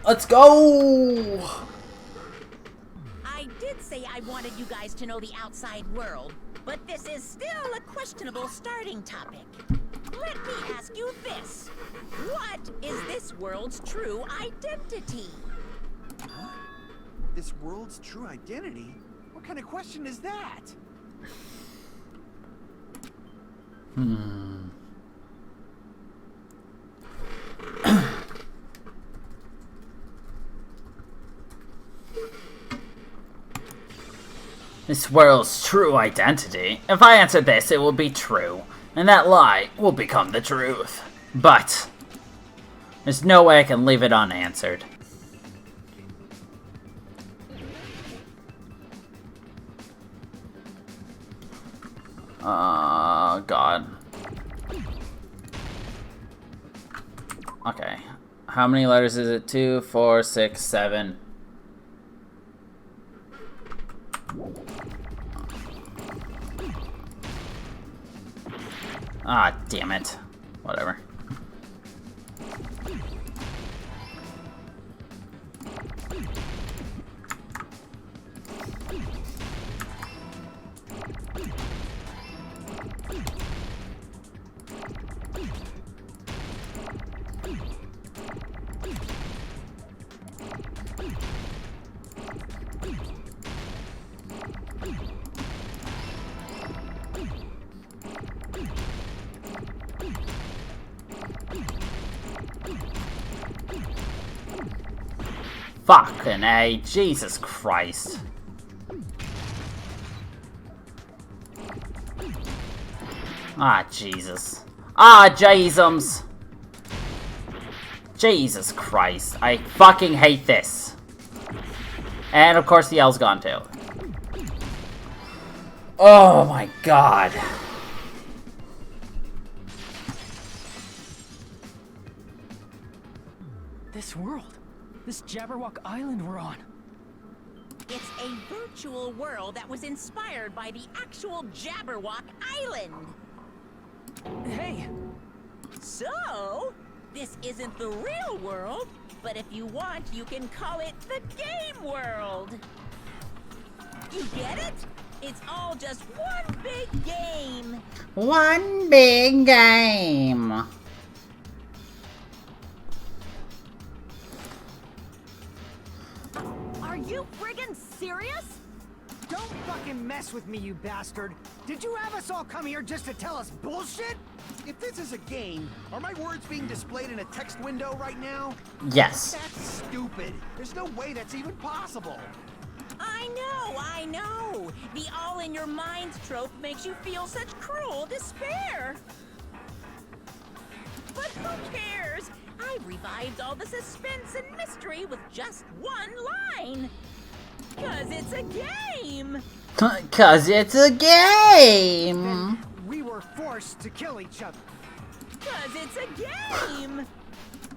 Let's go! I did say I wanted you guys to know the outside world, but this is still a questionable starting topic. Let me ask you this. What is this world's true identity? Huh? This world's true identity? What kind of question is that? This world's true identity. If I answer this, it will be true, and that lie will become the truth. But there's no way I can leave it unanswered. God. Okay. How many letters is it? 2, 4, 6, 7. Ah, damn it. Whatever. Fucking A, Jesus Christ. Ah, Jesus. Ah, Jasums. Jesus Christ. I fucking hate this. And of course the L's gone too. Oh my god. This world. This Jabberwock Island we're on. It's a virtual world that was inspired by the actual Jabberwock Island. Hey! So, this isn't the real world, but if you want, you can call it the game world. You get it? It's all just one big game. One big game. Are you friggin' serious? Don't fucking mess with me, you bastard! Did you have us all come here just to tell us bullshit? If this is a game, are my words being displayed in a text window right now? Yes. That's stupid. There's no way that's even possible. I know. The all-in-your-minds trope makes you feel such cruel despair. But who cares? I've revived all the suspense and mystery with just one line. 'Cause it's a game. 'Cause it's a game. Then we were forced to kill each other. 'Cause it's a game.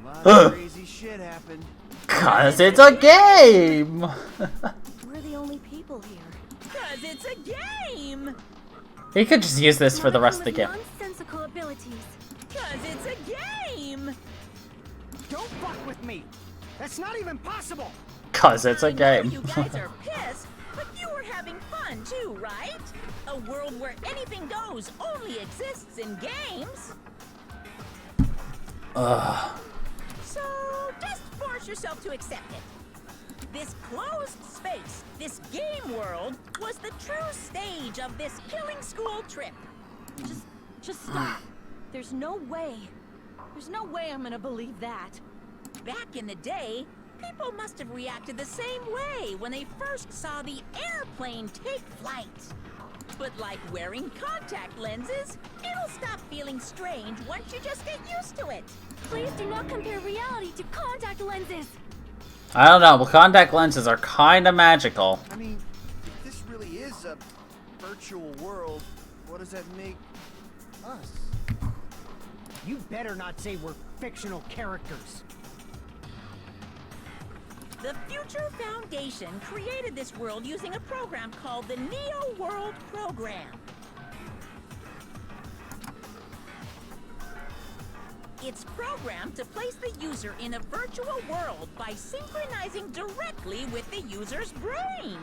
A lot of crazy shit happened. 'Cause it's a game. We're the only people here. 'Cause it's a game. He could just use this for the rest of the game. Nonsensical abilities. 'Cause it's a game. Don't fuck with me! That's not even possible! 'Cause it's a I know game. you guys are pissed, but you were having fun too, right? A world where anything goes only exists in games. Ugh. So just force yourself to accept it. This closed space, this game world, was the true stage of this killing school trip. Just stop. There's no way. There's no way I'm gonna believe that. Back in the day, people must have reacted the same way when they first saw the airplane take flight. But like wearing contact lenses, it'll stop feeling strange once you just get used to it. Please do not compare reality to contact lenses. I don't know, but contact lenses are kinda magical. I mean, if this really is a virtual world, what does that make us? You better not say we're fictional characters. The Future Foundation created this world using a program called the Neo World Program. It's programmed to place the user in a virtual world by synchronizing directly with the user's brain.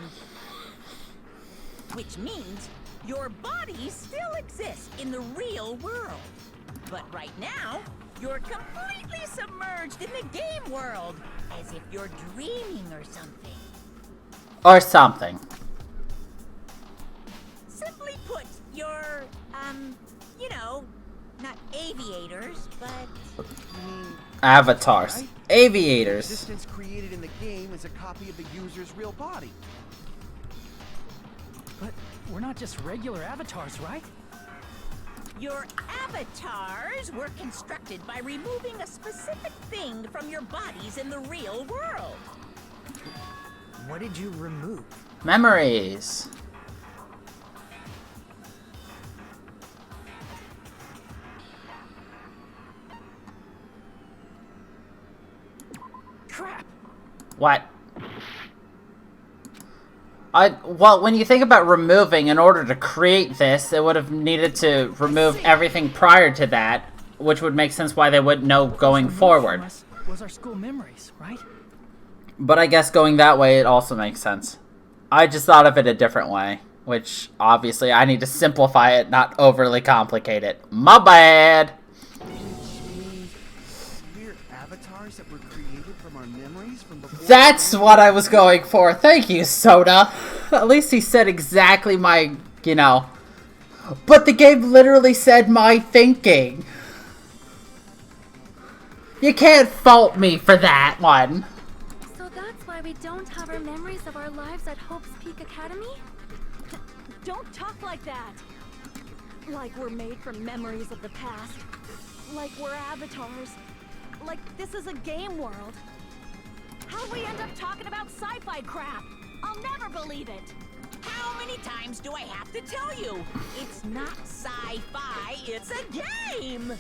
Which means your body still exists in the real world. But right now, you're completely submerged in the game world, as if you're dreaming or something. Or something. Simply put, you're, you know, not aviators, but... Avatars. Right? The Aviators. existence created in the game is a copy of the user's real body. But we're not just regular avatars, right? Your avatars were constructed by removing a specific thing from your bodies in the real world. What did you remove? Memories. Crap! What? Well, when you think about removing, in order to create this, it would have needed to remove everything prior to that, which would make sense why they wouldn't know going Removed forward. from us was our school memories, right? But I guess going that way, it also makes sense. I just thought of it a different way, which obviously I need to simplify it, not overly complicate it. My bad! We're avatars that were created from our memories from before. That's what I was going for. Thank you, Soda. At least he said exactly my, you know. But the game literally said my thinking. You can't fault me for that one. So that's why we don't have our memories of our lives at Hope's Peak Academy? Don't talk like that. Like we're made from memories of the past. Like we're avatars. Like this is a game world. How'd we end up talking about sci-fi crap? I'll never believe it. How many times do I have to tell you? It's not sci-fi, it's a game!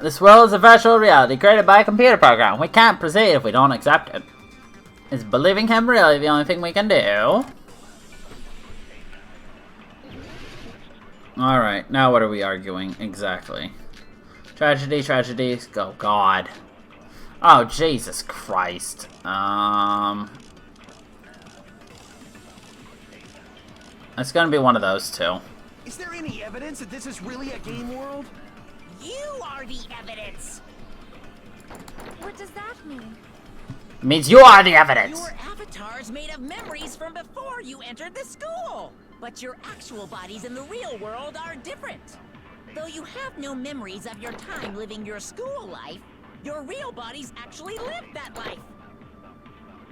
This world is a virtual reality created by a computer program. We can't proceed if we don't accept it. Is believing him really the only thing we can do? Alright, now what are we arguing exactly? Tragedy, tragedy, oh god. Oh, Jesus Christ. It's gonna be one of those two. Is there any evidence that this is really a game world? You are the evidence! What does that mean? It means you are the evidence! Your avatar's made of memories from before you entered the school! But your actual bodies in the real world are different. Though you have no memories of your time living your school life, your real bodies actually lived that life.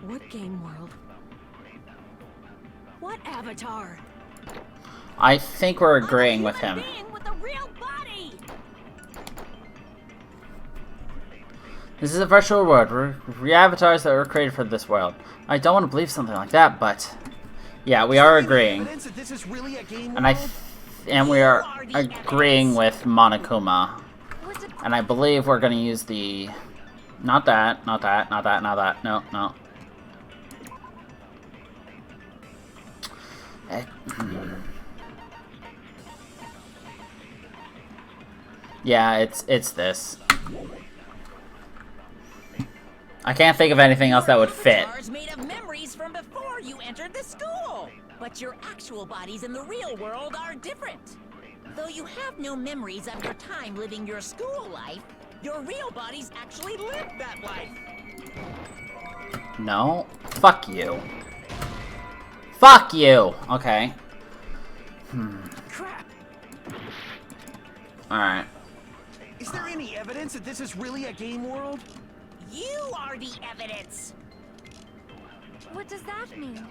What game world? What avatar? I think we're agreeing with him. Being with a real body. This is a virtual world. We're avatars that were created for this world. I don't want to believe something like that, but yeah, we are agreeing. Evidence that this is really a game And world? and we are agreeing with Monokuma. And I believe we're gonna use the not that, not that, not that, not that. No, no. Yeah, it's this. I can't think of anything else that would fit. Avatars made of memories from before you entered the school. But your actual bodies in the real world are different. Though you have no memories of your time living your school life, your real bodies actually lived that life. No. Fuck you. Fuck you! Okay. Crap! Alright. Is there any evidence that this is really a game world? You are the evidence. What does that mean?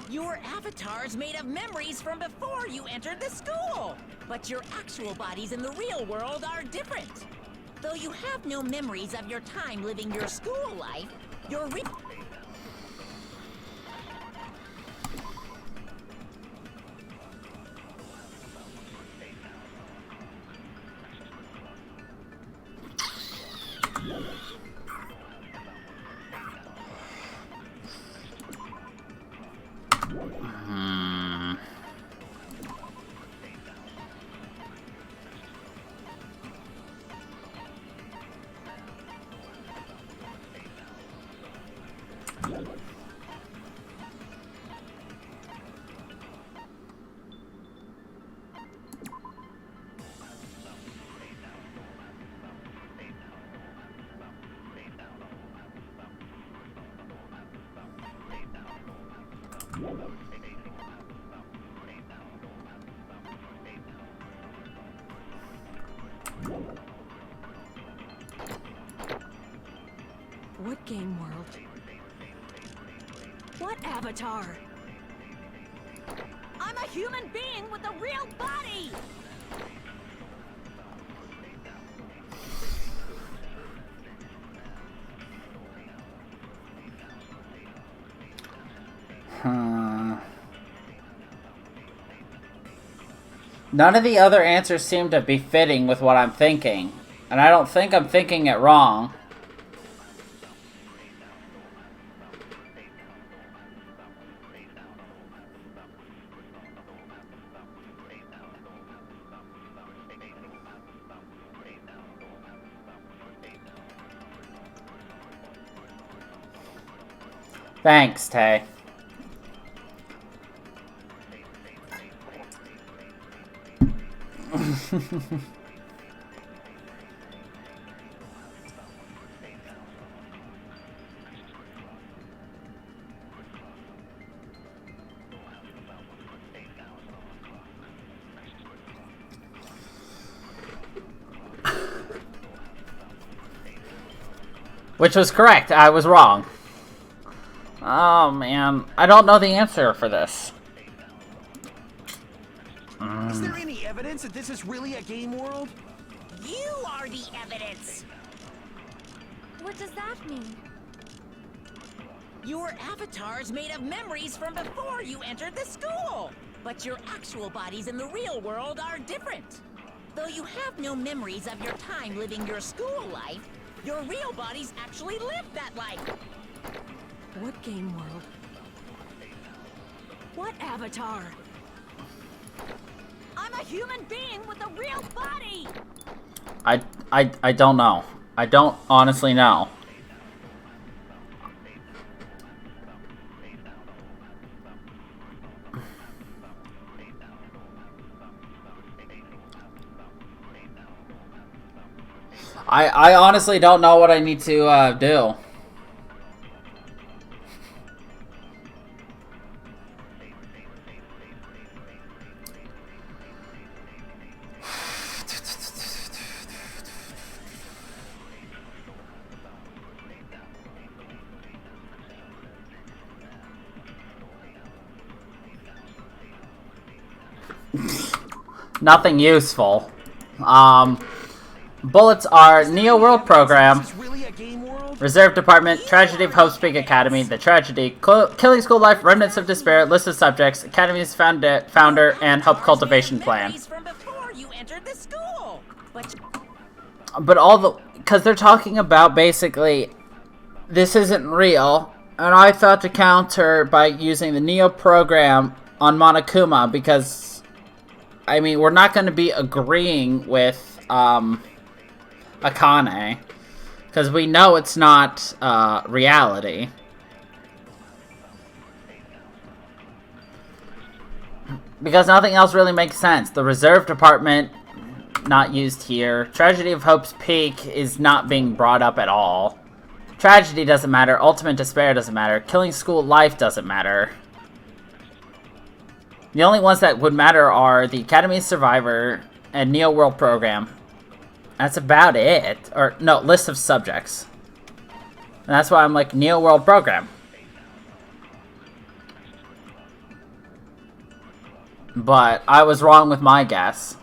Your avatar's made of memories from before you entered the school. But your actual bodies in the real world are different. Though you have no memories of your time living your school life, your What game world? What avatar? I'm a human being with a real body! None of the other answers seem to be fitting with what I'm thinking. And I don't think I'm thinking it wrong. Thanks, Tay. Which was correct. I was wrong. Oh, man. I don't know the answer for this. Is there any evidence that this is really a game world? You are the evidence! What does that mean? Your avatar's made of memories from before you entered the school! But your actual bodies in the real world are different. Though you have no memories of your time living your school life, your real bodies actually lived that life. What game world? What avatar? I'm a human being with a real body! I don't know. I don't honestly know. I honestly don't know what I need to do. Nothing useful. Bullets are Neo World Program, Is this really a game world? Reserve Department, Tragedy of Hope's Peak Academy, The Tragedy, Killing School Life, Remnants of Despair, List of Subjects, Academy's founder, and Hope Cultivation Plan. Memories from before you entered the school. But all the... Because they're talking about, basically, this isn't real, and I thought to counter by using the Neo program on Monokuma, because, I mean, we're not going to be agreeing with, Akane, because we know it's not reality. Because nothing else really makes sense. The Reserve Department, not used here. Tragedy of Hope's Peak is not being brought up at all. Tragedy doesn't matter. Ultimate Despair doesn't matter. Killing School Life doesn't matter. The only ones that would matter are the Academy Survivor and Neo World Program. That's about it. Or, no, list of subjects. And that's why I'm like, Neo World Program. But I was wrong with my guess.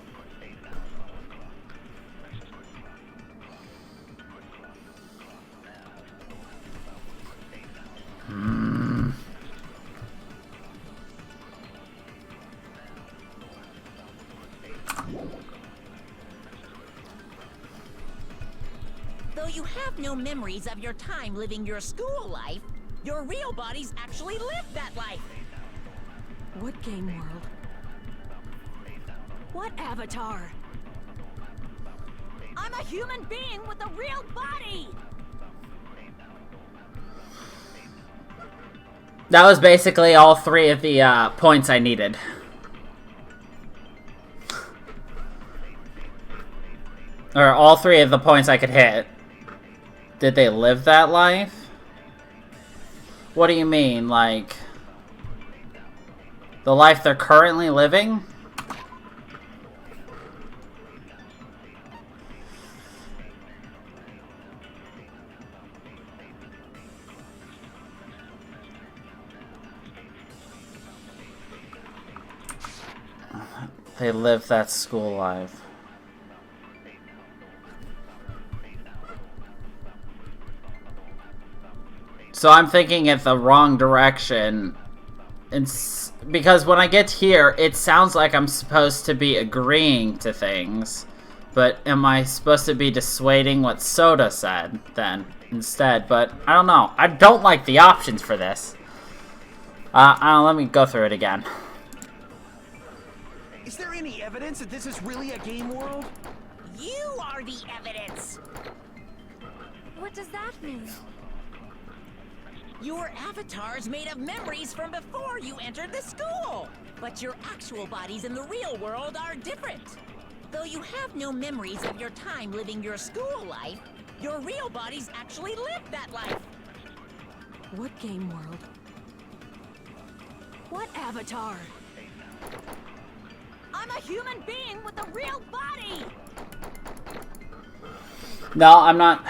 Though you have no memories of your time living your school life, your real bodies actually lived that life. What game world? What avatar? I'm a human being with a real body! That was basically all three of the points I needed. Or all three of the points I could hit. Did they live that life? What do you mean, like... The life they're currently living? They live that school life. So I'm thinking in the wrong direction. Because when I get here, it sounds like I'm supposed to be agreeing to things. But am I supposed to be dissuading what Soda said then instead? But I don't know. I don't like the options for this. Let me go through it again. Is there any evidence that this is really a game world? You are the evidence. What does that mean? Your avatar's made of memories from before you entered the school. But your actual bodies in the real world are different. Though you have no memories of your time living your school life, your real bodies actually lived that life. What game world? What avatar? I'm a human being with a real body! No, I'm not.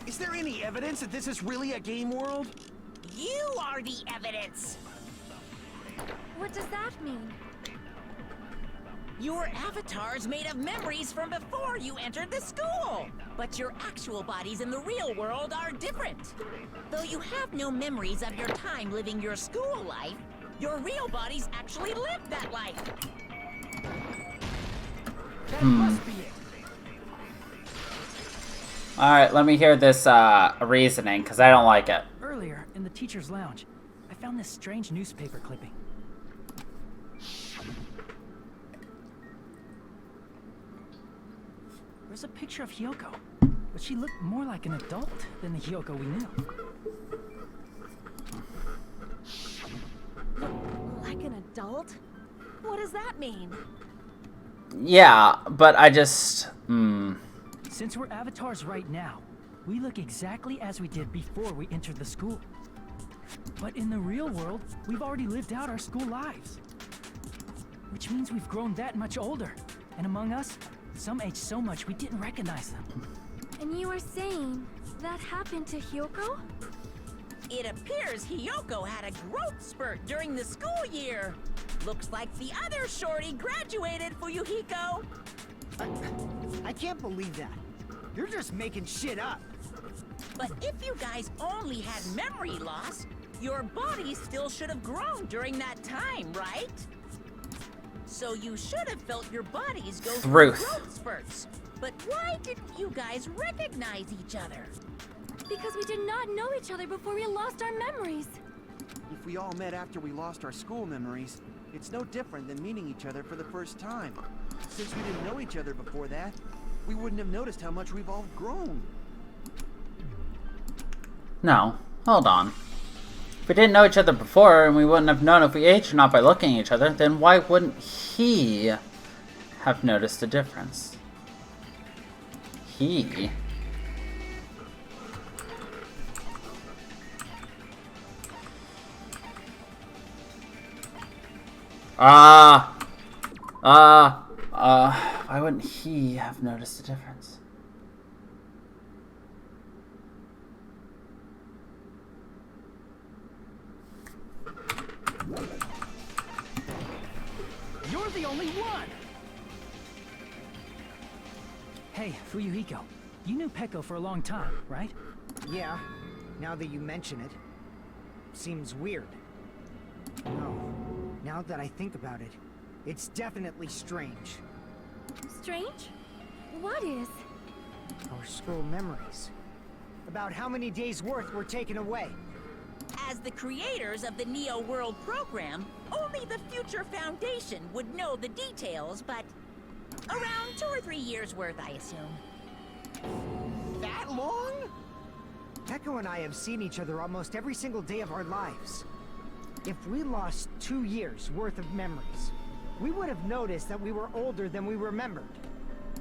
Is there any evidence that this is really a game world? You are the evidence. What does that mean? Your avatar's made of memories from before you entered the school. But your actual bodies in the real world are different. Though you have no memories of your time living your school life, your real bodies actually lived that life. That must be it. Alright, let me hear this reasoning, because I don't like it. Earlier, in the teacher's lounge, I found this strange newspaper clipping. There's a picture of Hyoko, but she looked more like an adult than the Hyoko we knew. Like an adult? What does that mean? Yeah, but I just... Since we're avatars right now, we look exactly as we did before we entered the school. But in the real world, we've already lived out our school lives. Which means we've grown that much older. And among us, some aged so much we didn't recognize them. And you were saying that happened to Hyoko? It appears Hyoko had a growth spurt during the school year. Looks like the other shorty graduated, Fuyuhiko. I can't believe that. You're just making shit up. But if you guys only had memory loss, your body still should have grown during that time, right? So you should have felt your bodies go through growth spurts. But why didn't you guys recognize each other? Because we did not know each other before we lost our memories. If we all met after we lost our school memories, it's no different than meeting each other for the first time. Since we didn't know each other before that, we wouldn't have noticed how much we've all grown. No, hold on. If we didn't know each other before, and we wouldn't have known if we aged or not by looking at each other, then why wouldn't he have noticed a difference? He... why wouldn't he have noticed a difference? You're the only one! Hey, Fuyuhiko, you knew Peko for a long time, right? Yeah, now that you mention it. Seems weird. No, now that I think about it, it's definitely strange. Strange? What is? Our school memories. About how many days' worth were taken away. As the creators of the Neo World program, only the Future Foundation would know the details, but around 2 or 3 years worth, I assume. That long? Echo and I have seen each other almost every single day of our lives. If we lost 2 years worth of memories, we would have noticed that we were older than we remembered.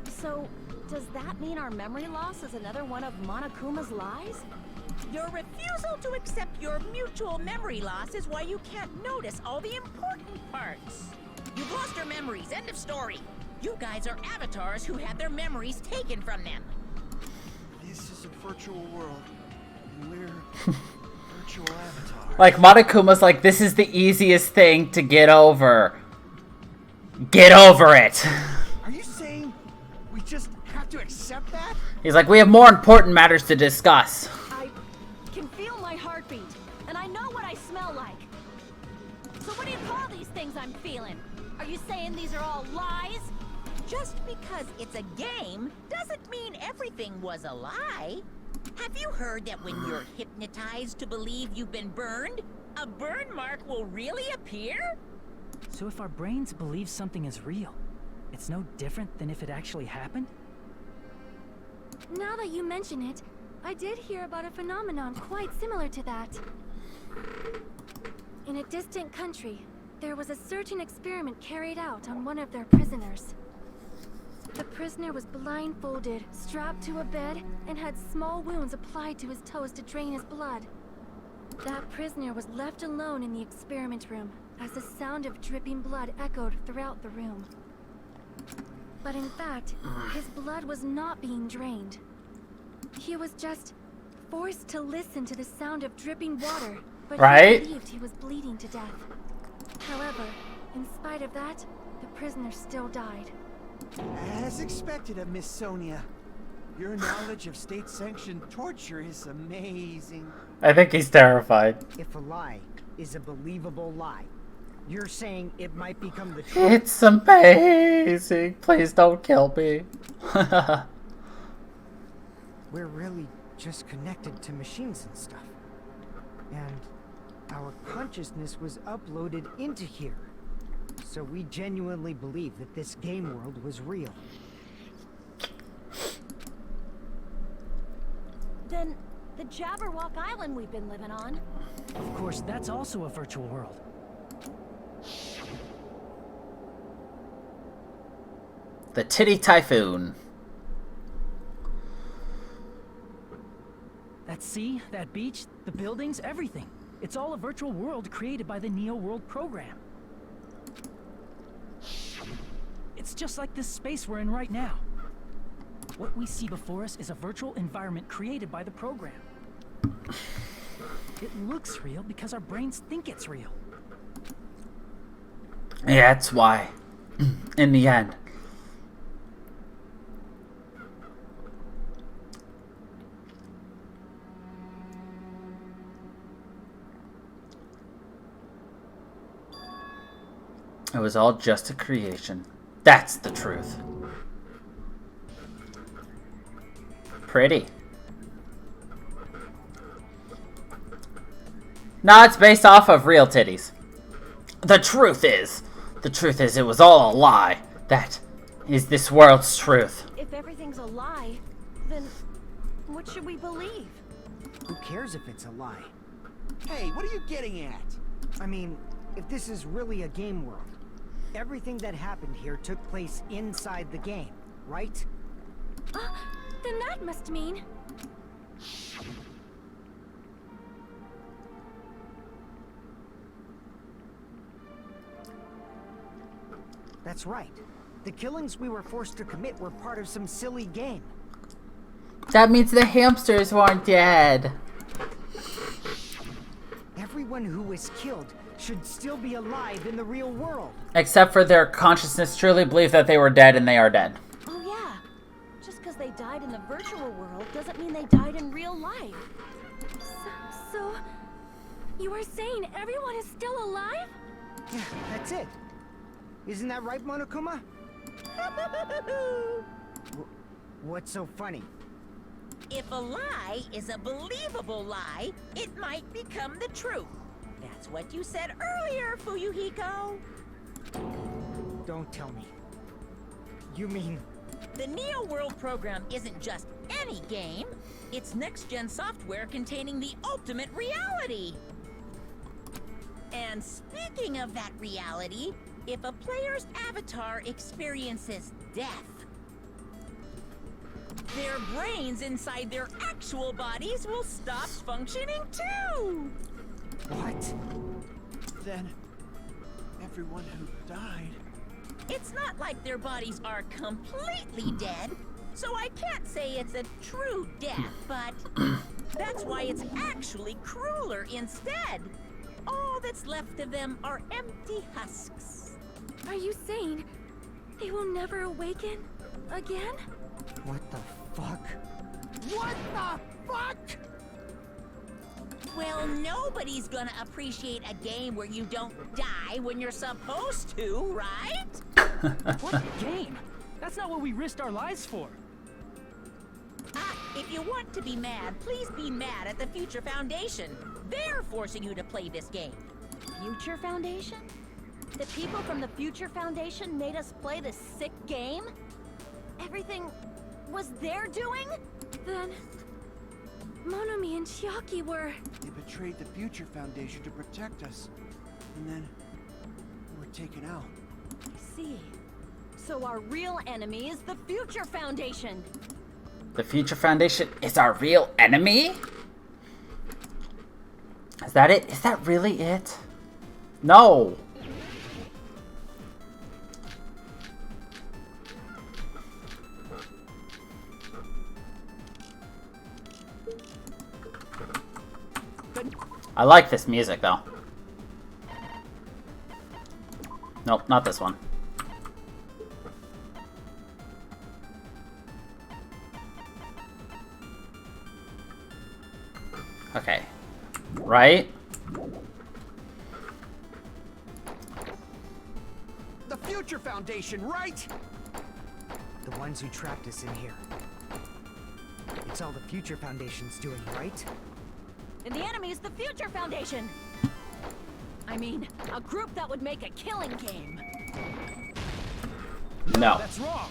So, does that mean our memory loss is another one of Monokuma's lies? Your refusal to accept your mutual memory loss is why you can't notice all the important parts. You've lost your memories, end of story. You guys are avatars who had their memories taken from them. This is a virtual world, and we're virtual avatars. Like, Monokuma's like, this is the easiest thing to get over. Get over it. Are you saying we just have to accept that? He's like, we have more important matters to discuss. I can feel my heartbeat, and I know what I smell like. So what do you call these things I'm feeling? Are you saying these are all lies? Just because it's a game doesn't mean everything was a lie. Have you heard that when you're hypnotized to believe you've been burned, a burn mark will really appear? So if our brains believe something is real, it's no different than if it actually happened? Now that you mention it, I did hear about a phenomenon quite similar to that. In a distant country, there was a certain experiment carried out on one of their prisoners. The prisoner was blindfolded, strapped to a bed, and had small wounds applied to his toes to drain his blood. That prisoner was left alone in the experiment room, as the sound of dripping blood echoed throughout the room. But in fact, his blood was not being drained. He was just forced to listen to the sound of dripping water, but Right? he believed he was bleeding to death. However, in spite of that, the prisoner still died. As expected of Miss Sonia. Your knowledge of state-sanctioned torture is amazing. I think he's terrified. If a lie is a believable lie, you're saying it might become the truth? It's amazing. Please don't kill me. We're really just connected to machines and stuff. And our consciousness was uploaded into here. So we genuinely believe that this game world was real. Then the Jabberwock Island we've been living on. Of course, that's also a virtual world. The Titty Typhoon. That sea, that beach, the buildings, everything. It's all a virtual world created by the Neo World program. It's just like this space we're in right now. What we see before us is a virtual environment created by the program. It looks real because our brains think it's real. Yeah, that's why. In the end. It was all just a creation. That's the truth. Pretty. No, it's based off of real titties. The truth is it was all a lie. That is this world's truth. If everything's a lie, then what should we believe? Who cares if it's a lie? Hey, what are you getting at? I mean, if this is really a game world, everything that happened here took place inside the game, right? Then that must mean... That's right. The killings we were forced to commit were part of some silly game. That means the hamsters weren't dead. Everyone who was killed should still be alive in the real world. Except for their consciousness truly believe that they were dead and they are dead. Oh yeah. Just because they died in the virtual world doesn't mean they died in real life. So... You are saying everyone is still alive? Yeah, that's it. Isn't that right, Monokuma? What's so funny? If a lie is a believable lie, it might become the truth. That's what you said earlier, Fuyuhiko. Don't tell me. You mean... The Neo World program isn't just any game. It's next-gen software containing the ultimate reality. And speaking of that reality, if a player's avatar experiences death, their brains inside their actual bodies will stop functioning too! What? Then, everyone who died... It's not like their bodies are completely dead, so I can't say it's a true death, but that's why it's actually crueler instead. All that's left of them are empty husks. Are you saying they will never awaken again? What the fuck? What the fuck? Well, nobody's gonna appreciate a game where you don't die when you're supposed to, right? What game? That's not what we risked our lives for. If you want to be mad, please be mad at the Future Foundation. They're forcing you to play this game. Future Foundation? The people from the Future Foundation made us play this sick game? Everything was their doing? Then Monomi and Chiaki were... They betrayed the Future Foundation to protect us. And then... we were taken out. I see. So our real enemy is the Future Foundation. The Future Foundation is our real enemy? Is that it? Is that really it? No! I like this music, though. Nope, not this one. Okay. Right? The Future Foundation, right? The ones who trapped us in here. It's all the Future Foundation's doing, right? And the enemy is the Future Foundation. I mean, a group that would make a killing game. No. That's wrong.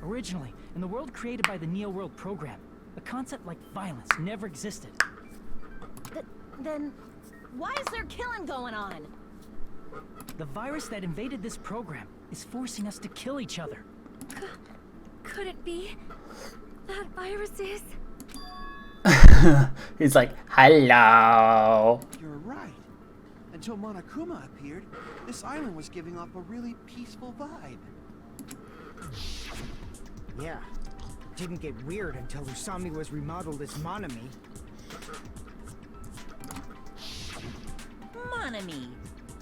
Originally, in the world created by the Neo World program, a concept like violence never existed. Then, why is there killing going on? The virus that invaded this program is forcing us to kill each other. Could it be that virus is... He's like, hello. You're right. Until Monokuma appeared, this island was giving off a really peaceful vibe. Yeah. It didn't get weird until Usami was remodeled as Monomi. Monomi,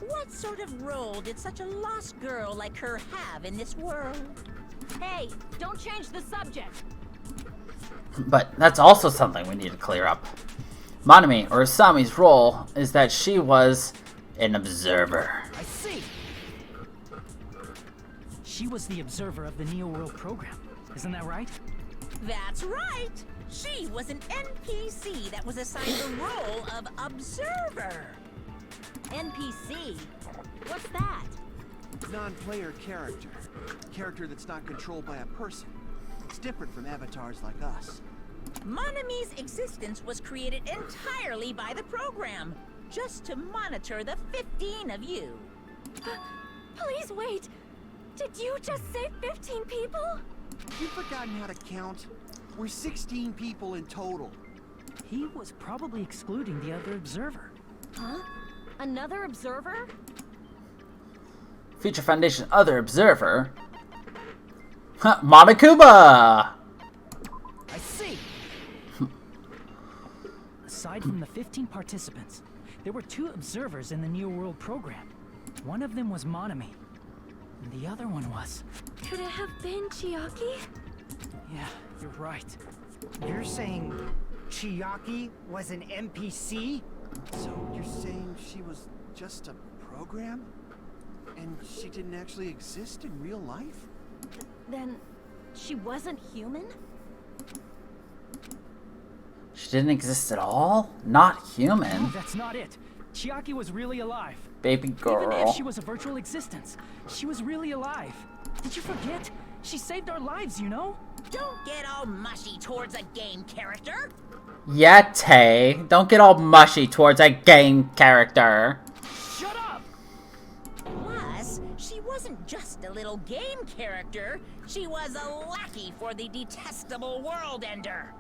what sort of role did such a lost girl like her have in this world? Hey, don't change the subject. But that's also something we need to clear up. Monomi, or Usami's role, is that she was an observer. I see! She was the observer of the Neo World program. Isn't that right? That's right! She was an NPC that was assigned the role of observer. NPC? What's that? Non-player character. Character that's not controlled by a person. It's different from avatars like us. Monomi's existence was created entirely by the program, just to monitor the 15 of you. Please wait! Did you just say 15 people? You've forgotten how to count? We're 16 people in total. He was probably excluding the other observer. Huh? Another observer? Future Foundation other observer. Huh, Monokuma! I see! Aside from the 15 participants, there were 2 observers in the Neo World program. One of them was Monomi, and the other one was... Could it have been Chiaki? Yeah, you're right. You're saying Chiaki was an NPC? So you're saying she was just a program? And she didn't actually exist in real life? Then, she wasn't human? She didn't exist at all? Not No, human. that's not it. Chiaki was really alive. Baby Even girl. if she was a virtual existence, she was really alive. Did you forget? She saved our lives, you know? Don't get all mushy towards a game character. Yeah, Tay. Don't get all mushy towards a game character. Shut up! Plus, she wasn't just a little game character. She was a lackey for the detestable World Ender.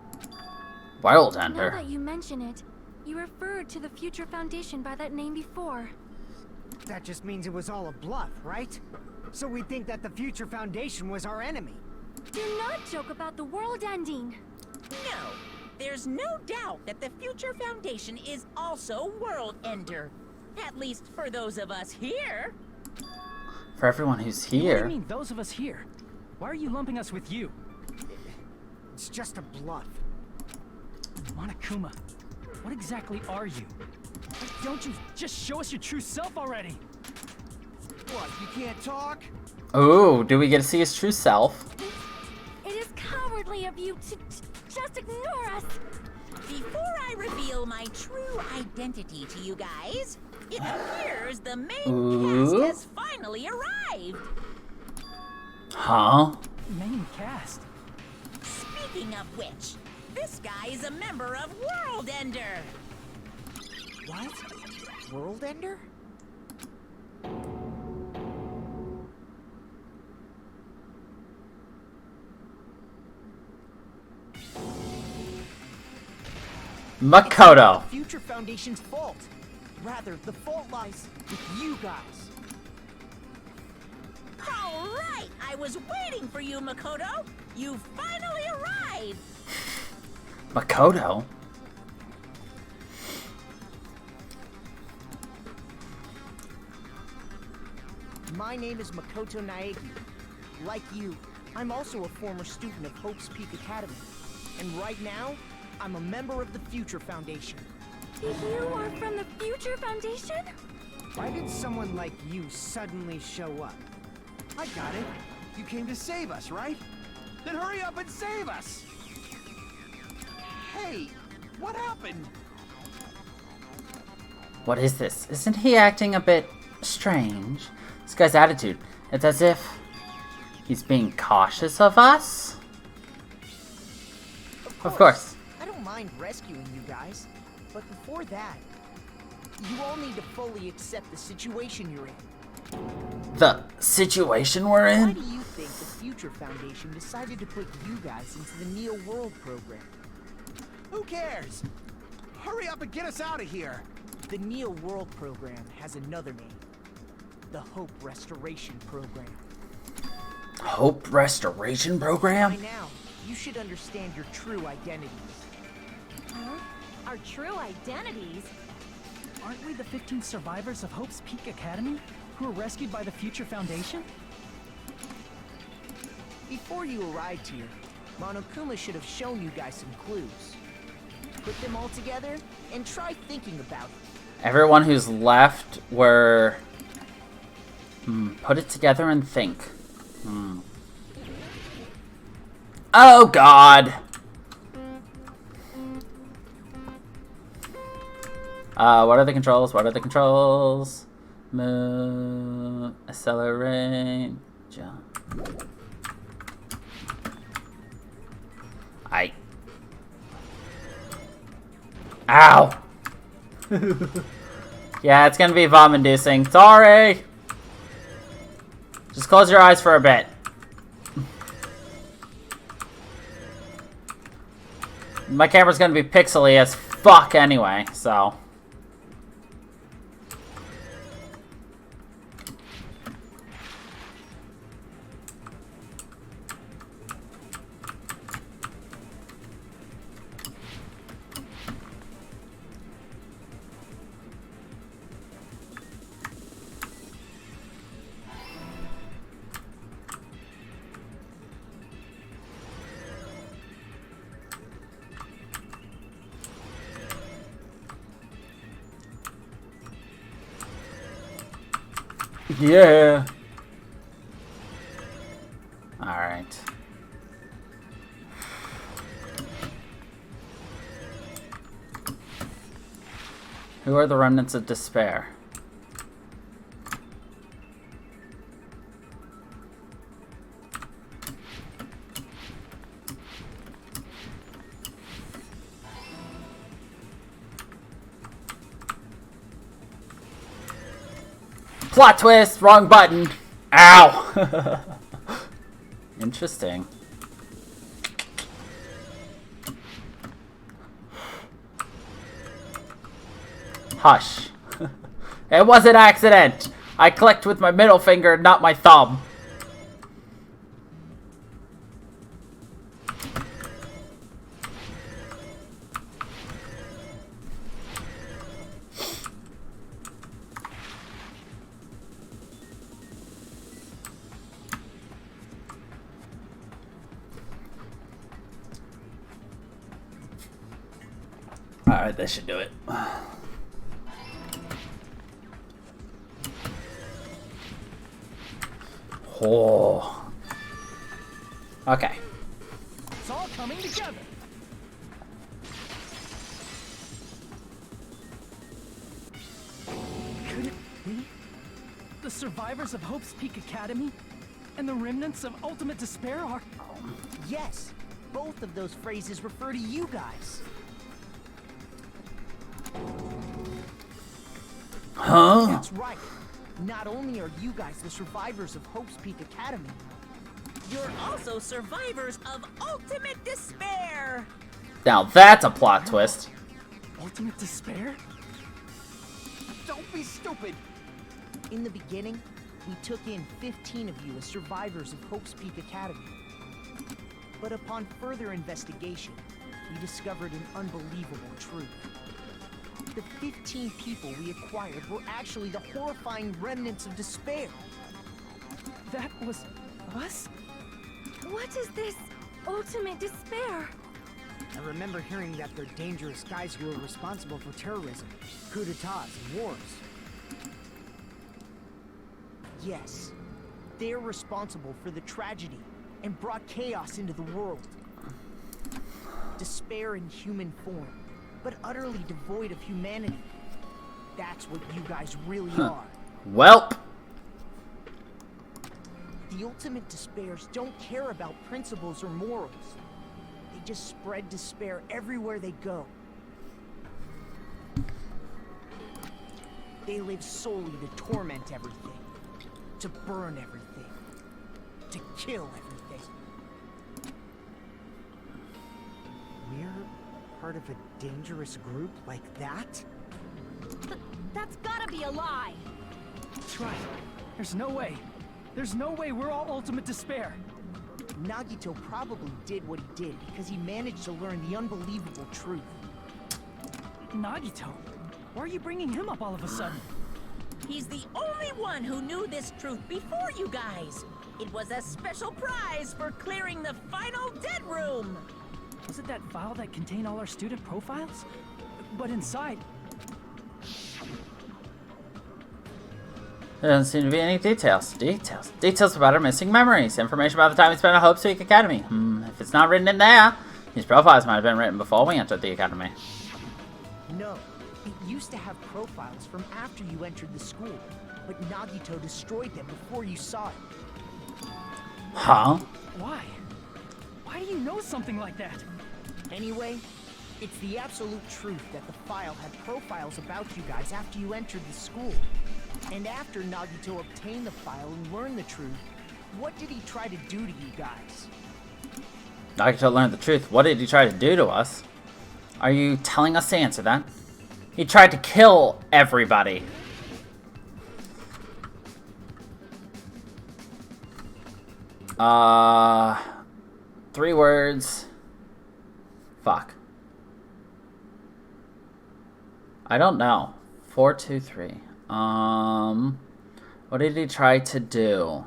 World Now Ender. that you mention it, you referred to the Future Foundation by that name before. That just means it was all a bluff, right? So we think that the Future Foundation was our enemy. Do not joke about the world ending. No, there's no doubt that the Future Foundation is also World Ender. At least for those of us here. For everyone who's What do here. you mean, those of us here? Why are you lumping us with you? It's just a bluff. Monokuma, what exactly are you? Don't you just show us your true self already? What, you can't talk? Ooh, do we get to see his true self? It is cowardly of you to just ignore us. Before I reveal my true identity to you guys, it appears the main Ooh. cast has finally arrived. Huh? Main cast. Speaking of which, this guy is a member of World Ender. What? World Ender? Makoto. Future Foundation's fault. Rather, the fault lies with you guys. All right, I was waiting for you, Makoto. You finally arrived. Makoto? My name is Makoto Naegi. Like you, I'm also a former student of Hope's Peak Academy. And right now, I'm a member of the Future Foundation. You are from the Future Foundation? Why did someone like you suddenly show up? I got it. You came to save us, right? Then hurry up and save us! Hey, what happened? What is this? Isn't he acting a bit strange? This guy's attitude. It's as if he's being cautious of us? Of course. I don't mind rescuing you guys. But before that, you all need to fully accept the situation you're in. The situation we're Why in? do you think the Future Foundation decided to put you guys into the Neo World program? Who cares? Hurry up and get us out of here! The Neo World program has another name. The Hope Restoration Program. Hope Restoration By Program? now, you should understand your true identities. Huh? Our true identities? Aren't we the 15 survivors of Hope's Peak Academy who were rescued by the Future Foundation? Before you arrived here, Monokuma should have shown you guys some clues. Put them all together and try thinking about it. Everyone who's left were... put it together and think. Oh, God! What are the controls? What are the controls? Move, accelerate, jump. Ow! Yeah, it's gonna be vom-inducing. Sorry! Just close your eyes for a bit. My camera's gonna be pixely as fuck anyway, so... Yeah. All right. Who are the remnants of despair? Plot twist! Wrong button! Ow! Interesting. Hush. It was an accident! I clicked with my middle finger, not my thumb. Alright, this should do it. Oh. Okay. It's all coming together. Could it be the survivors of Hope's Peak Academy and the remnants of Ultimate Despair are... Yes, both of those phrases refer to you guys. Huh? That's right. Not only are you guys the survivors of Hope's Peak Academy, You're also survivors of Ultimate Despair! Now that's a plot twist. Ultimate Despair? don't be stupid! In the beginning, we took in 15 of you as survivors of Hope's Peak Academy. But upon further investigation, we discovered an unbelievable truth. The 15 people we acquired were actually the horrifying remnants of despair. That was us? What is this ultimate despair? I remember hearing that they're dangerous guys who are responsible for terrorism, coups d'etats, and wars. Yes, they're responsible for the tragedy and brought chaos into the world. Despair in human form, but utterly devoid of humanity. That's what you guys really are. Welp. The ultimate despairs don't care about principles or morals. They just spread despair everywhere they go. They live solely to torment everything, to burn everything, to kill everything. We're part of a dangerous group like that? That's gotta be a lie. That's right. There's no way. There's no way we're all Ultimate Despair. Nagito probably did what he did because he managed to learn the unbelievable truth. Nagito? Why are you bringing him up all of a sudden? He's the only one who knew this truth before you guys. It was a special prize for clearing the final dead room. Was it that file that contained all our student profiles? But inside... There doesn't seem to be any details. Details about our missing memories. Information about the time we spent at Hope's Peak Academy. If it's not written in there, these profiles might have been written before we entered the academy. No, it used to have profiles from after you entered the school, but Nagito destroyed them before you saw it. Huh? Why? Why do you know something like that? Anyway, it's the absolute truth that the file had profiles about you guys after you entered the school. And after Nagito obtained the file and learned the truth, what did he try to do to you guys? Nagito learned the truth. What did he try to do to us? Are you telling us to answer that? He tried to kill everybody. Three words. Fuck. I don't know. 4, 2, 3. What did he try to do?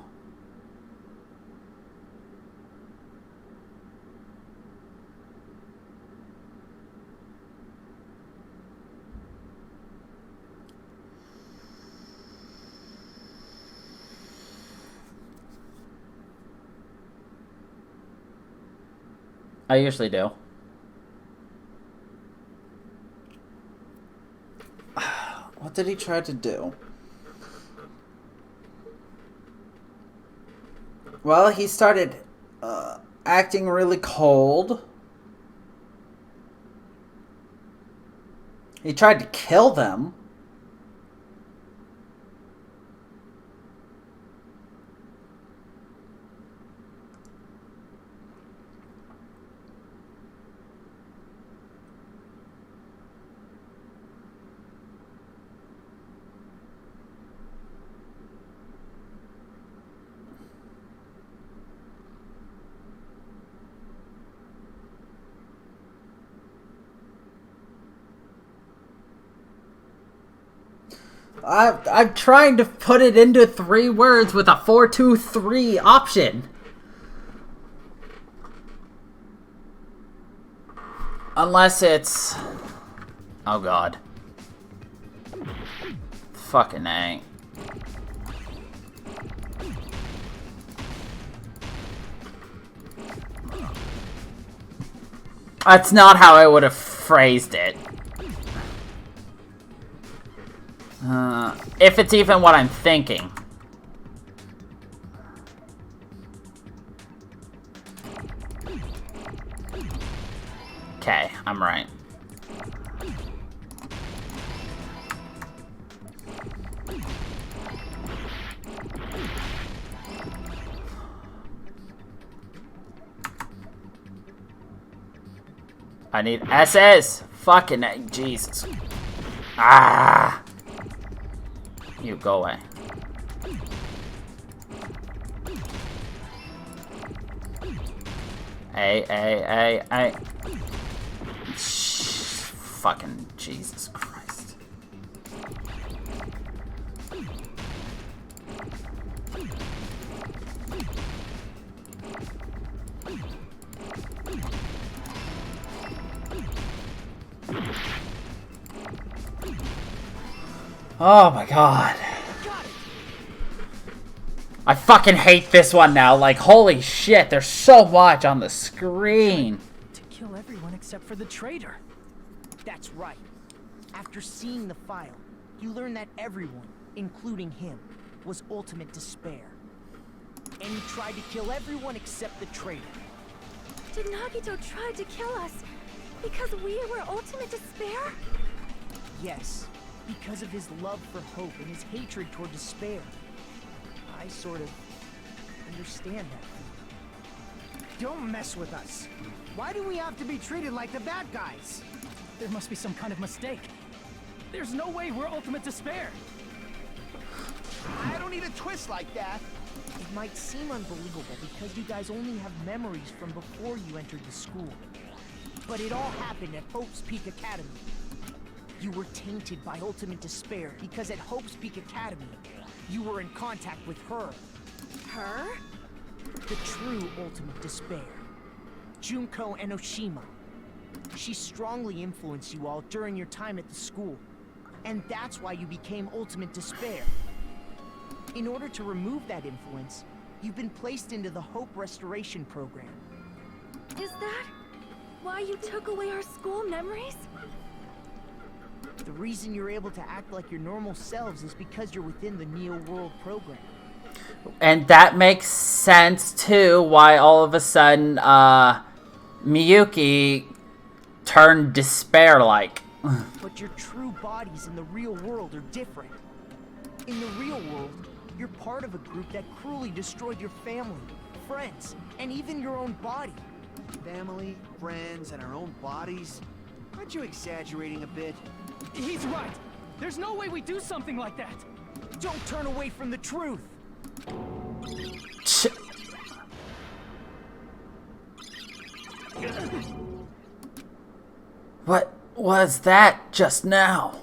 I usually do. What did he try to do? Well, he started acting really cold. He tried to kill them. I'm trying to put it into 3 words with a 4-2-3 option. Unless it's... Oh god. Fucking A. That's not how I would have phrased it. If it's even what I'm thinking. Okay, I'm right. I need SS! Fucking A. Jesus. Ah! You go away. A. Fucking Jesus Christ. Oh my god. I fucking hate this one now. Like, holy shit, there's so much on the screen. To kill everyone except for the traitor. That's right. After seeing the file, you learn that everyone, including him, was ultimate despair. And he tried to kill everyone except the traitor. Did Nagito try to kill us because we were ultimate despair? Yes, because of his love for hope and his hatred toward despair. I sort of understand that. Don't mess with us. Why do we have to be treated like the bad guys? There must be some kind of mistake. There's no way we're ultimate despair. I don't need a twist like that. It might seem unbelievable because you guys only have memories from before you entered the school. But it all happened at Hope's Peak Academy. You were tainted by ultimate despair because at Hope's Peak Academy, you were in contact with her. Her? The true ultimate despair. Junko Enoshima. She strongly influenced you all during your time at the school. And that's why you became ultimate despair. In order to remove that influence, you've been placed into the Hope Restoration Program. Is that why you took away our school memories? The reason you're able to act like your normal selves is because you're within the Neo World program. And that makes sense, too, why all of a sudden, Miyuki turned despair-like. But your true bodies in the real world are different. In the real world, you're part of a group that cruelly destroyed your family, friends, and even your own body. Family, friends, and our own bodies? Aren't you exaggerating a bit? He's right. There's no way we do something like that. Don't turn away from the truth. What was that just now?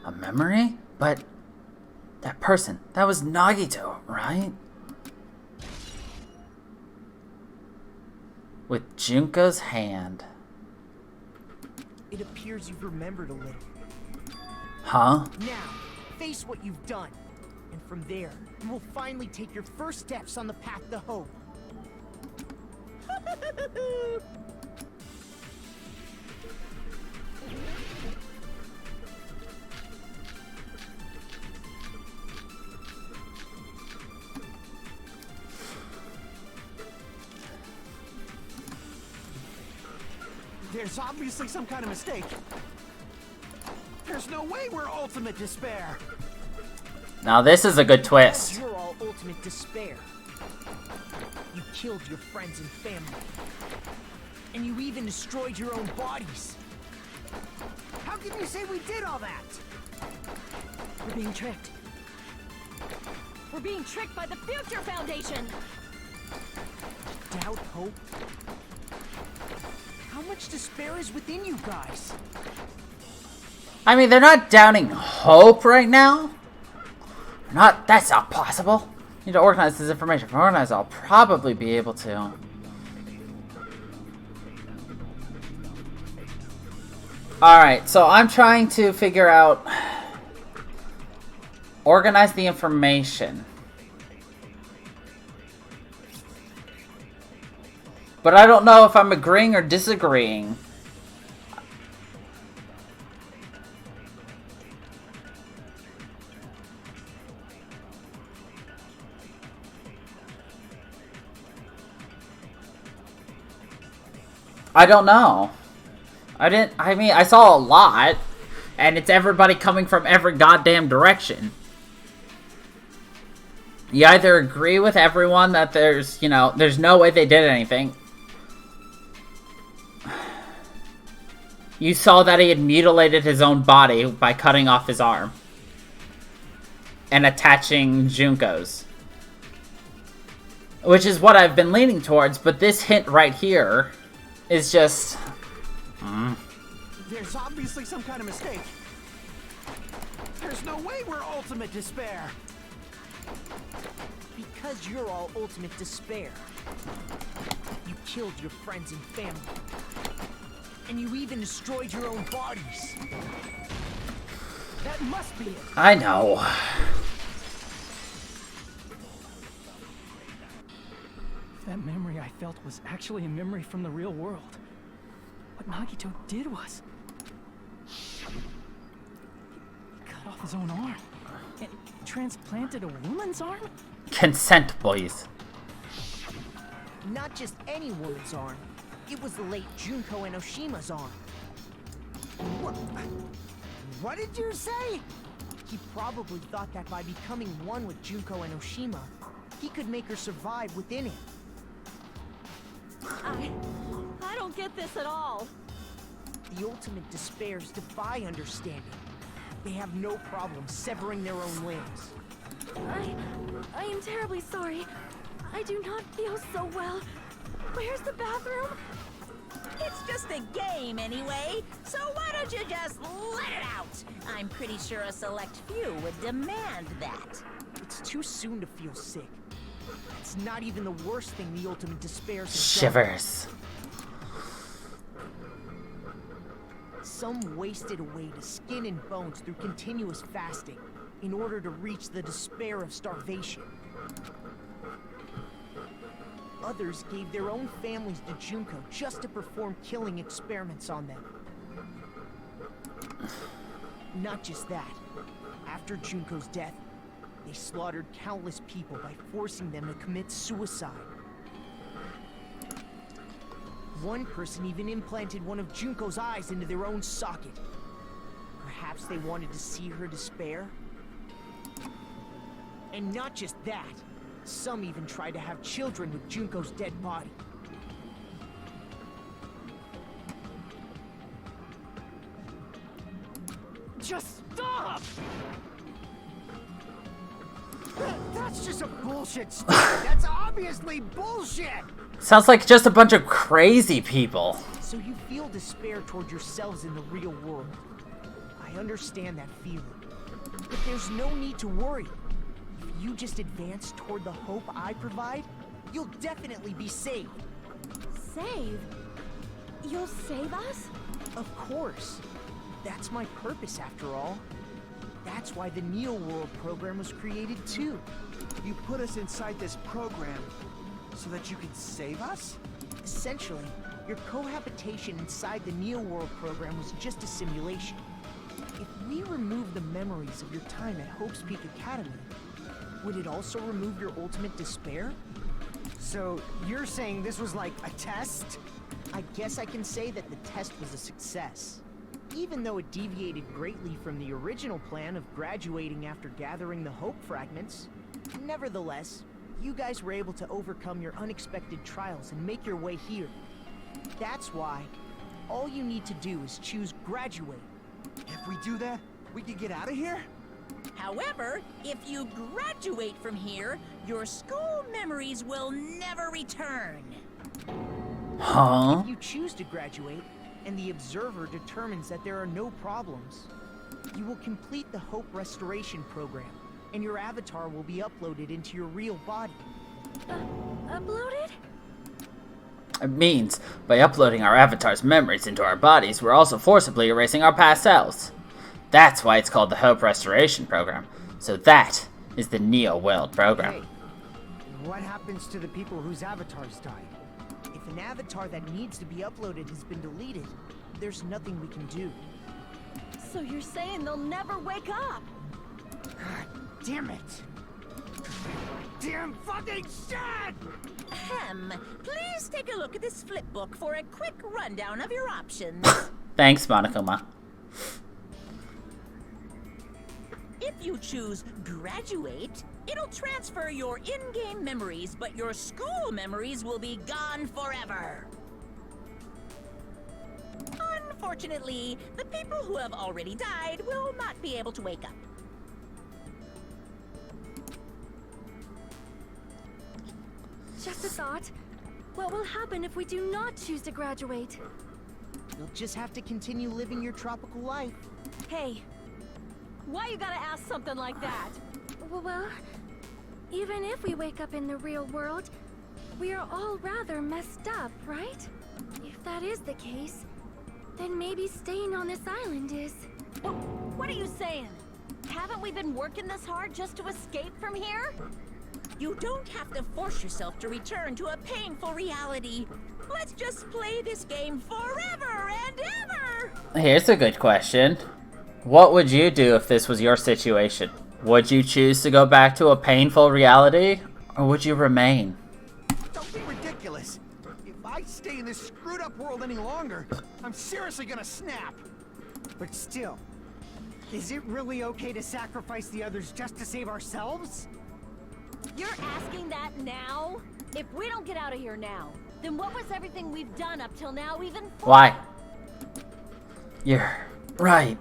A memory? But that person, that was Nagito, right? With Junko's hand. It appears you've remembered a little. Huh? Now, face what you've done. And from there, you will finally take your first steps on the path to hope. There's obviously some kind of mistake. There's no way we're ultimate despair. Now this is a good twist. You're all ultimate despair. You killed your friends and family. And you even destroyed your own bodies. How can you say we did all that? We're being tricked. We're being tricked by the Future Foundation! Doubt hope? How much despair is within you guys? I mean, they're not doubting hope right now. That's not possible. Need to organize this information. If I organize, I'll probably be able to. Alright, so I'm trying to figure out... Organize the information. But I don't know if I'm agreeing or disagreeing. I don't know. I mean, I saw a lot, and it's everybody coming from every goddamn direction. You either agree with everyone that there's no way they did anything. You saw that he had mutilated his own body by cutting off his arm. And attaching Junko's. Which is what I've been leaning towards, but this hint right here is just... There's obviously some kind of mistake. There's no way we're ultimate despair. Because you're all ultimate despair. You killed your friends and family. And you even destroyed your own bodies. That must be it. I know. That memory I felt was actually a memory from the real world. What Nagito did was... he cut off his own arm. And transplanted a woman's arm? Consent, boys. Not just any woman's arm. It was the late Junko Enoshima's arm. What did you say? He probably thought that by becoming one with Junko Enoshima, he could make her survive within it. I don't get this at all. The ultimate despairs defy understanding. They have no problem severing their own limbs. I am terribly sorry. I do not feel so well. Where's the bathroom? It's just a game anyway, so why don't you just let it out? I'm pretty sure a select few would demand that. It's too soon to feel sick. It's not even the worst thing the ultimate despairs have Shivers. done. Some wasted away to skin and bones through continuous fasting in order to reach the despair of starvation. Others gave their own families to Junko just to perform killing experiments on them. Not just that. After Junko's death, they slaughtered countless people by forcing them to commit suicide. One person even implanted one of Junko's eyes into their own socket. Perhaps they wanted to see her despair? And not just that. Some even tried to have children with Junko's dead body. Just stop! That's just a bullshit story. That's obviously bullshit. Sounds like just a bunch of crazy people. So you feel despair toward yourselves in the real world. I understand that feeling. But there's no need to worry. If you just advance toward the hope I provide, you'll definitely be saved. Save? You'll save us? Of course. That's my purpose after all. That's why the Neo World program was created too. You put us inside this program so that you can save us? Essentially, your cohabitation inside the Neo World program was just a simulation. If we remove the memories of your time at Hope's Peak Academy, would it also remove your ultimate despair? So you're saying this was like a test? I guess I can say that the test was a success. Even though it deviated greatly from the original plan of graduating after gathering the Hope fragments, nevertheless, you guys were able to overcome your unexpected trials and make your way here. That's why all you need to do is choose graduate. If we do that, we can get out of here? However, if you graduate from here, your school memories will never return. Huh? If you choose to graduate, and the observer determines that there are no problems, you will complete the Hope Restoration Program and your avatar will be uploaded into your real body. Uploaded? It means, by uploading our avatar's memories into our bodies, we're also forcibly erasing our past selves. That's why it's called the Hope Restoration Program. So that is the Neo World program. Hey, what happens to the people whose avatars died? If an avatar that needs to be uploaded has been deleted, there's nothing we can do. So you're saying they'll never wake up? Damn it! Damn fucking shit! Ahem. Please take a look at this flip book for a quick rundown of your options. Thanks, Monokuma. If you choose graduate, it'll transfer your in-game memories, but your school memories will be gone forever. Unfortunately, the people who have already died will not be able to wake up. Just a thought. What will happen if we do not choose to graduate? You'll just have to continue living your tropical life. Hey, why you gotta ask something like that? Well, even if we wake up in the real world, we are all rather messed up, right? If that is the case, then maybe staying on this island is... What are you saying? Haven't we been working this hard just to escape from here? You don't have to force yourself to return to a painful reality. Let's just play this game forever and ever! Here's a good question. What would you do if this was your situation? Would you choose to go back to a painful reality, or would you remain? Don't be ridiculous. If I stay in this screwed up world any longer, I'm seriously gonna snap. But still, is it really okay to sacrifice the others just to save ourselves? You're asking that now? If we don't get out of here now, then what was everything we've done up till now even for? Why? You're right.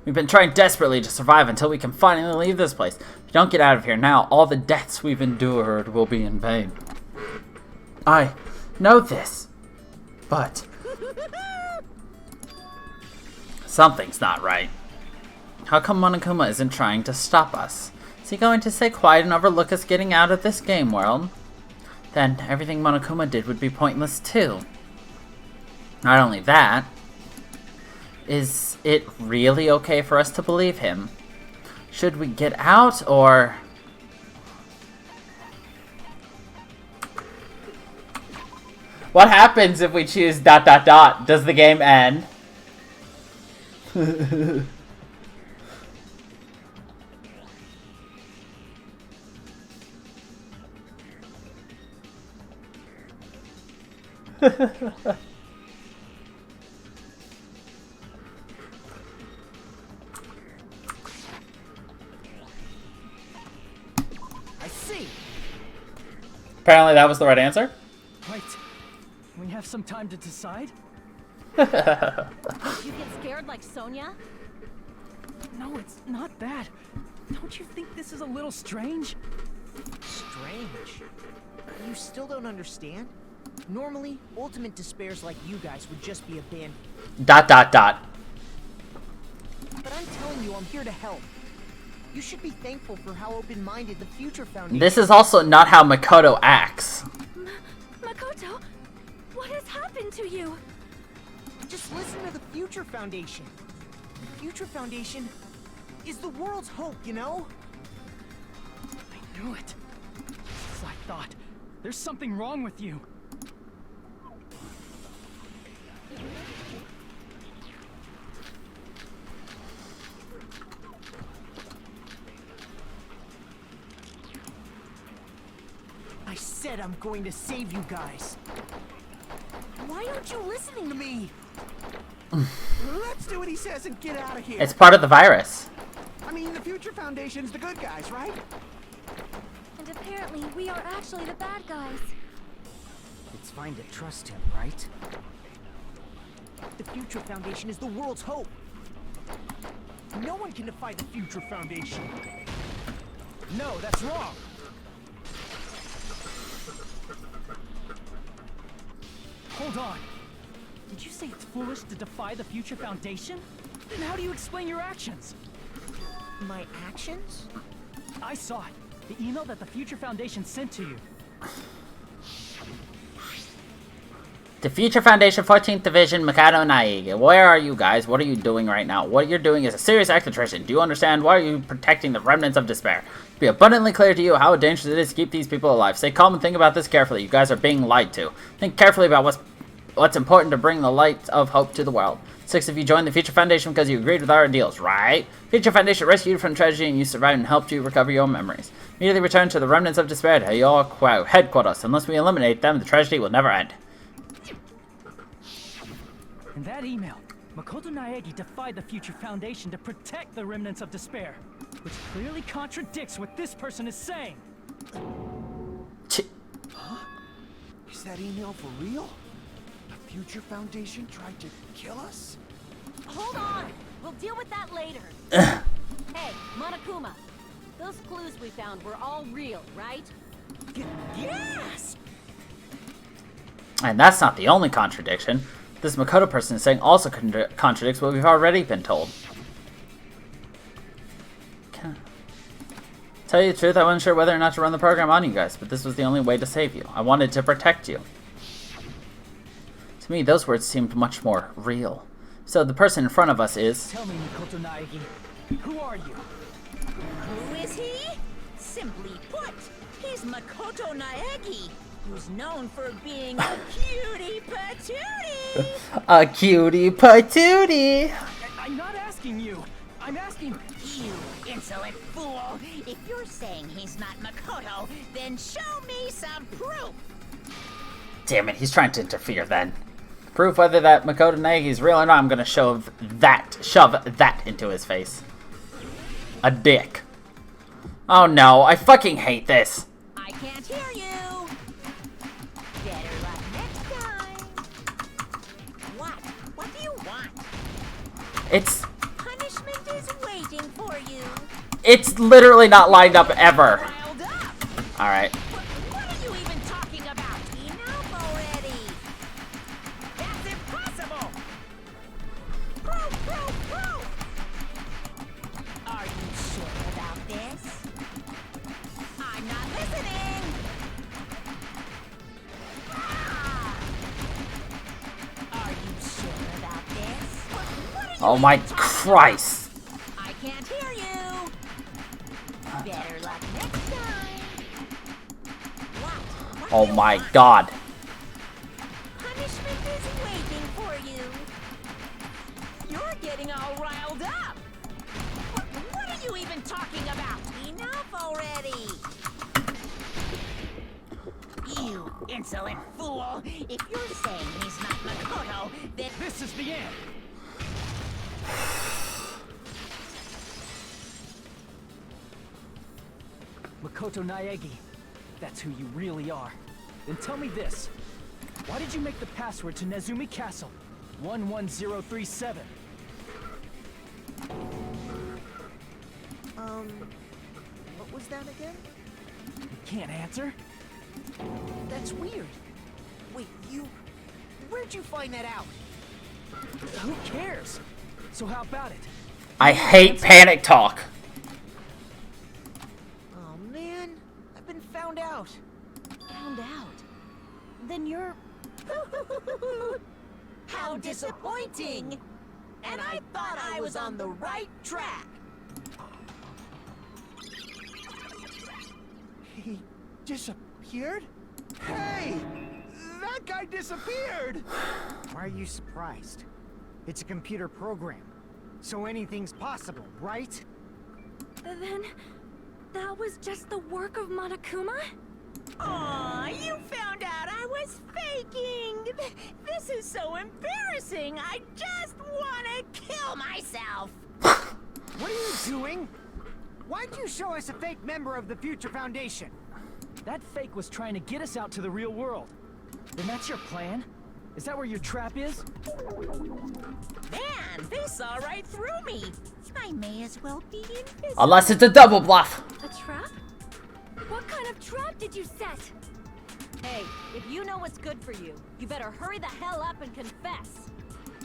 We've been trying desperately to survive until we can finally leave this place. If we don't get out of here now, all the deaths we've endured will be in vain. I know this, but something's not right. How come Monokuma isn't trying to stop us? Is he going to stay quiet and overlook us getting out of this game world? Then everything Monokuma did would be pointless too. Not only that, is it really okay for us to believe him? Should we get out, or... What happens if we choose ... Does the game end? I see. Apparently that was the right answer. Wait, we have some time to decide? You get scared like Sonia? No, it's not that. Don't you think this is a little strange? Strange. You still don't understand? Normally, ultimate despairs like you guys would just be abandoned. ... But I'm telling you, I'm here to help. You should be thankful for how open-minded the Future Foundation... This is also not how Makoto acts. Makoto, what has happened to you? Just listen to the Future Foundation. The Future Foundation is the world's hope, you know? I knew it. As I thought. There's something wrong with you. I said I'm going to save you guys. Why aren't you listening to me? Let's do what he says and get out of here. It's part of the virus. I mean, the Future Foundation's the good guys, right? And apparently, we are actually the bad guys. It's fine to trust him, right? The Future Foundation is the world's hope. No one can defy the Future Foundation. No, that's wrong. Hold on. Did you say it's foolish to defy the Future Foundation? Then how do you explain your actions? My actions? I saw it. The email that the Future Foundation sent to you. The Future Foundation 14th Division, Mikado Naegi. Where are you guys? What are you doing right now? What you're doing is a serious act of treason. Do you understand? Why are you protecting the remnants of despair? Be abundantly clear to you how dangerous it is to keep these people alive. Stay calm and think about this carefully. You guys are being lied to. Think carefully about what's important to bring the light of hope to the world. 6 of you joined the Future Foundation because you agreed with our deals, right? Future Foundation rescued you from tragedy and you survived and helped you recover your memories. Immediately return to the remnants of despair to your headquarters. Unless we eliminate them, the tragedy will never end. In that email, Makoto Naegi defied the Future Foundation to protect the remnants of despair, which clearly contradicts what this person is saying. Huh? Is that email for real? The Future Foundation tried to kill us? Hold on! We'll deal with that later. Hey, Monokuma. Those clues we found were all real, right? Yes! And that's not the only contradiction. This Makoto person is saying also contradicts what we've already been told. Tell you the truth, I wasn't sure whether or not to run the program on you guys, but this was the only way to save you. I wanted to protect you. To me, those words seemed much more real. So the person in front of us is... Tell me, Makoto Naegi, who are you? Who is he? Simply put, he's Makoto Naegi, who's known for being a cutie patootie. A cutie patootie. I'm not asking you. I'm asking... You insolent fool! If you're saying he's not Makoto, then show me some proof! Damn it, he's trying to interfere then. Proof whether that Makoto Naegi is real or not, I'm gonna shove that into his face. A dick. Oh no, I fucking hate this. I can't hear you! Better luck next time! What? What do you want? It's Punishment is waiting for you! It's literally not lined up ever. Riled up! Alright. What are you even talking about? Enough already! That's impossible! Proof! Are you sure about this? I'm not listening! Ah! Are you sure about this? What are you Oh my even talking Christ. about? I can't hear you! Better luck next time! What? Oh my god. Punishment is waiting for you. You're getting all riled up. What are you even talking about? Enough already. You insolent fool. If you're saying he's not Makoto, then... This is the end. Makoto Naegi, that's who you really are. Then tell me this. Why did you make the password to Nezumi Castle 11037? What was that again? You can't answer? That's weird. Wait, where'd you find that out? Who cares? So how about it? I hate panic talk. Oh man, I've been found out. Found out. Then you're... How disappointing! And I thought I was on the right track. He disappeared? Hey! That guy disappeared! Why are you surprised? It's a computer program, so anything's possible, right? Then, that was just the work of Monokuma? Aw, you found out I was faking! This is so embarrassing! I just wanna kill myself! What are you doing? Why'd you show us a fake member of the Future Foundation? That fake was trying to get us out to the real world. Then that's your plan? Is that where your trap is? Man, they saw right through me! I may as well be invisible. Unless it's a double bluff. A trap? What kind of trap did you set? Hey, if you know what's good for you, you better hurry the hell up and confess.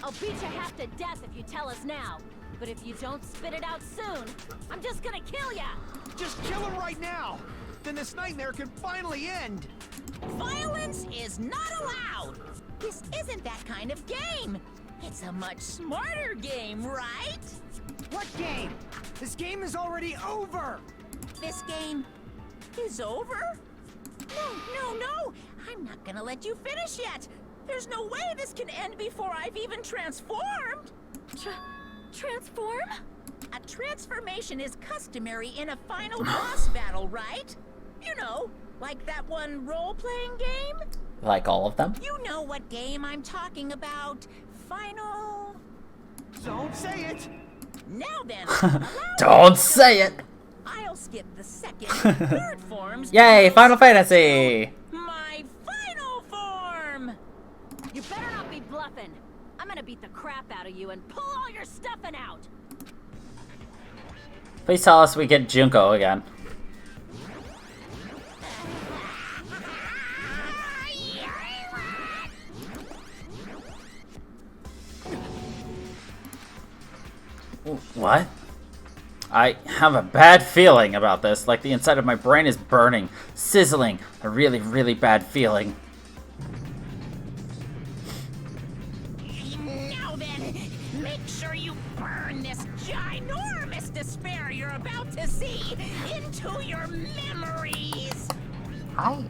I'll beat you half to death if you tell us now. But if you don't spit it out soon, I'm just gonna kill ya! Just kill him right now! Then this nightmare can finally end! Violence is not allowed! This isn't that kind of game! It's a much smarter game, right? What game? This game is already over! This game is over? No! I'm not gonna let you finish yet! There's no way this can end before I've even transformed! Transform? A transformation is customary in a final boss battle, right? You know, like that one role-playing game? Like all of them? You know what game I'm talking about. Final... Don't say it! Now then, Don't say it! I'll skip the second and third forms. Yay, Final Fantasy! My final form! You better not be bluffing. I'm gonna beat the crap out of you and pull all your stuffing out. Please tell us we get Junko again. What? I have a bad feeling about this, like the inside of my brain is burning, sizzling, a really, really bad feeling. Now then, make sure you burn this ginormous despair you're about to see into your memories! I...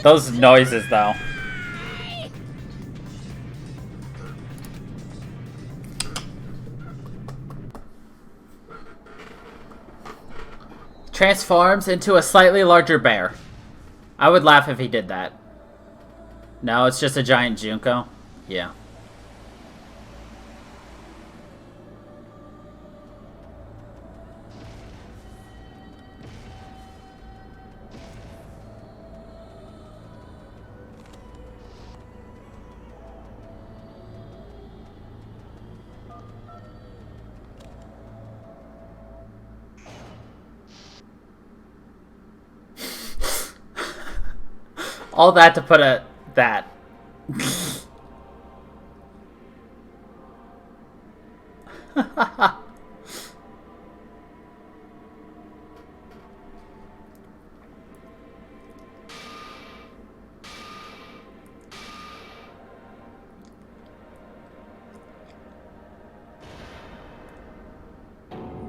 Those noises, though. Transforms into a slightly larger bear. I would laugh if he did that. No, it's just a giant Junko. Yeah. All that to put a... that.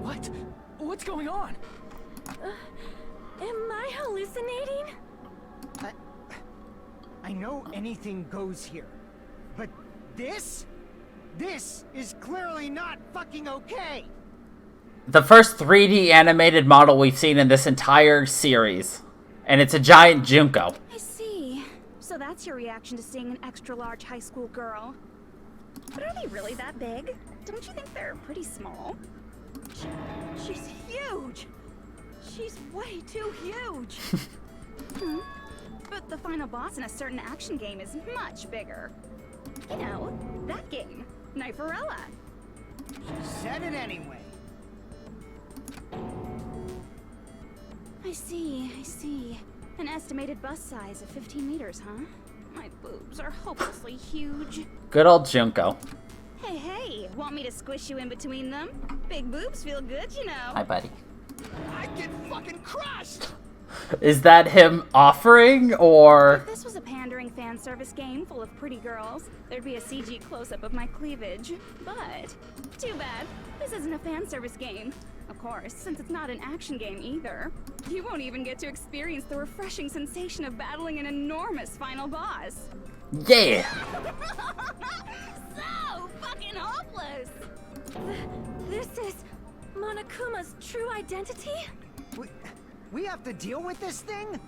What? What's going on? Am I hallucinating? I know anything goes here, but this is clearly not fucking okay! The first 3D animated model we've seen in this entire series. And it's a giant Junko. I see. So that's your reaction to seeing an extra-large high school girl. But are they really that big? Don't you think they're pretty small? She's huge! She's way too huge! But the final boss in a certain action game is much bigger. You know, that game, Kniferella. She said it anyway. I see. An estimated bust size of 15 meters, huh? My boobs are hopelessly huge. Good old Junko. Hey, want me to squish you in between them? Big boobs feel good, you know. Hi, buddy. I get fucking crushed! Is that him offering, or... If this was a pandering fan service game full of pretty girls, there'd be a CG close-up of my cleavage. But, too bad, this isn't a fan service game. Of course, since it's not an action game either. You won't even get to experience the refreshing sensation of battling an enormous final boss. Yeah! So fucking hopeless! This is Monokuma's true identity? We have to deal with this thing?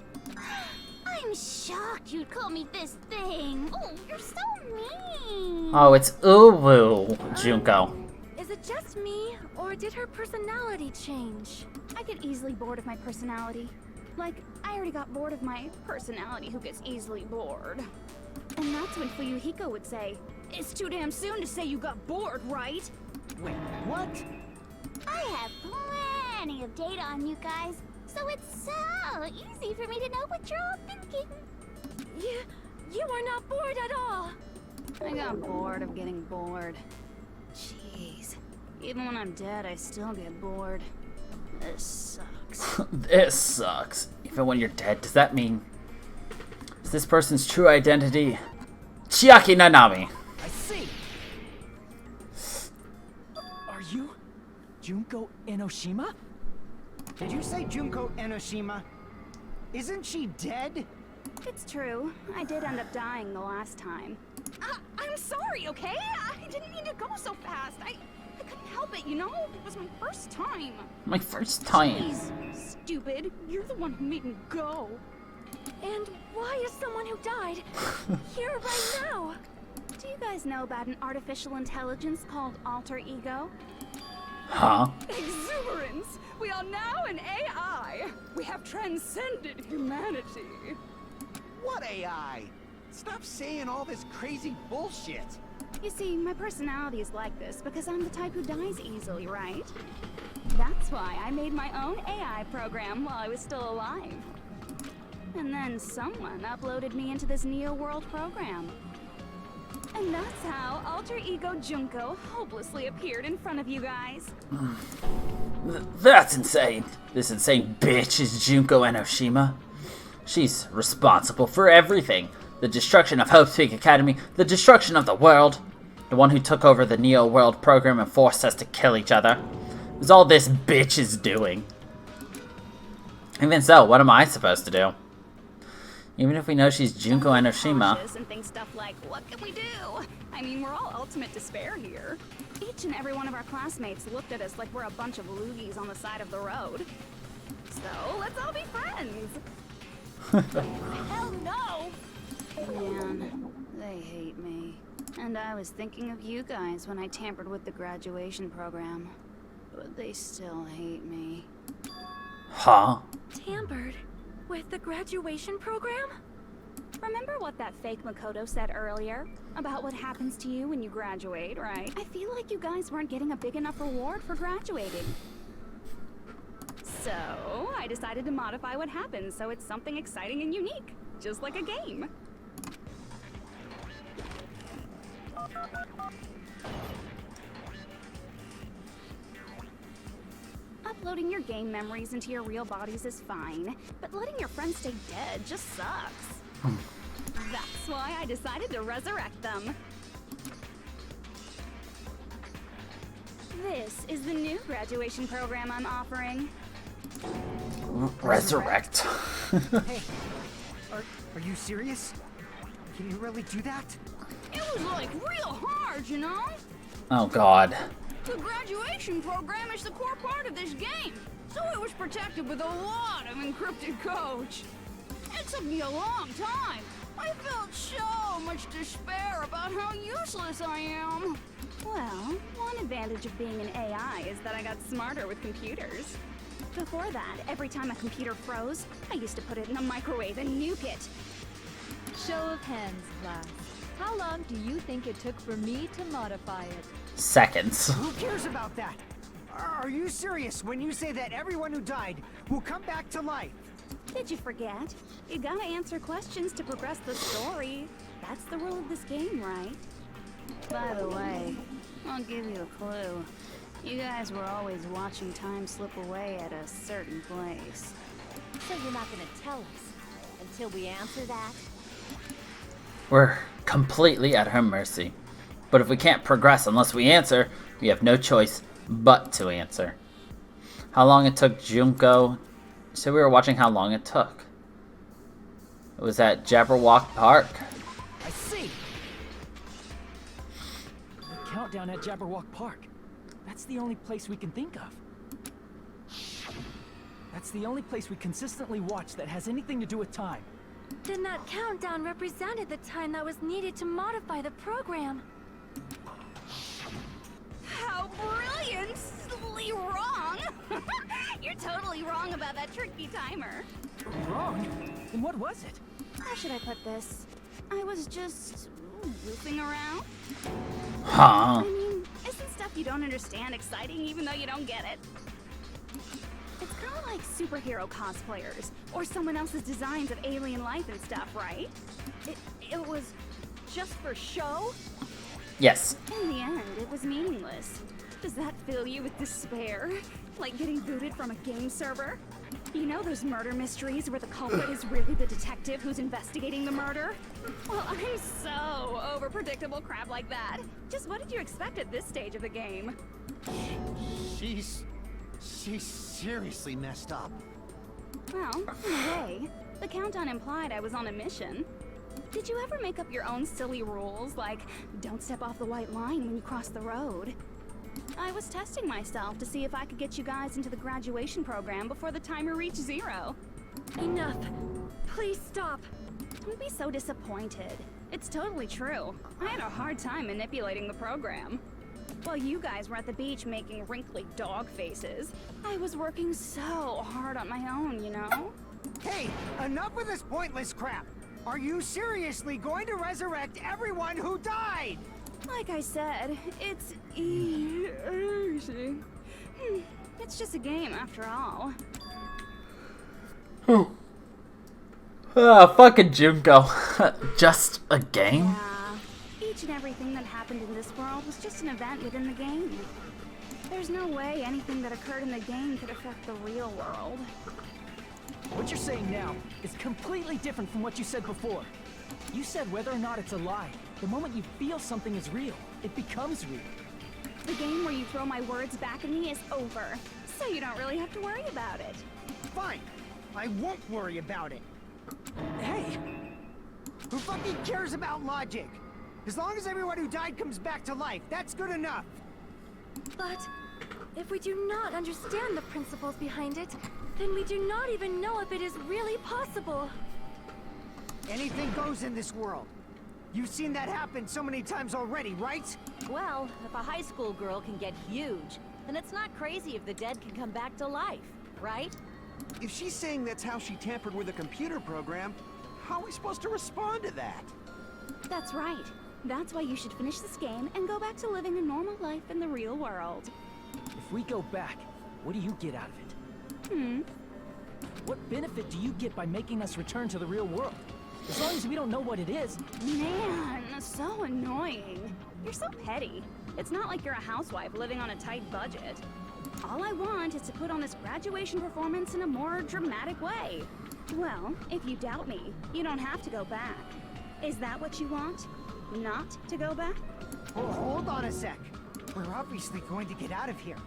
I'm shocked you'd call me this thing. Oh, you're so mean. Oh, it's Uwu Junko. Is it just me, or did her personality change? I get easily bored of my personality. Like, I already got bored of my personality who gets easily bored. And that's when Fuyuhiko would say, "It's too damn soon to say you got bored, right?" Wait, what? I have plenty of data on you guys, so it's so easy for me to know what you're all thinking. You are not bored at all. I got bored of getting bored. Jeez. Even when I'm dead, I still get bored. This sucks. This sucks. Even when you're dead, does that mean... Is this person's true identity Chiaki Nanami? I see. Are you Junko Enoshima? Did you say Junko Enoshima? Isn't she dead? It's true. I did end up dying the last time. I'm sorry, okay? I didn't mean to go so fast. I couldn't help it, you know? It was my first time. My first time. Jeez, stupid. You're the one who made me go. And why is someone who died here right now? Do you guys know about an artificial intelligence called alter ego? Huh? Exuberance! We are now an AI! We have transcended humanity! What AI? Stop saying all this crazy bullshit. You see, my personality is like this because I'm the type who dies easily, right? That's why I made my own AI program while I was still alive. And then someone uploaded me into this Neo World program. And that's how Alter Ego Junko hopelessly appeared in front of you guys. That's insane. This insane bitch is Junko Enoshima. She's responsible for everything. The destruction of Hope's Peak Academy, the destruction of the world. The one who took over the Neo World program and forced us to kill each other. It was all this bitch is doing. Even so, what am I supposed to do? Even if we know she's Junko Enoshima. And think stuff like, what can we do? I mean, we're all ultimate despair here. Each and every one of our classmates looked at us like we're a bunch of loogies on the side of the road. So, let's all be friends. Hell no! Man, they hate me. And I was thinking of you guys when I tampered with the graduation program. But they still hate me. Huh? Tampered with the graduation program? Remember what that fake Makoto said earlier? About what happens to you when you graduate, right? I feel like you guys weren't getting a big enough reward for graduating. So, I decided to modify what happens so it's something exciting and unique. Just like a game. Uploading your game memories into your real bodies is fine, but letting your friends stay dead just sucks. That's why I decided to resurrect them. This is the new graduation program I'm offering. Resurrect. Hey, are you serious? Can you really do that? It was like real hard, you know? Oh god. The graduation program is the core part of this game, so it was protected with a lot of encrypted code. It took me a long time. I felt so much despair about how useless I am. Well, one advantage of being an AI is that I got smarter with computers. Before that, every time a computer froze, I used to put it in a microwave and nuke it. Show of hands, class. How long do you think it took for me to modify it? Seconds. Who cares about that? Are you serious when you say that everyone who died will come back to life? Did you forget? You gotta answer questions to progress the story. That's the rule of this game, right? By the way, I'll give you a clue. You guys were always watching time slip away at a certain place. So you're not gonna tell us until we answer that? We're completely at her mercy. But if we can't progress unless we answer, we have no choice but to answer. How long it took Junko? So we were watching how long it took. It was at Jabberwock Park. I see. The countdown at Jabberwock Park. That's the only place we can think of. That's the only place we consistently watch that has anything to do with time. Then that countdown represented the time that was needed to modify the program. How brilliantly wrong! You're totally wrong about that tricky timer. Wrong? Then what was it? How should I put this? I was just goofing around. Huh? I mean, isn't stuff you don't understand exciting even though you don't get it? kind of like superhero cosplayers, or someone else's designs of alien life and stuff, right? It was just for show? Yes. In the end, it was meaningless. Does that fill you with despair? Like getting booted from a game server? You know those murder mysteries where the culprit is really the detective who's investigating the murder? Well, I'm so over predictable crap like that. Just what did you expect at this stage of the game? She's seriously messed up. Well, in a way, the countdown implied I was on a mission. Did you ever make up your own silly rules, like don't step off the white line when you cross the road? I was testing myself to see if I could get you guys into the graduation program before the timer reached 0. Enough. Please stop. Don't be so disappointed. It's totally true. I had a hard time manipulating the program. While you guys were at the beach making wrinkly dog faces, I was working so hard on my own, you know? Hey, enough with this pointless crap! Are you seriously going to resurrect everyone who died? Like I said, it's easy. It's just a game after all. Fucking Junko. Just a game? Yeah. Each and everything that happened in this world was just an event within the game. There's no way anything that occurred in the game could affect the real world. What you're saying now is completely different from what you said before. You said whether or not it's a lie. The moment you feel something is real, it becomes real. The game where you throw my words back at me is over, so you don't really have to worry about it. Fine. I won't worry about it. Hey! Who fucking cares about logic? As long as everyone who died comes back to life, that's good enough. But if we do not understand the principles behind it, then we do not even know if it is really possible. Anything goes in this world. You've seen that happen so many times already, right? Well, if a high school girl can get huge, then it's not crazy if the dead can come back to life, right? If she's saying that's how she tampered with a computer program, how are we supposed to respond to that? That's right. That's why you should finish this game and go back to living a normal life in the real world. If we go back, what do you get out of it? What benefit do you get by making us return to the real world? As long as we don't know what it is. Man, so annoying. You're so petty. It's not like you're a housewife living on a tight budget. All I want is to put on this graduation performance in a more dramatic way. Well, if you doubt me, you don't have to go back. Is that what you want? Not to go back? Oh, hold on a sec. We're obviously going to get out of here.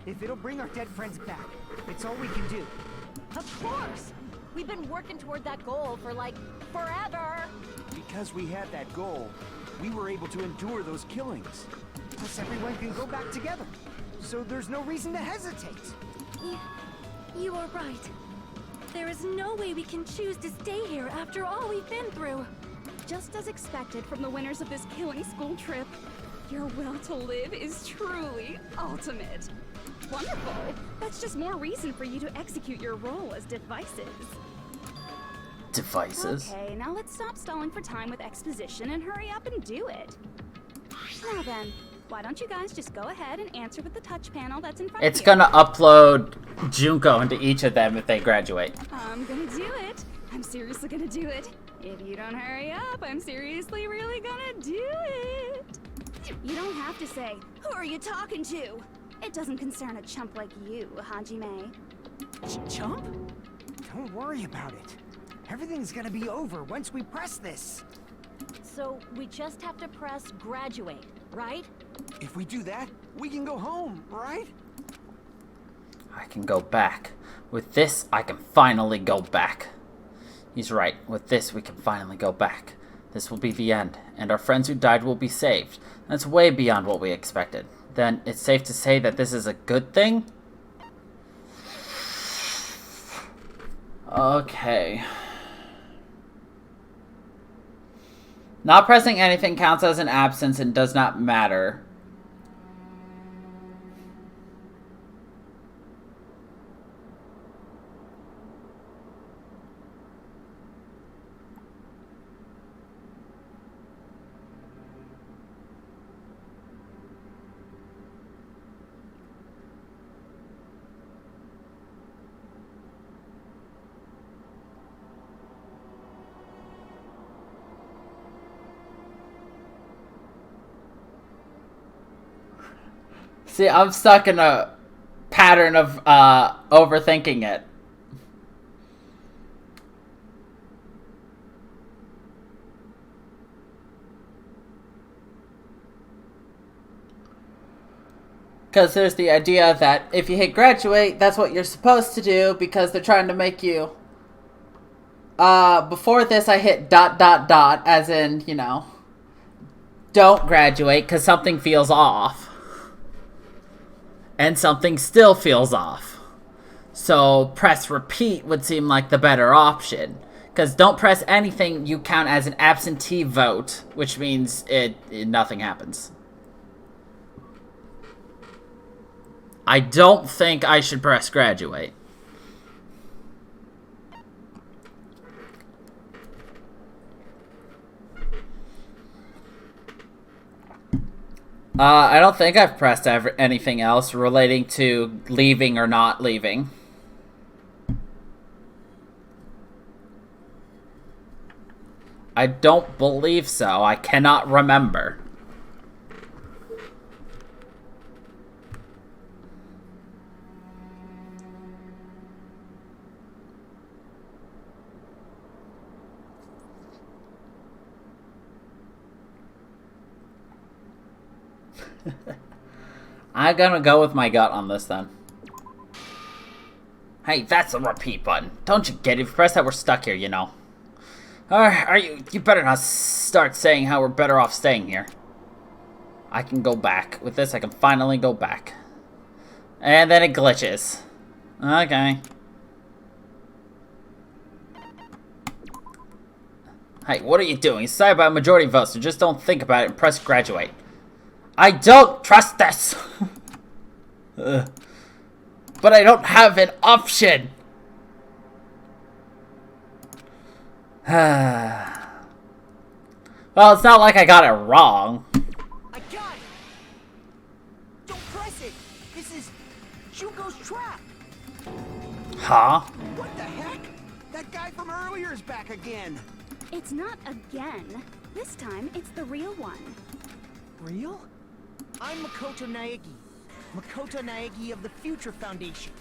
If it'll bring our dead friends back, it's all we can do. Of course! We've been working toward that goal for, like, forever! Because we had that goal, we were able to endure those killings. Plus everyone can go back together. So there's no reason to hesitate. You are right. There is no way we can choose to stay here after all we've been through. Just as expected from the winners of this killing school trip, your will to live is truly ultimate. Wonderful! That's just more reason for you to execute your role as devices. Devices? Okay, now let's stop stalling for time with exposition and hurry up and do it. Now then, why don't you guys just go ahead and answer with the touch panel that's in front of you? It's gonna upload Junko into each of them if they graduate. I'm gonna do it. I'm seriously gonna do it. If you don't hurry up, I'm seriously really gonna do it. You don't have to say, who are you talking to? It doesn't concern a chump like you, Hajime. Chump? Don't worry about it. Everything's gonna be over once we press this. So we just have to press graduate, right? If we do that, we can go home, right? I can go back. With this, I can finally go back. He's right. With this, we can finally go back. This will be the end, and our friends who died will be saved. That's way beyond what we expected. Then it's safe to say that this is a good thing? Okay. Not pressing anything counts as an absence and does not matter. See, I'm stuck in a pattern of overthinking it. Because there's the idea that if you hit graduate, that's what you're supposed to do because they're trying to make you... before this I hit ... as in, you know, don't graduate because something feels off. And something still feels off. So press repeat would seem like the better option. Because don't press anything, you count as an absentee vote, which means nothing happens. I don't think I should press graduate. I don't think I've pressed anything else relating to leaving or not leaving. I don't believe so. I cannot remember. I'm gonna go with my gut on this then. Hey, that's the repeat button. Don't you get it? If you press that, we're stuck here, you know. You better not start saying how we're better off staying here. I can go back. With this, I can finally go back. And then it glitches. Okay. Hey, what are you doing? It's decided by a majority vote, so just don't think about it and press graduate. I don't trust this! But I don't have an option! Well, it's not like I got it wrong. I got it! Don't press it! This is Junko's trap! Huh? What the heck? That guy from earlier is back again. It's not again. This time, it's the real one. Real? I'm Makoto Naegi. Makoto Naegi of the Future Foundation.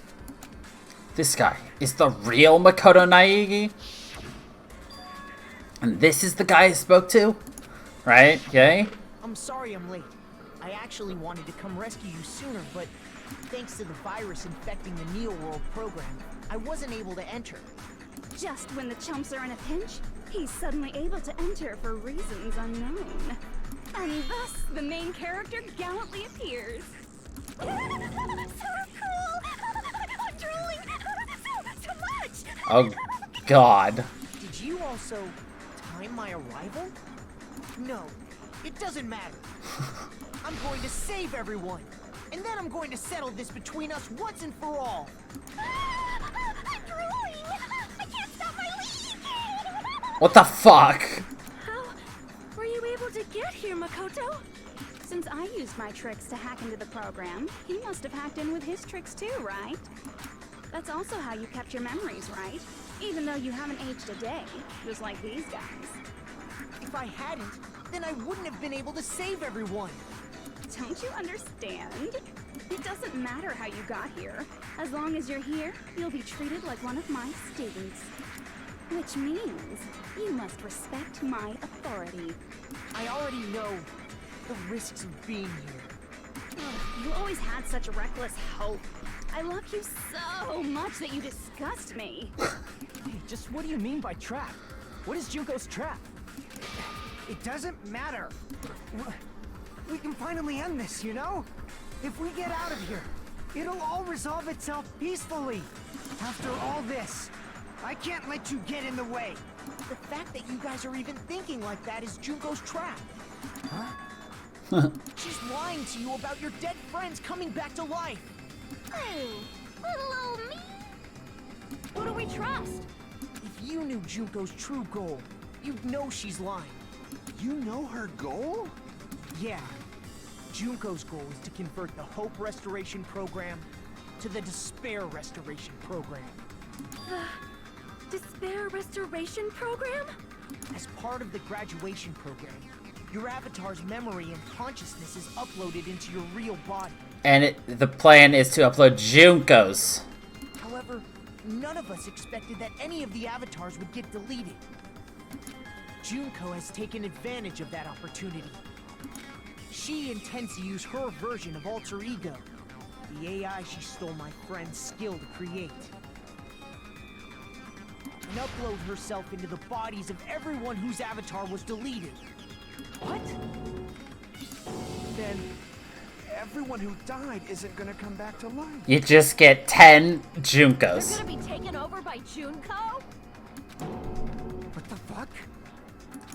This guy is the real Makoto Naegi? And this is the guy I spoke to? Right? Okay? I'm sorry I'm late. I actually wanted to come rescue you sooner, but thanks to the virus infecting the Neo World program, I wasn't able to enter. Just when the chumps are in a pinch, he's suddenly able to enter for reasons unknown. And thus, the main character gallantly appears. So cool! I'm drooling so much! Oh, God. Did you also time my arrival? No, it doesn't matter. I'm going to save everyone. And then I'm going to settle this between us once and for all. I'm drooling! I can't stop my leak! What the fuck? How were you able to get here, Makoto? Since I used my tricks to hack into the program, he must have hacked in with his tricks too, right? That's also how you kept your memories, right? Even though you haven't aged a day, just like these guys. If I hadn't, then I wouldn't have been able to save everyone. Don't you understand? It doesn't matter how you got here. As long as you're here, you'll be treated like one of my students. Which means you must respect my authority. I already know the risks of being here. You always had such reckless hope. I love you so much that you disgust me. Hey, just what do you mean by trap? What is Junko's trap? It doesn't matter. We can finally end this, you know? If we get out of here, it'll all resolve itself peacefully. After all this, I can't let you get in the way. The fact that you guys are even thinking like that is Junko's trap. Huh? She's lying to you about your dead friends coming back to life. Oh, little old me. Who do we trust? If you knew Junko's true goal, you'd know she's lying. You know her goal? Yeah. Junko's goal is to convert the Hope Restoration Program to the Despair Restoration Program. The Despair Restoration Program? As part of the graduation program, your avatar's memory and consciousness is uploaded into your real body. And the plan is to upload Junko's. However, none of us expected that any of the avatars would get deleted. Junko has taken advantage of that opportunity. She intends to use her version of Alter Ego, the AI she stole my friend's skill to create, and upload herself into the bodies of everyone whose avatar was deleted. What? Then everyone who died isn't gonna come back to life. You just get 10 They're Junkos. gonna be taken over by Junko? What the fuck?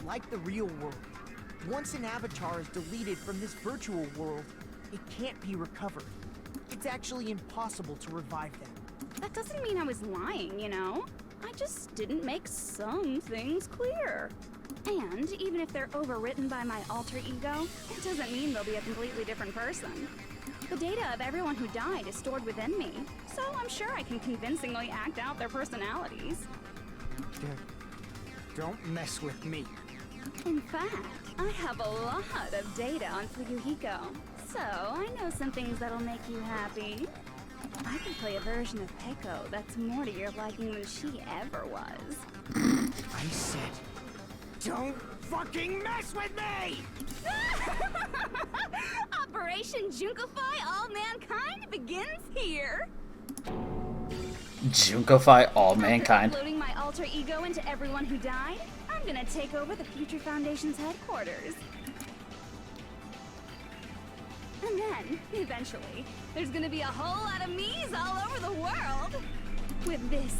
Like the real world, once an avatar is deleted from this virtual world, it can't be recovered. It's actually impossible to revive them. That doesn't mean I was lying, you know? I just didn't make some things clear. And even if they're overwritten by my alter ego, it doesn't mean they'll be a completely different person. The data of everyone who died is stored within me, so I'm sure I can convincingly act out their personalities. Don't mess with me. In fact, I have a lot of data on Fuyuhiko, so I know some things that'll make you happy. I can play a version of Peko that's more to your liking than she ever was. I said, don't fucking mess with me! Operation Junkify All Mankind begins here! Junkify all mankind. After uploading my alter ego into everyone who died, I'm gonna take over the Future Foundation's headquarters. And then, eventually, there's gonna be a whole lot of me's all over the world! With this,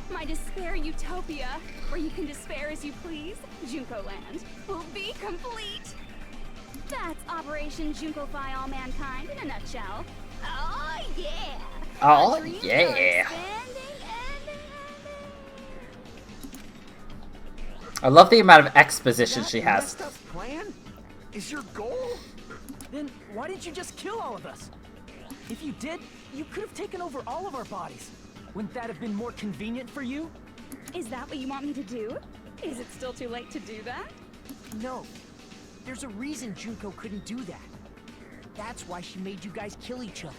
my despair utopia, where you can despair as you please, Junko Land, will be complete! That's Operation Junkify All Mankind in a nutshell. Oh yeah! Oh, Our dreams yeah. are expanding and I love the amount of exposition she has. Messed up plan? Is your goal? Then why didn't you just kill all of us? If you did, you could have taken over all of our bodies. Wouldn't that have been more convenient for you? Is that what you want me to do? Is it still too late to do that? No. There's a reason Junko couldn't do that. That's why she made you guys kill each other.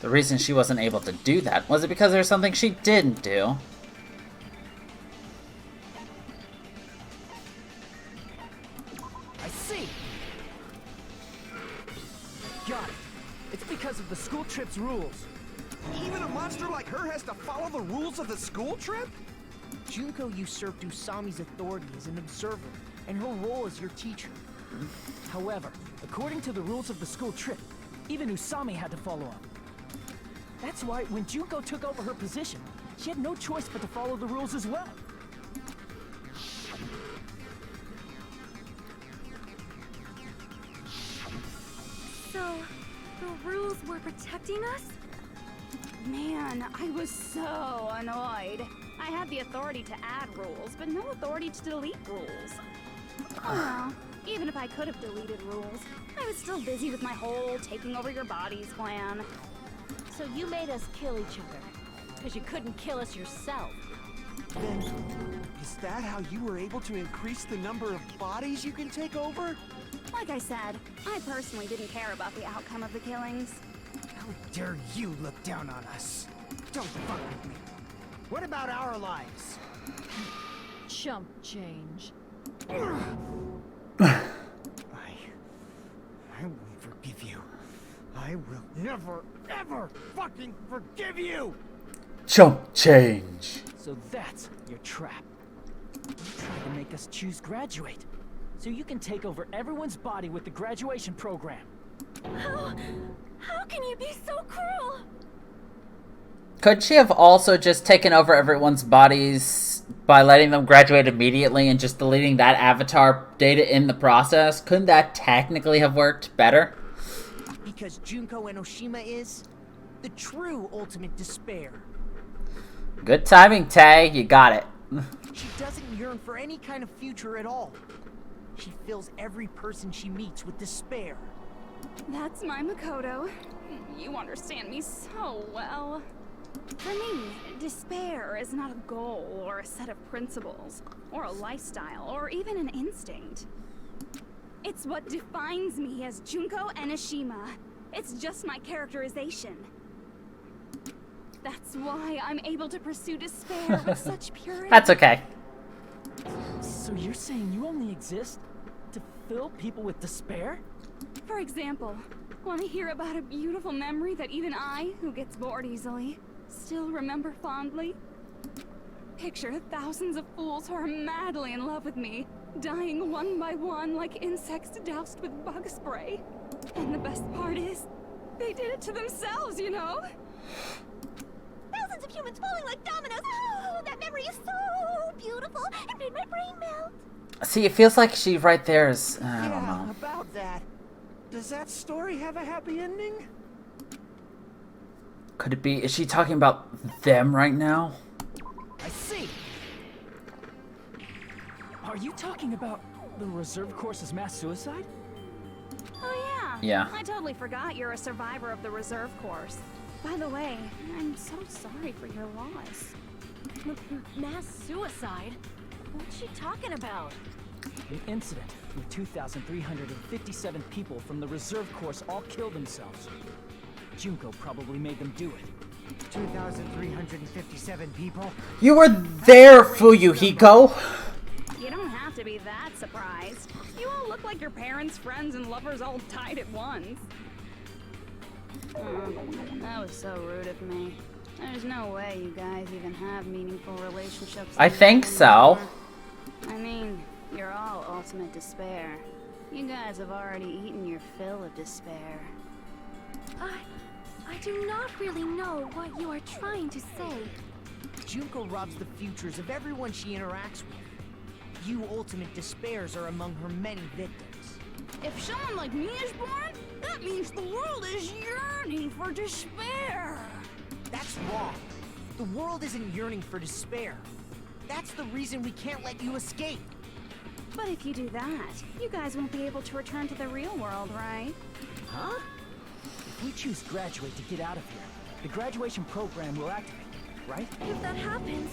The reason she wasn't able to do that was it because there's something she didn't do. I see. Got it. It's because of the school trip's rules. Even a monster like her has to follow the rules of the school trip? Junko usurped Usami's authority as an observer, and her role as your teacher. However, according to the rules of the school trip, even Usami had to follow up. That's why when Junko took over her position, she had no choice but to follow the rules as well. So, the rules were protecting us? Man, I was so annoyed. I had the authority to add rules, but no authority to delete rules. Oh, well, even if I could have deleted rules, I was still busy with my whole taking over your bodies plan. So you made us kill each other. Because you couldn't kill us yourself. Then, is that how you were able to increase the number of bodies you can take over? Like I said, I personally didn't care about the outcome of the killings. How dare you look down on us? Don't fuck with me. What about our lives? Chump change. I won't forgive you. I will never, ever fucking forgive you! Chump change. So that's your trap. You tried to make us choose graduate, so you can take over everyone's body with the graduation program. How can you be so cruel? Could she have also just taken over everyone's bodies by letting them graduate immediately and just deleting that avatar data in the process? Couldn't that technically have worked better? Because Junko Enoshima is the true ultimate despair. Good timing, Tay. You got it. She doesn't yearn for any kind of future at all. She fills every person she meets with despair. That's my Makoto. You understand me so well. For me, despair is not a goal or a set of principles, or a lifestyle, or even an instinct. It's what defines me as Junko Enoshima. It's just my characterization. That's why I'm able to pursue despair with such purity. That's okay. So you're saying you only exist to fill people with despair? For example, want to hear about a beautiful memory that even I, who gets bored easily, still remember fondly? Picture thousands of fools who are madly in love with me, dying one by one like insects doused with bug spray. And the best part is, they did it to themselves, you know? Thousands of humans falling like dominoes. Oh, that memory is so beautiful. It made my brain melt. See, it feels like she right there is. I don't Yeah, know. about that. Does that story have a happy ending? Could it be? Is she talking about them right now? I see. Are you talking about the reserve course's mass suicide? Oh yeah. Yeah. I totally forgot you're a survivor of the reserve course. By the way, I'm so sorry for your loss. Mass suicide? What's she talking about? An incident where 2,357 people from the reserve course all killed themselves. Junko probably made them do it. 2,357 people? You were there, Fuyuhiko. You don't have to be that surprised. You all look like your parents, friends, and lovers all died at once. That was so rude of me. There's no way you guys even have meaningful relationships. I think so. I mean, you're all ultimate despair. You guys have already eaten your fill of despair. I do not really know what you are trying to say. Junko robs the futures of everyone she interacts with. You ultimate despairs are among her many victims. If someone like me is born, that means the world is yearning for despair. That's wrong. The world isn't yearning for despair. That's the reason we can't let you escape. But if you do that, you guys won't be able to return to the real world, right? Huh? If we choose graduate to get out of here, the graduation program will activate, right? If that happens,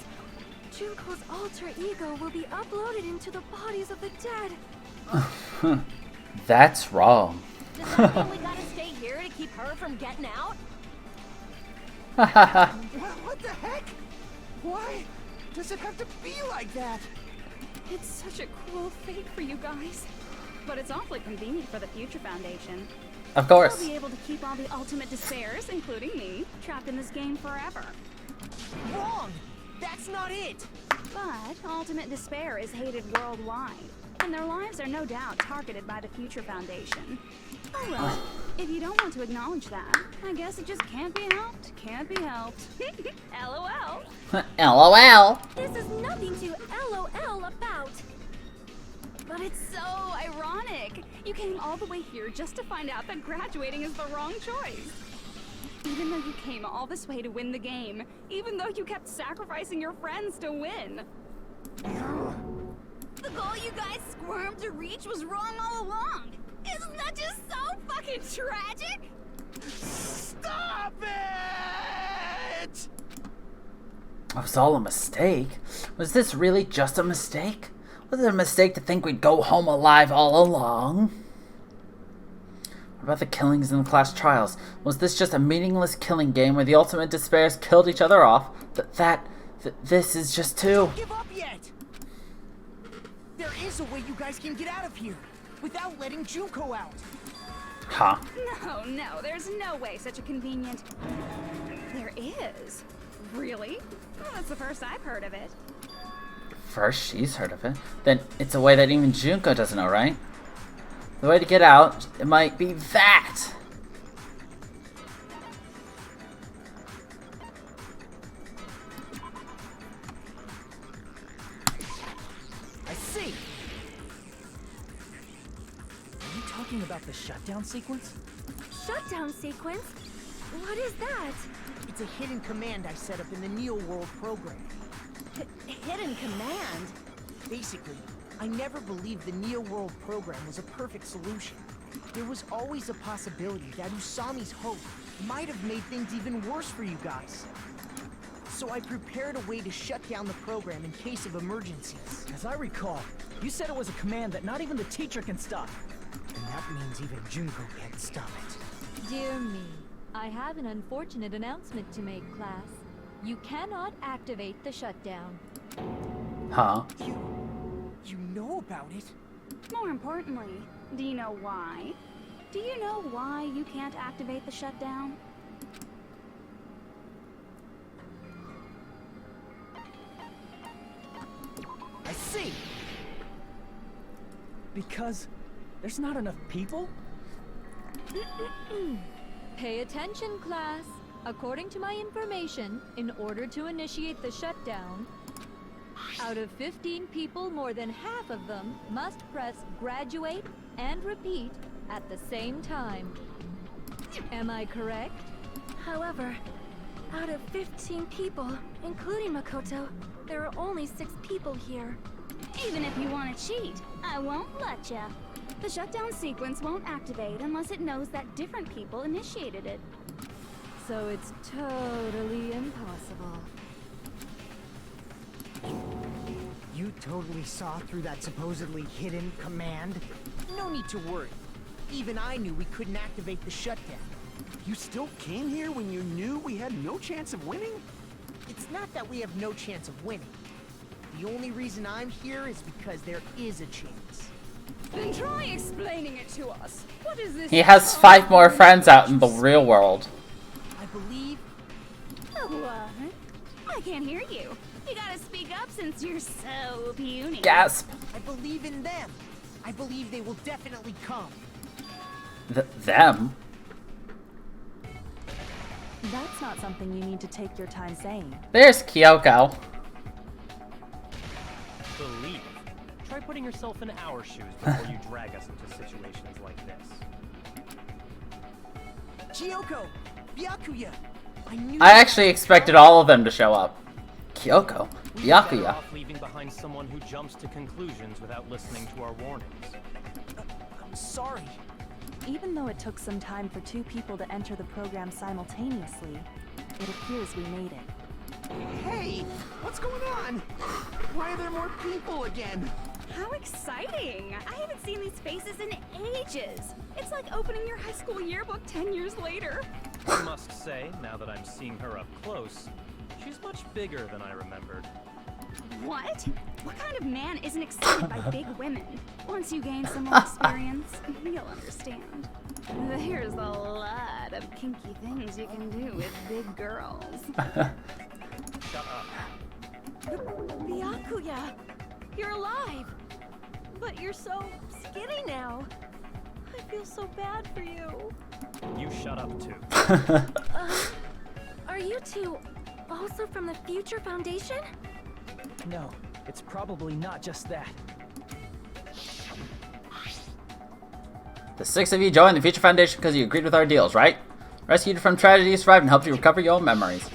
Junko's alter ego will be uploaded into the bodies of the dead. That's wrong. Does that mean we gotta stay here to keep her from getting out? What the heck? Why does it have to be like that? It's such a cruel fate for you guys. But it's awfully convenient for the Future Foundation. Of course. They'll be able to keep all the ultimate despairs, including me, trapped in this game forever. Wrong! That's not it! But ultimate despair is hated worldwide, and their lives are no doubt targeted by the Future Foundation. Oh well, if you don't want to acknowledge that, I guess it just can't be helped. Can't be helped. LOL. LOL. This is nothing to LOL about. But it's so ironic. You came all the way here just to find out that graduating is the wrong choice. Even though you came all this way to win the game, even though you kept sacrificing your friends to win. The goal you guys squirmed to reach was wrong all along. Isn't that just so fucking tragic? Stop it! It was all a mistake. Was this really just a mistake? Was it a mistake to think we'd go home alive all along? What about the killings in the class trials? Was this just a meaningless killing game where the ultimate despairs killed each other off? This is just too... Don't give up yet! There is a way you guys can get out of here, without letting Junko out. Huh? No, there's no way such a convenient... There is. Really? Well, that's the first I've heard of it. First she's heard of it. Then it's a way that even Junko doesn't know, right? The way to get out, it might be that! I see! Are you talking about the shutdown sequence? Shutdown sequence? What is that? It's a hidden command I set up in the Neo World program. Hidden command? Basically, I never believed the Neo World program was a perfect solution. There was always a possibility that Usami's hope might have made things even worse for you guys. So I prepared a way to shut down the program in case of emergencies. As I recall, you said it was a command that not even the teacher can stop. And that means even Junko can't stop it. Dear me, I have an unfortunate announcement to make, class. You cannot activate the shutdown. Huh? You know about it? More importantly, do you know why? Do you know why you can't activate the shutdown? I see. Because there's not enough people? Pay attention, class. According to my information, in order to initiate the shutdown, out of 15 people, more than half of them must press graduate and repeat at the same time. Am I correct? However, out of 15 people, including Makoto, there are only 6 people here. Even if you want to cheat, I won't let ya. The shutdown sequence won't activate unless it knows that different people initiated it. So it's totally impossible. You totally saw through that supposedly hidden command? No need to worry. Even I knew we couldn't activate the shutdown. You still came here when you knew we had no chance of winning? It's not that we have no chance of winning. The only reason I'm here is because there is a chance. Then try explaining it to us. What is this? He has 5 more friends out in the real world. I believe... What? I can't hear you. You gotta speak up since you're so puny. Gasp. I believe in them. I believe they will definitely come. Them? That's not something you need to take your time saying. There's Kyoko. Believe. Try putting yourself in our shoes before you drag us into situations like this. Kyoko! Byakuya! I actually expected all of them to show up. Kyoko? We'd be better Byakuya? off leaving behind someone who jumps to conclusions without listening to our warnings. I'm sorry. Even though it took some time for 2 people to enter the program simultaneously, it appears we made it. Hey! What's going on? Why are there more people again? How exciting! I haven't seen these faces in ages. It's like opening your high school yearbook 10 years later. I must say, now that I'm seeing her up close, she's much bigger than I remembered. What? What kind of man isn't excited by big women? Once you gain some more experience, you'll understand. There's a lot of kinky things you can do with big girls. Shut up. Byakuya, you're alive. But you're so skinny now. I feel so bad for you. You shut up too. Are you 2 also from the Future Foundation? No, it's probably not just that. The 6 of you joined the Future Foundation because you agreed with our deals, right? Rescued you from tragedy, survived, and helped you recover your old memories.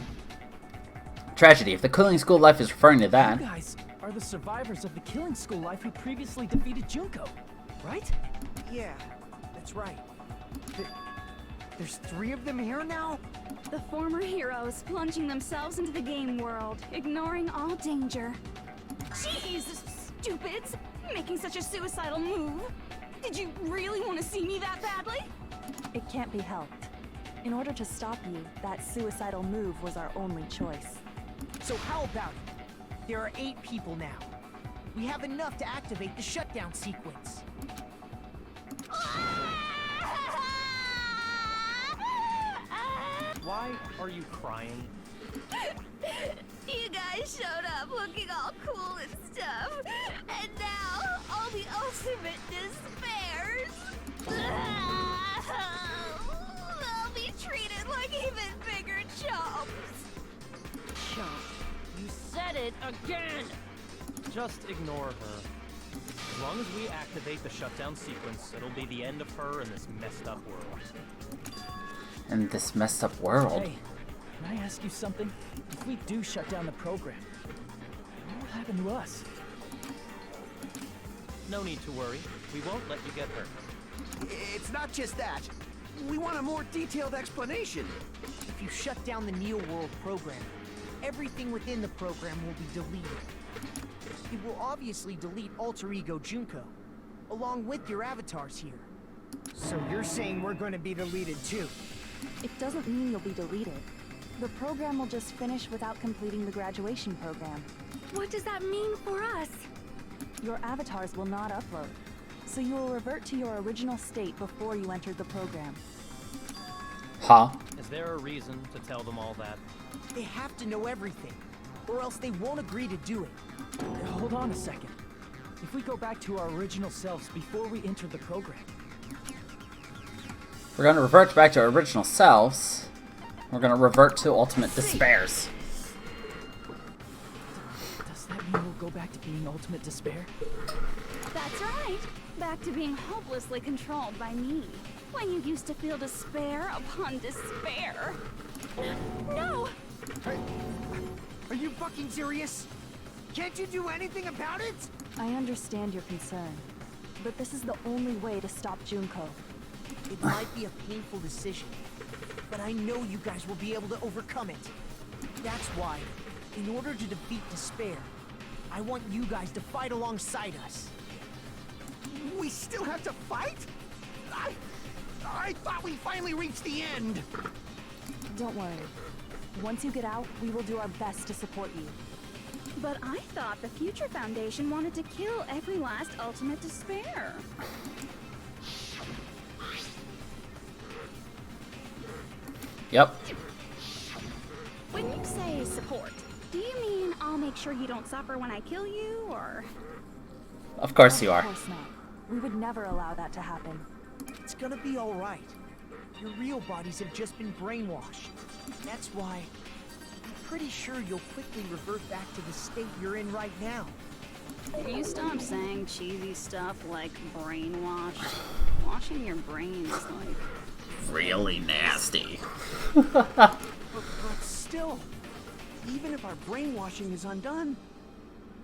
Tragedy, if the Killing School life is referring to that. You guys are the survivors of the Killing School life who previously defeated Junko, right? Yeah, that's right. There's 3 of them here now? The former heroes plunging themselves into the game world, ignoring all danger. Jeez, stupids! Making such a suicidal move. Did you really want to see me that badly? It can't be helped. In order to stop you, that suicidal move was our only choice. So how about it? There are 8 people now. We have enough to activate the shutdown sequence. Why are you crying? You guys showed up looking all cool and stuff, and now all the ultimate despairs. They'll be treated like even bigger chumps. Chump, you said it again! Just ignore her. As long as we activate the shutdown sequence, it'll be the end of her in this messed up world. In this messed up world. Hey, can I ask you something? If we do shut down the program, what will happen to us? No need to worry. We won't let you get hurt. It's not just that. We want a more detailed explanation. If you shut down the Neo World program, everything within the program will be deleted. It will obviously delete Alter Ego Junko, along with your avatars here. So you're saying we're going to be deleted too? It doesn't mean you'll be deleted. The program will just finish without completing the graduation program. What does that mean for us? Your avatars will not upload, so you will revert to your original state before you entered the program. Huh? Is there a reason to tell them all that? They have to know everything, or else they won't agree to do it. Hold on a second. If we go back to our original selves before we enter the program, We're going to revert back to our original selves. We're going to revert to ultimate despairs. does that mean we'll go back to being ultimate despair? That's right. Back to being hopelessly controlled by me. When you used to feel despair upon despair. No! Are you fucking serious? Can't you do anything about it? I understand your concern, but this is the only way to stop Junko. It might be a painful decision, but I know you guys will be able to overcome it. That's why, in order to defeat despair, I want you guys to fight alongside us. We still have to fight? I thought we finally reached the end. Don't worry. Once you get out, we will do our best to support you. But I thought the Future Foundation wanted to kill every last ultimate despair. Yep. When you say support, do you mean I'll make sure you don't suffer when I kill you, or...? Of course you are. Of course not. We would never allow that to happen. It's gonna be alright. Your real bodies have just been brainwashed. That's why I'm pretty sure you'll quickly revert back to the state you're in right now. Can you stop saying cheesy stuff like brainwashed? Washing your brain is like... Really nasty. But still, even if our brainwashing is undone,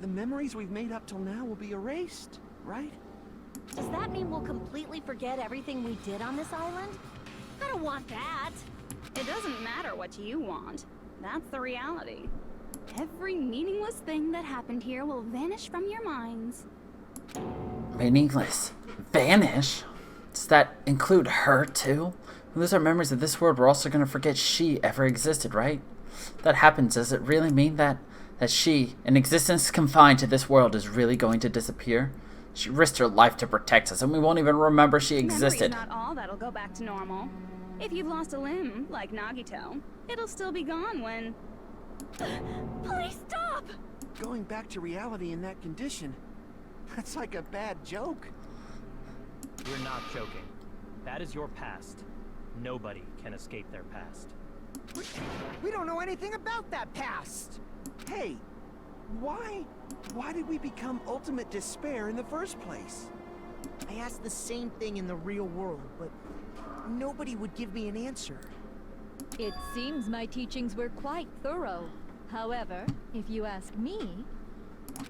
the memories we've made up till now will be erased, right? Does that mean we'll completely forget everything we did on this island? I don't want that. It doesn't matter what you want. That's the reality. Every meaningless thing that happened here will vanish from your minds. Meaningless. Vanish? Does that include her, too? We lose our memories of this world, we're also going to forget she ever existed, right? If that happens, does it really mean that she, an existence confined to this world, is really going to disappear? She risked her life to protect us, and we won't even remember she existed. Memory's not all that'll go back to normal. If you've lost a limb, like Nagito, it'll still be gone when... Please stop! Going back to reality in that condition, that's like a bad joke. We're not joking. That is your past. Nobody can escape their past. We don't know anything about that past. Hey, why did we become ultimate despair in the first place? I asked the same thing in the real world, but nobody would give me an answer. It seems my teachings were quite thorough. However, if you ask me...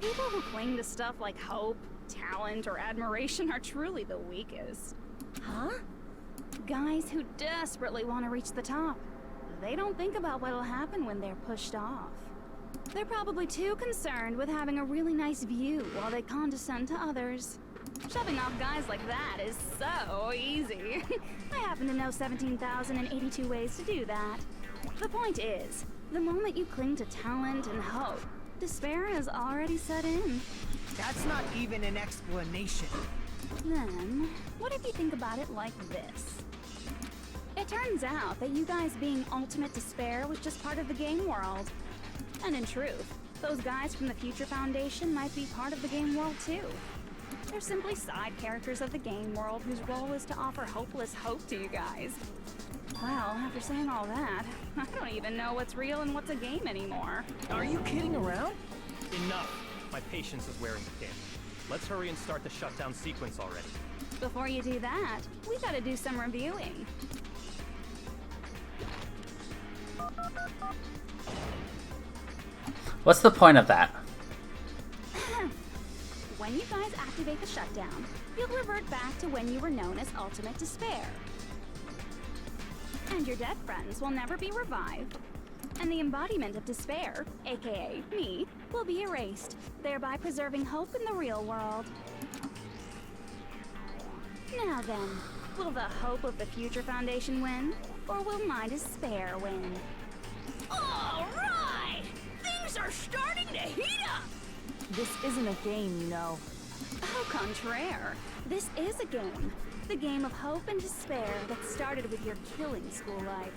People who cling to stuff like hope, talent, or admiration are truly the weakest. Huh? Guys who desperately want to reach the top. They don't think about what'll happen when they're pushed off. They're probably too concerned with having a really nice view while they condescend to others. Shoving off guys like that is so easy. I happen to know 17,082 ways to do that. The point is, the moment you cling to talent and hope, despair has already set in. That's not even an explanation. Then, what if you think about it like this? It turns out that you guys being ultimate despair was just part of the game world. And in truth, those guys from the Future Foundation might be part of the game world too. They're simply side characters of the game world whose role is to offer hopeless hope to you guys. Well, after saying all that, I don't even know what's real and what's a game anymore. Are you kidding around? Enough! My patience is wearing thin. Let's hurry and start the shutdown sequence already. Before you do that, we gotta do some reviewing. What's the point of that? When you guys activate the shutdown, you'll revert back to when you were known as Ultimate Despair. And your dead friends will never be revived. And the embodiment of despair, aka me, will be erased, thereby preserving hope in the real world. Now then, Will the Hope of the Future Foundation win? Or will My Despair win? Alright! Things are starting to heat up! This isn't a game, you know. Au contraire. This is a game. The game of hope and despair that started with your killing school life.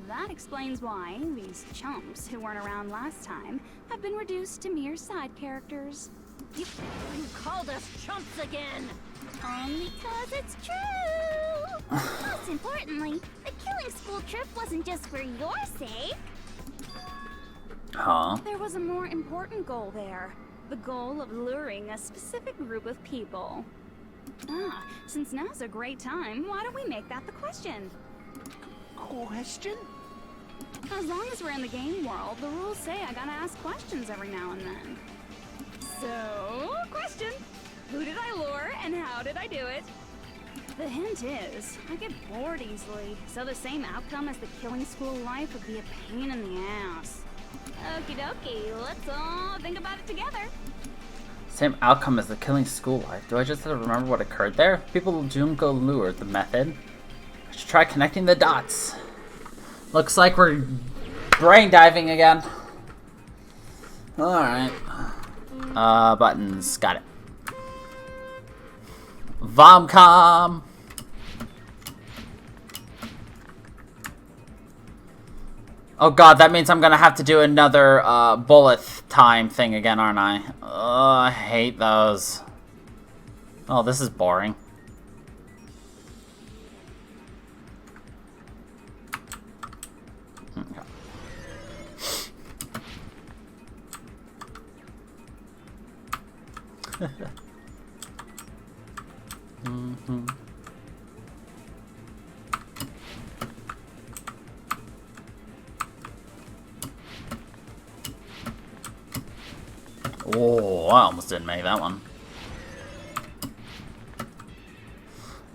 That explains why these chumps who weren't around last time have been reduced to mere side characters. You called us chumps again! Only 'cause it's true! Most importantly, the killing school trip wasn't just for your sake. Huh? There was a more important goal there. The goal of luring a specific group of people. Since now's a great time, why don't we make that the question? Question? As long as we're in the game world, the rules say I gotta ask questions every now and then. So, question. Who did I lure and how did I do it? The hint is, I get bored easily, so the same outcome as the killing school life would be a pain in the ass. Okie dokie, let's all think about it together. Same outcome as the killing school life. Do I just have to remember what occurred there? People doomed go lure the method. I should try connecting the dots. Looks like we're brain diving again. Alright. Buttons. Got it. Vomcom. Oh god, that means I'm gonna have to do another bullet time thing again, aren't I? I hate those. Oh, this is boring. Mm-hmm. Oh, I almost didn't make that one.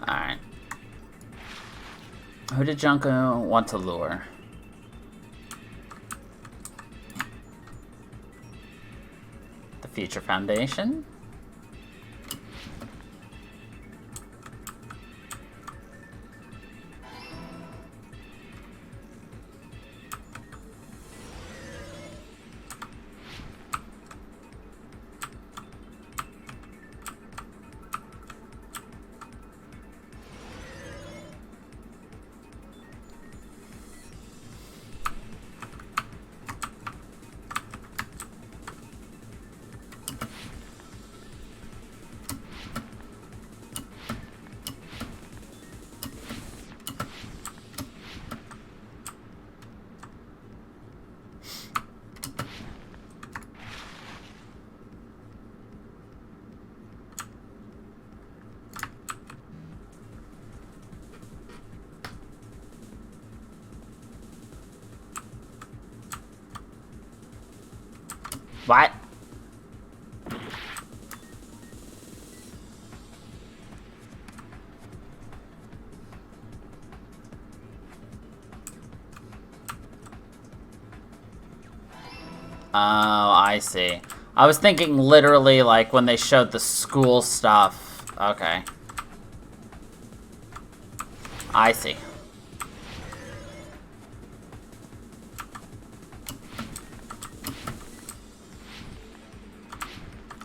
Alright. Who did Junko want to lure? The Future Foundation? What? Oh, I see. I was thinking literally like when they showed the school stuff. Okay. I see.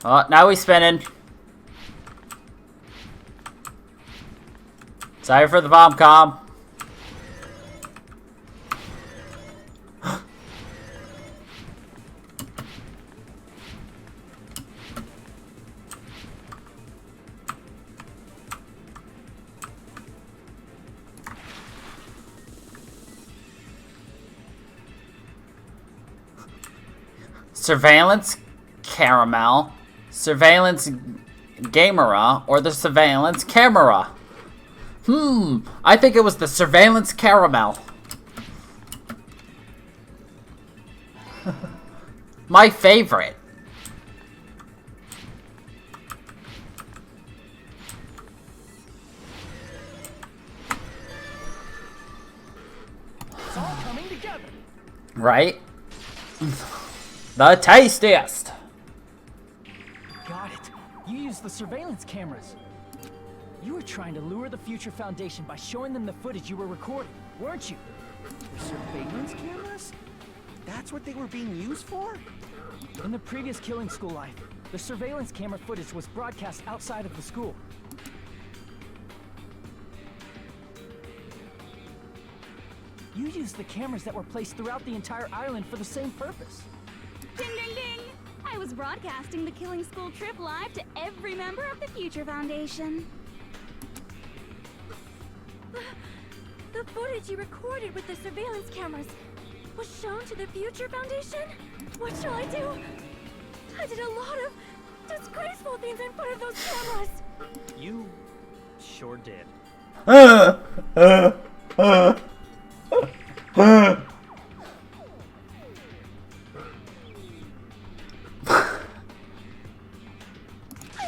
Oh, now he's spinning. Sorry for the bomb-com. Surveillance caramel. Surveillance gamera or the surveillance camera? I think it was the surveillance caramel. My favorite. It's all coming together. Right? The tastiest. Got it. You used the surveillance cameras. You were trying to lure the Future Foundation by showing them the footage you were recording, weren't you? The surveillance cameras? That's what they were being used for? In the previous Killing School life, the surveillance camera footage was broadcast outside of the school. You used the cameras that were placed throughout the entire island for the same purpose. Ding ding ding! I was broadcasting the Killing School trip live to every member of the Future Foundation. The footage you recorded with the surveillance cameras was shown to the Future Foundation? What shall I do? I did a lot of disgraceful things in front of those cameras. You sure did. I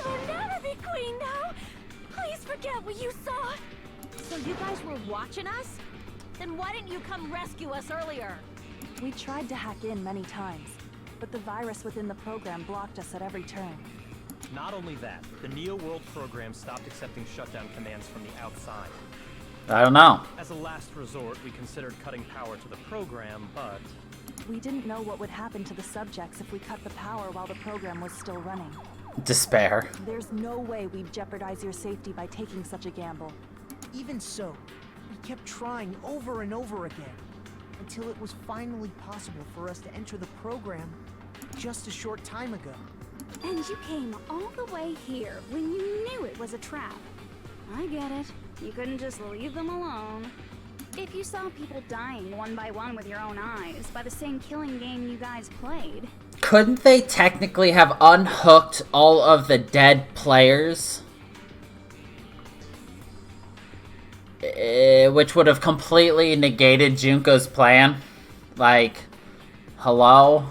will never be queen now. Please forget what you saw. So you guys were watching us? Then why didn't you come rescue us earlier? We tried to hack in many times, but the virus within the program blocked us at every turn. Not only that, the Neo World program stopped accepting shutdown commands from the outside. I don't know. As a last resort, we considered cutting power to the program, but We didn't know what would happen to the subjects if we cut the power while the program was still running. Despair. There's no way we'd jeopardize your safety by taking such a gamble. Even so, we kept trying over and over again, until it was finally possible for us to enter the program just a short time ago. And you came all the way here when you knew it was a trap. I get it. You couldn't just leave them alone. If you saw people dying one by one with your own eyes by the same killing game you guys played... Couldn't they technically have unhooked all of the dead players? Which would have completely negated Junko's plan. Like, hello?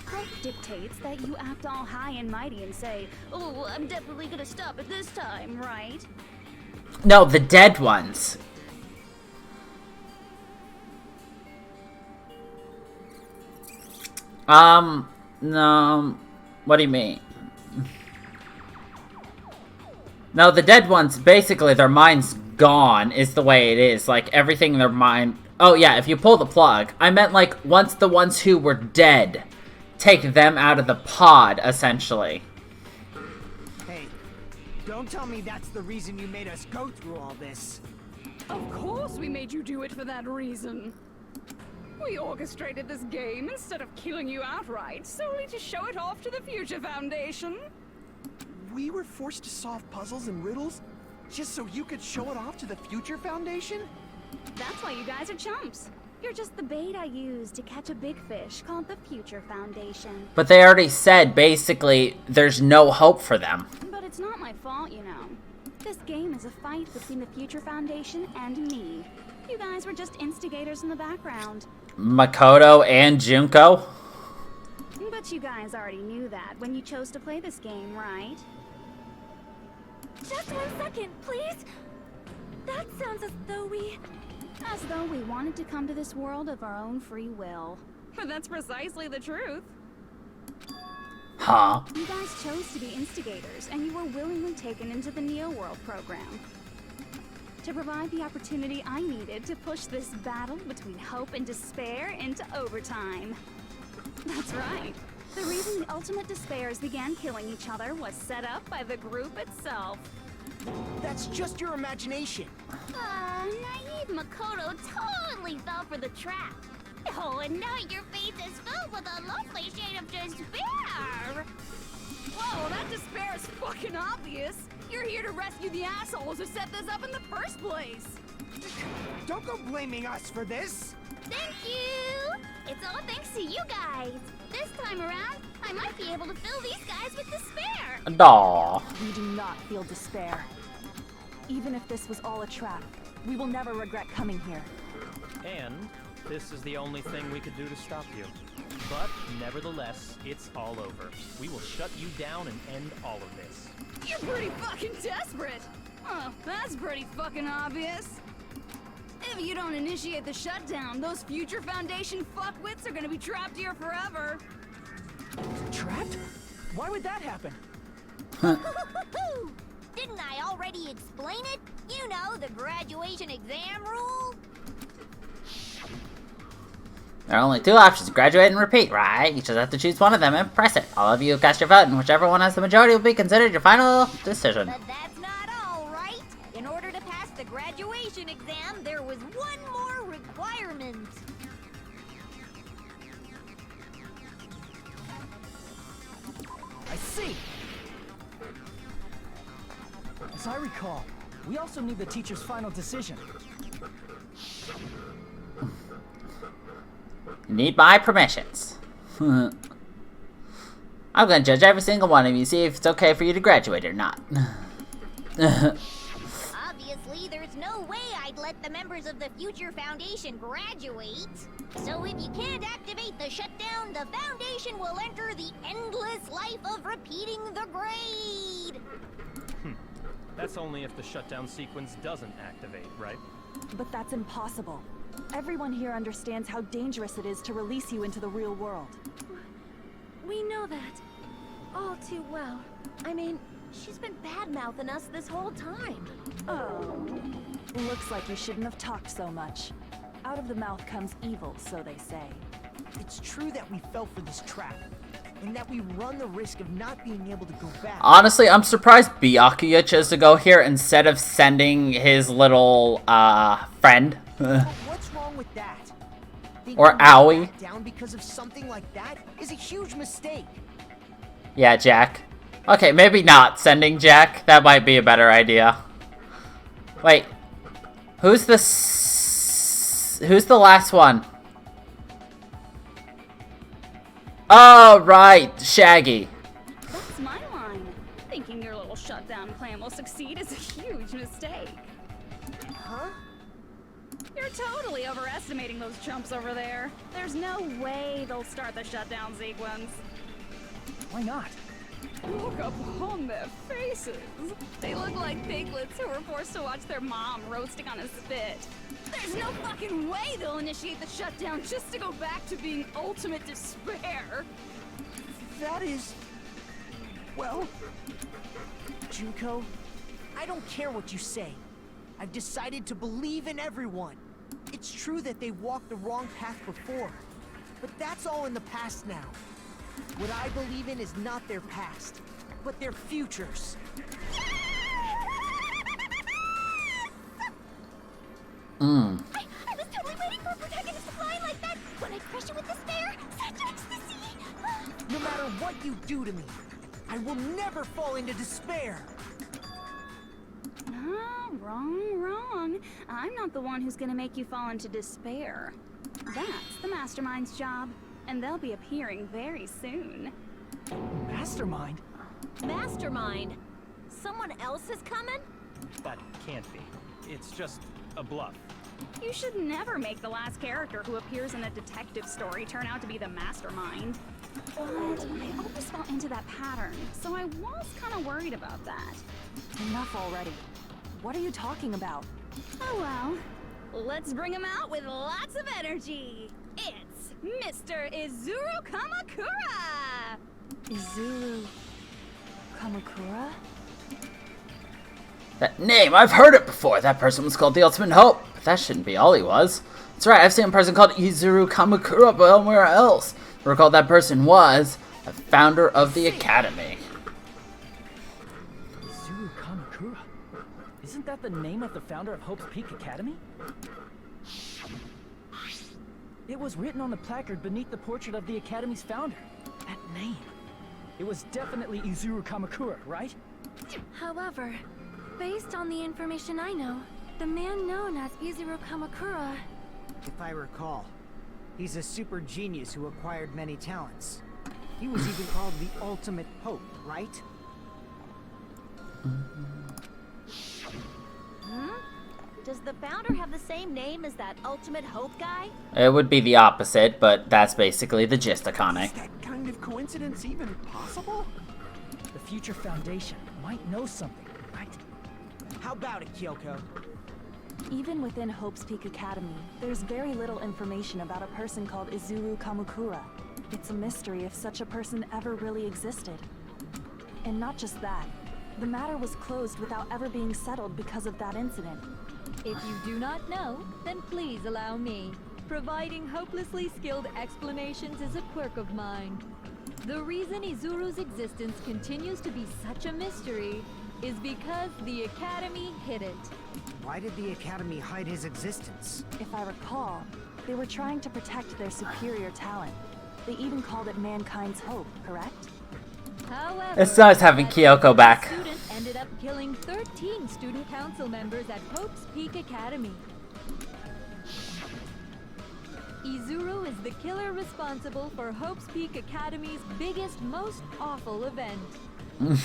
Hope dictates that you act all high and mighty and say, "Oh, I'm definitely gonna stop it this time, right?" No, the dead ones. No. What do you mean? No, the dead ones, basically, their mind's gone, is the way it is. Like, everything in their mind... Oh, yeah, if you pull the plug. I meant, like, once the ones who were dead, take them out of the pod, essentially. Hey, don't tell me that's the reason you made us go through all this. Of course we made you do it for that reason. We orchestrated this game instead of killing you outright, solely to show it off to the Future Foundation. We were forced to solve puzzles and riddles just so you could show it off to the Future Foundation? That's why you guys are chumps. You're just the bait I used to catch a big fish called the Future Foundation. But they already said, basically, there's no hope for them. But it's not my fault, you know. This game is a fight between the Future Foundation and me. You guys were just instigators in the background. Makoto and Junko? But you guys already knew that when you chose to play this game, right? Just 1 second, please. That sounds as though we... As though we wanted to come to this world of our own free will. But that's precisely the truth. Huh? You guys chose to be instigators, and you were willingly taken into the Neo World program. To provide the opportunity I needed to push this battle between hope and despair into overtime. That's right. The reason the Ultimate Despairs began killing each other was set up by the group itself. That's just your imagination. Naive Makoto totally fell for the trap. Oh, and now your face is filled with a lovely shade of despair. Whoa, that despair is fucking obvious. You're here to rescue the assholes who set this up in the first place. Don't go blaming us for this. Thank you. It's all thanks to you guys. This time around, I might be able to fill these guys with despair. Aww. We do not feel despair. Even if this was all a trap, we will never regret coming here. And this is the only thing we could do to stop you. But nevertheless, it's all over. We will shut you down and end all of this. You're pretty fucking desperate. Oh, that's pretty fucking obvious. If you don't initiate the shutdown, those Future Foundation fuckwits are gonna be trapped here forever. Trapped? Why would that happen? Didn't I already explain it? You know, the graduation exam rule. There are only two options, graduate and repeat, right? You just have to choose one of them and press it. All of you cast your vote, and whichever one has the majority will be considered your final decision. But that's not all, right? In order to pass the graduation exam, there was one more requirement. I see! As I recall, we also need the teacher's final decision. Need my permissions. I'm gonna judge every single one of you, see if it's okay for you to graduate or not. Obviously, there's no way I'd let the members of the Future Foundation graduate. So if you can't activate the shutdown, the Foundation will enter the endless life of repeating the grade. That's only if the shutdown sequence doesn't activate, right? But that's impossible. Everyone here understands how dangerous it is to release you into the real world. We know that. All too well. I mean, she's been bad-mouthing us this whole time. Oh. Looks like you shouldn't have talked so much. Out of the mouth comes evil, so they say. It's true that we fell for this trap, and that we run the risk of not being able to go back. Honestly, I'm surprised Byakuya chose to go here instead of sending his little, friend. What's wrong with that? Or Owie. Down because of something like that is a huge mistake. Yeah, Jack. Okay, maybe not sending Jack. That might be a better idea. Wait. Who's the last one? Oh, right. Shaggy. That's my line. Thinking your little shutdown plan will succeed is a huge mistake. Huh? You're totally overestimating those chumps over there. There's no way they'll start the shutdown sequence. Why not? Look upon their faces. They look like piglets who were forced to watch their mom roasting on a spit. There's no fucking way they'll initiate the shutdown just to go back to being ultimate despair. That is... well... Junko, I don't care what you say. I've decided to believe in everyone. It's true that they walked the wrong path before, but that's all in the past now. What I believe in is not their past, but their futures. I was totally waiting for a protagonist to line like that. When I crush you with despair, such ecstasy. No matter what you do to me, I will never fall into despair. Wrong. I'm not the one who's gonna make you fall into despair. That's the Mastermind's job, and they'll be appearing very soon. Mastermind? Mastermind? Someone else is coming? That can't be. It's just a bluff. You should never make the last character who appears in a detective story turn out to be the Mastermind. But I always fell into that pattern, so I was kind of worried about that. Enough already. What are you talking about? Oh well. Let's bring him out with lots of energy. It's Mr. Izuru Kamakura! Izuru Kamakura? That name, I've heard it before. That person was called the Ultimate Hope. But that shouldn't be all he was. That's right, I've seen a person called Izuru Kamakura, but somewhere else. I recall that person was the founder of the Academy. Izuru Kamakura? Isn't that the name of the founder of Hope's Peak Academy? It was written on the placard beneath the portrait of the Academy's founder. That name. It was definitely Izuru Kamakura, right? However, based on the information I know, the man known as Izuru Kamakura... If I recall, he's a super genius who acquired many talents. He was even called the Ultimate Hope, right? Does the founder have the same name as that Ultimate Hope guy? It would be the opposite, but that's basically the gist, Akane. Is that kind of coincidence even possible? The Future Foundation might know something, right? How about it, Kyoko? Even within Hope's Peak Academy, there's very little information about a person called Izuru Kamakura. It's a mystery if such a person ever really existed. And not just that, The matter was closed without ever being settled because of that incident. If you do not know, then please allow me. Providing hopelessly skilled explanations is a quirk of mine. The reason Izuru's existence continues to be such a mystery is because the Academy hid it. Why did the Academy hide his existence? If I recall, they were trying to protect their superior talent. They even called it mankind's hope, correct? However, It's nice having that Kyoko back. student ended up killing 13 student council members at Hope's Peak Academy. Izuru is the killer responsible for Hope's Peak Academy's biggest, most awful event. And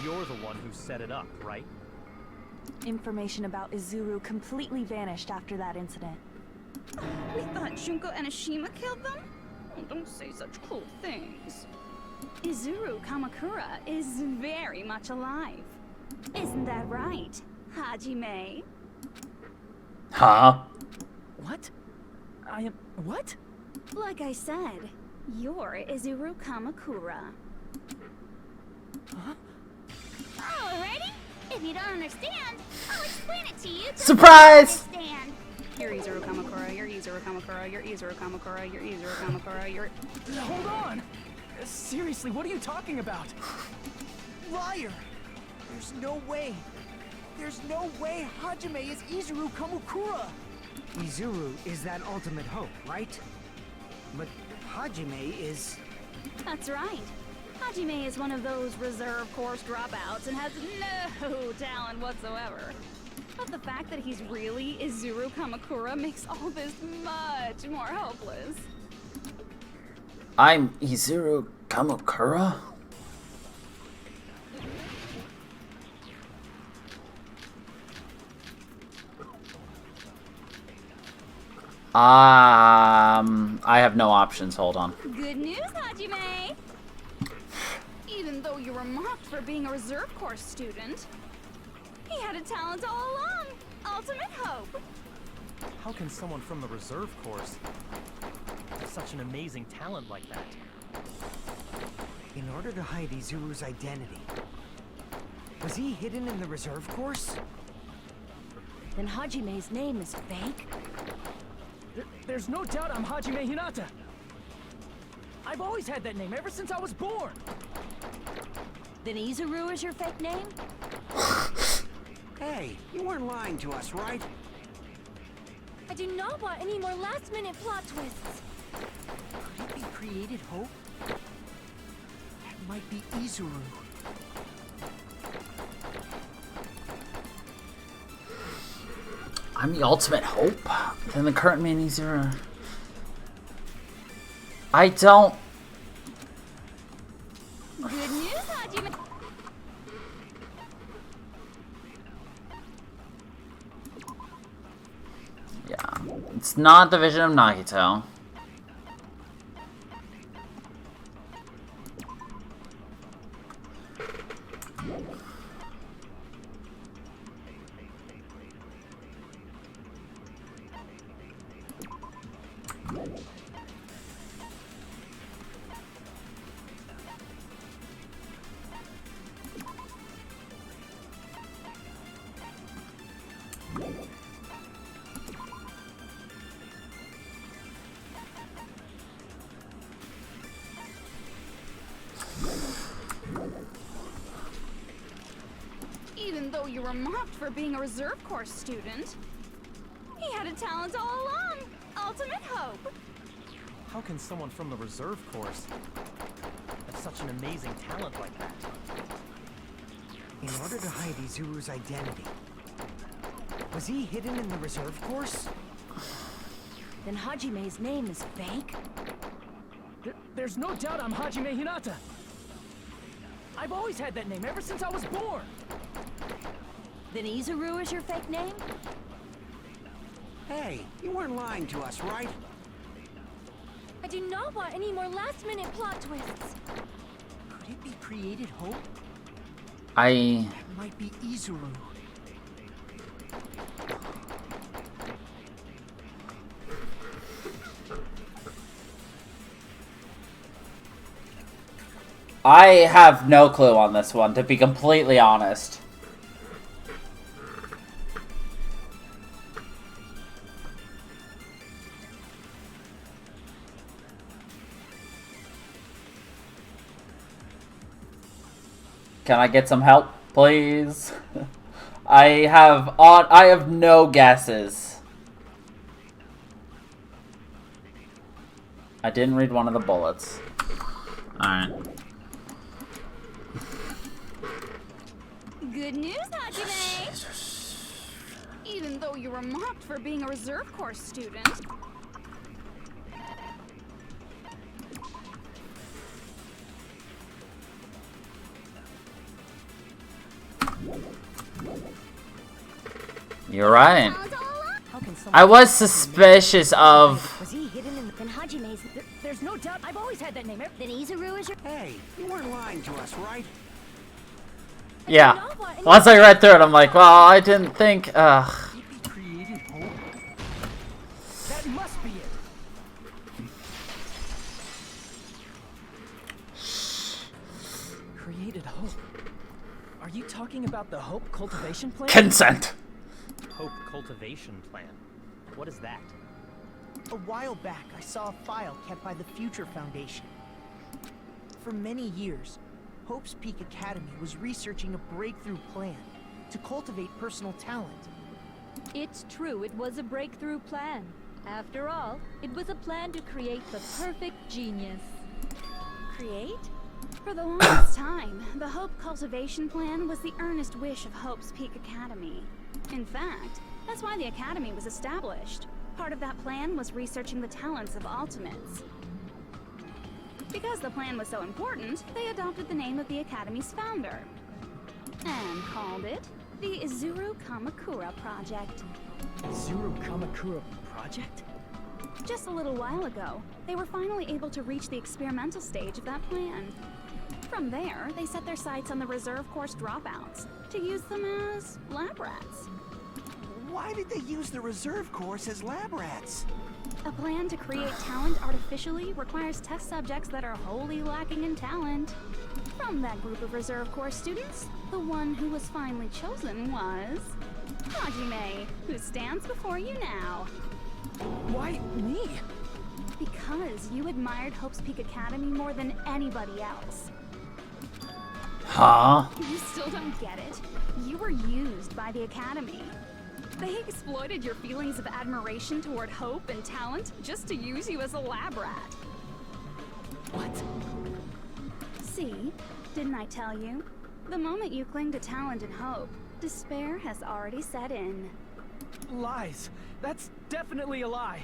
you're the one who set it up, right? Information about Izuru completely vanished after that incident. We thought Junko and Ashima killed them? Oh, don't say such cruel things. Izuru Kamakura is very much alive. Isn't that right, Hajime? Huh? What? I am... what? Like I said, you're Izuru Kamakura. Huh? Alrighty. If you don't understand, I'll explain it to you. Surprise! Understand. You're Izuru Kamakura, you're Izuru Kamakura, you're Izuru Kamakura, you're Izuru Kamakura, you're... Hold on! Seriously, what are you talking about? Liar! There's no way. There's no way Hajime is Izuru Kamukura! Izuru is that ultimate hope, right? But Hajime is... That's right. Hajime is one of those reserve course dropouts and has no talent whatsoever. But the fact that he's really Izuru Kamakura makes all this much more hopeless. I'm Izuru Kamakura? I have no options, hold on. Good news, Hajime! Even though you were mocked for being a reserve course student, he had a talent all along. Ultimate hope. How can someone from the reserve course have such an amazing talent like that? In order to hide Izuru's identity, was he hidden in the reserve course? Then Hajime's name is fake? There's no doubt I'm Hajime Hinata. I've always had that name ever since I was born. Then Izuru is your fake name? Hey, you weren't lying to us, right? I do not want any more last-minute plot twists. Could it be created hope? That might be Izuru. I'm the ultimate hope? Then the current man Izuru. I don't... Good news, Hajime. Yeah. It's not the vision of Nagito. Even though you were mocked for being a reserve course student, he had a talent all along. Ultimate hope. How can someone from the reserve course have such an amazing talent like that? In order to hide Izuru's identity, was he hidden in the reserve course? Then Hajime's name is fake? There's no doubt I'm Hajime Hinata. I've always had that name ever since I was born. Then Izuru is your fake name? Hey, you weren't lying to us, right? I do not want any more last-minute plot twists. Could it be created hope? I... That might be Izuru. I have no clue on this one, to be completely honest. Can I get some help, please? I have no guesses. I didn't read one of the bullets. Alright. Good news, Hajime! Even though you were mocked for being a reserve corps student. You're right. I was suspicious of... Was he hidden in Hajime's? There's no doubt. I've always had that name. Then Izuru is your... Hey, you weren't lying to us, right? Yeah. Once I read through it, I'm like, well, I didn't think, ugh. He created hope? That must be it. Created hope. Are you talking about the Hope Cultivation Plan? Consent. Hope Cultivation Plan. What is that? A while back, I saw a file kept by the Future Foundation. For many years, Hope's Peak Academy was researching a breakthrough plan to cultivate personal talent. It's true, it was a breakthrough plan. After all, it was a plan to create the perfect genius. Create? For the longest time, the Hope Cultivation Plan was the earnest wish of Hope's Peak Academy. In fact, that's why the Academy was established. Part of that plan was researching the talents of Ultimates. Because the plan was so important, they adopted the name of the Academy's founder. And called it the Izuru Kamakura Project. Izuru Kamakura Project? Just a little while ago, they were finally able to reach the experimental stage of that plan. From there, they set their sights on the reserve course dropouts to use them as lab rats. Why did they use the reserve course as lab rats? A plan to create talent artificially requires test subjects that are wholly lacking in talent. From that group of reserve corps students, the one who was finally chosen was Hajime, who stands before you now. Why me? Because you admired Hope's Peak Academy more than anybody else. Huh? You still don't get it? You were used by the Academy. They exploited your feelings of admiration toward hope and talent just to use you as a lab rat. What? See? Didn't I tell you? The moment you cling to talent and hope, despair has already set in. Lies. That's definitely a lie.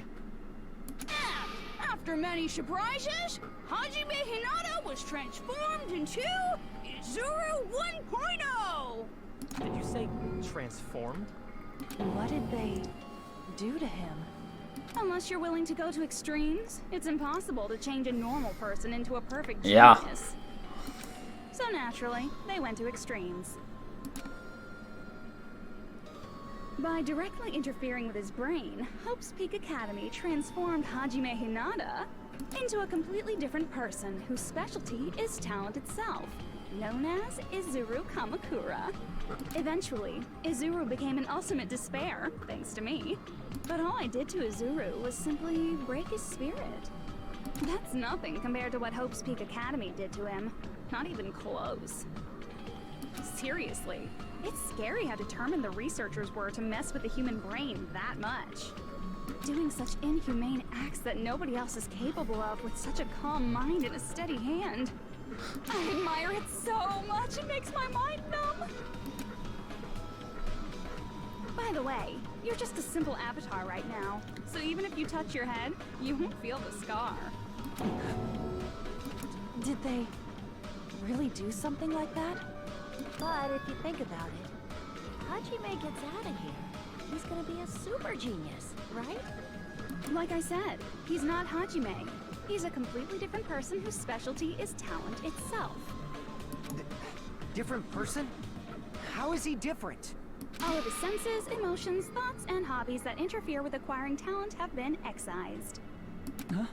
After many surprises, Hajime Hinata was transformed into Izuru 1.0! Did you say transformed? What did they do to him? Unless you're willing to go to extremes, it's impossible to change a normal person into a perfect Yeah. genius. So naturally, they went to extremes. By directly interfering with his brain, Hope's Peak Academy transformed Hajime Hinata into a completely different person whose specialty is talent itself, known as Izuru Kamakura. Eventually, Izuru became an ultimate despair, thanks to me. But all I did to Izuru was simply break his spirit. That's nothing compared to what Hope's Peak Academy did to him. Not even close. Seriously, it's scary how determined the researchers were to mess with the human brain that much. Doing such inhumane acts that nobody else is capable of with such a calm mind and a steady hand. I admire it so much, it makes my mind numb. By the way, you're just a simple avatar right now, so even if you touch your head, you won't feel the scar. Did they really do something like that? But if you think about it, Hajime gets out of here. He's gonna be a super genius, right? Like I said, he's not Hajime. He's a completely different person whose specialty is talent itself. Different person? How is he different? All of his senses, emotions, thoughts, and hobbies that interfere with acquiring talent have been excised. Huh?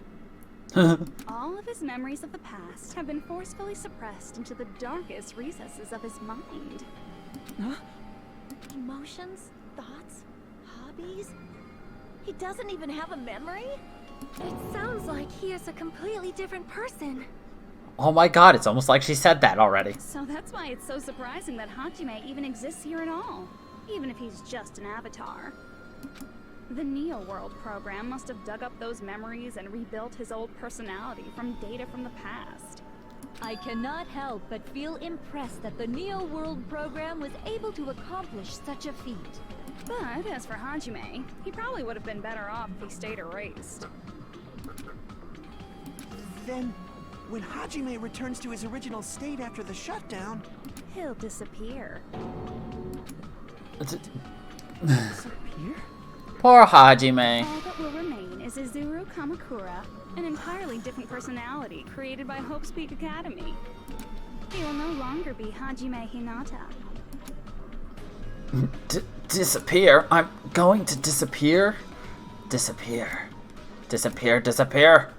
All of his memories of the past have been forcefully suppressed into the darkest recesses of his mind. Emotions? Thoughts? Hobbies? He doesn't even have a memory? It sounds like he is a completely different person. Oh my god, it's almost like she said that already. So that's why it's so surprising that Hajime even exists here at all, even if he's just an avatar. The Neo World program must have dug up those memories and rebuilt his old personality from data from the past. I cannot help but feel impressed that the Neo World program was able to accomplish such a feat. But as for Hajime, he probably would have been better off if he stayed erased. Then, when Hajime returns to his original state after the shutdown, He'll disappear. disappear? Poor Hajime. All that will remain is Izuru Kamakura, an entirely different personality created by Hope's Peak Academy. He will no longer be Hajime Hinata. Disappear? I'm going to disappear? Disappear. Disappear, disappear.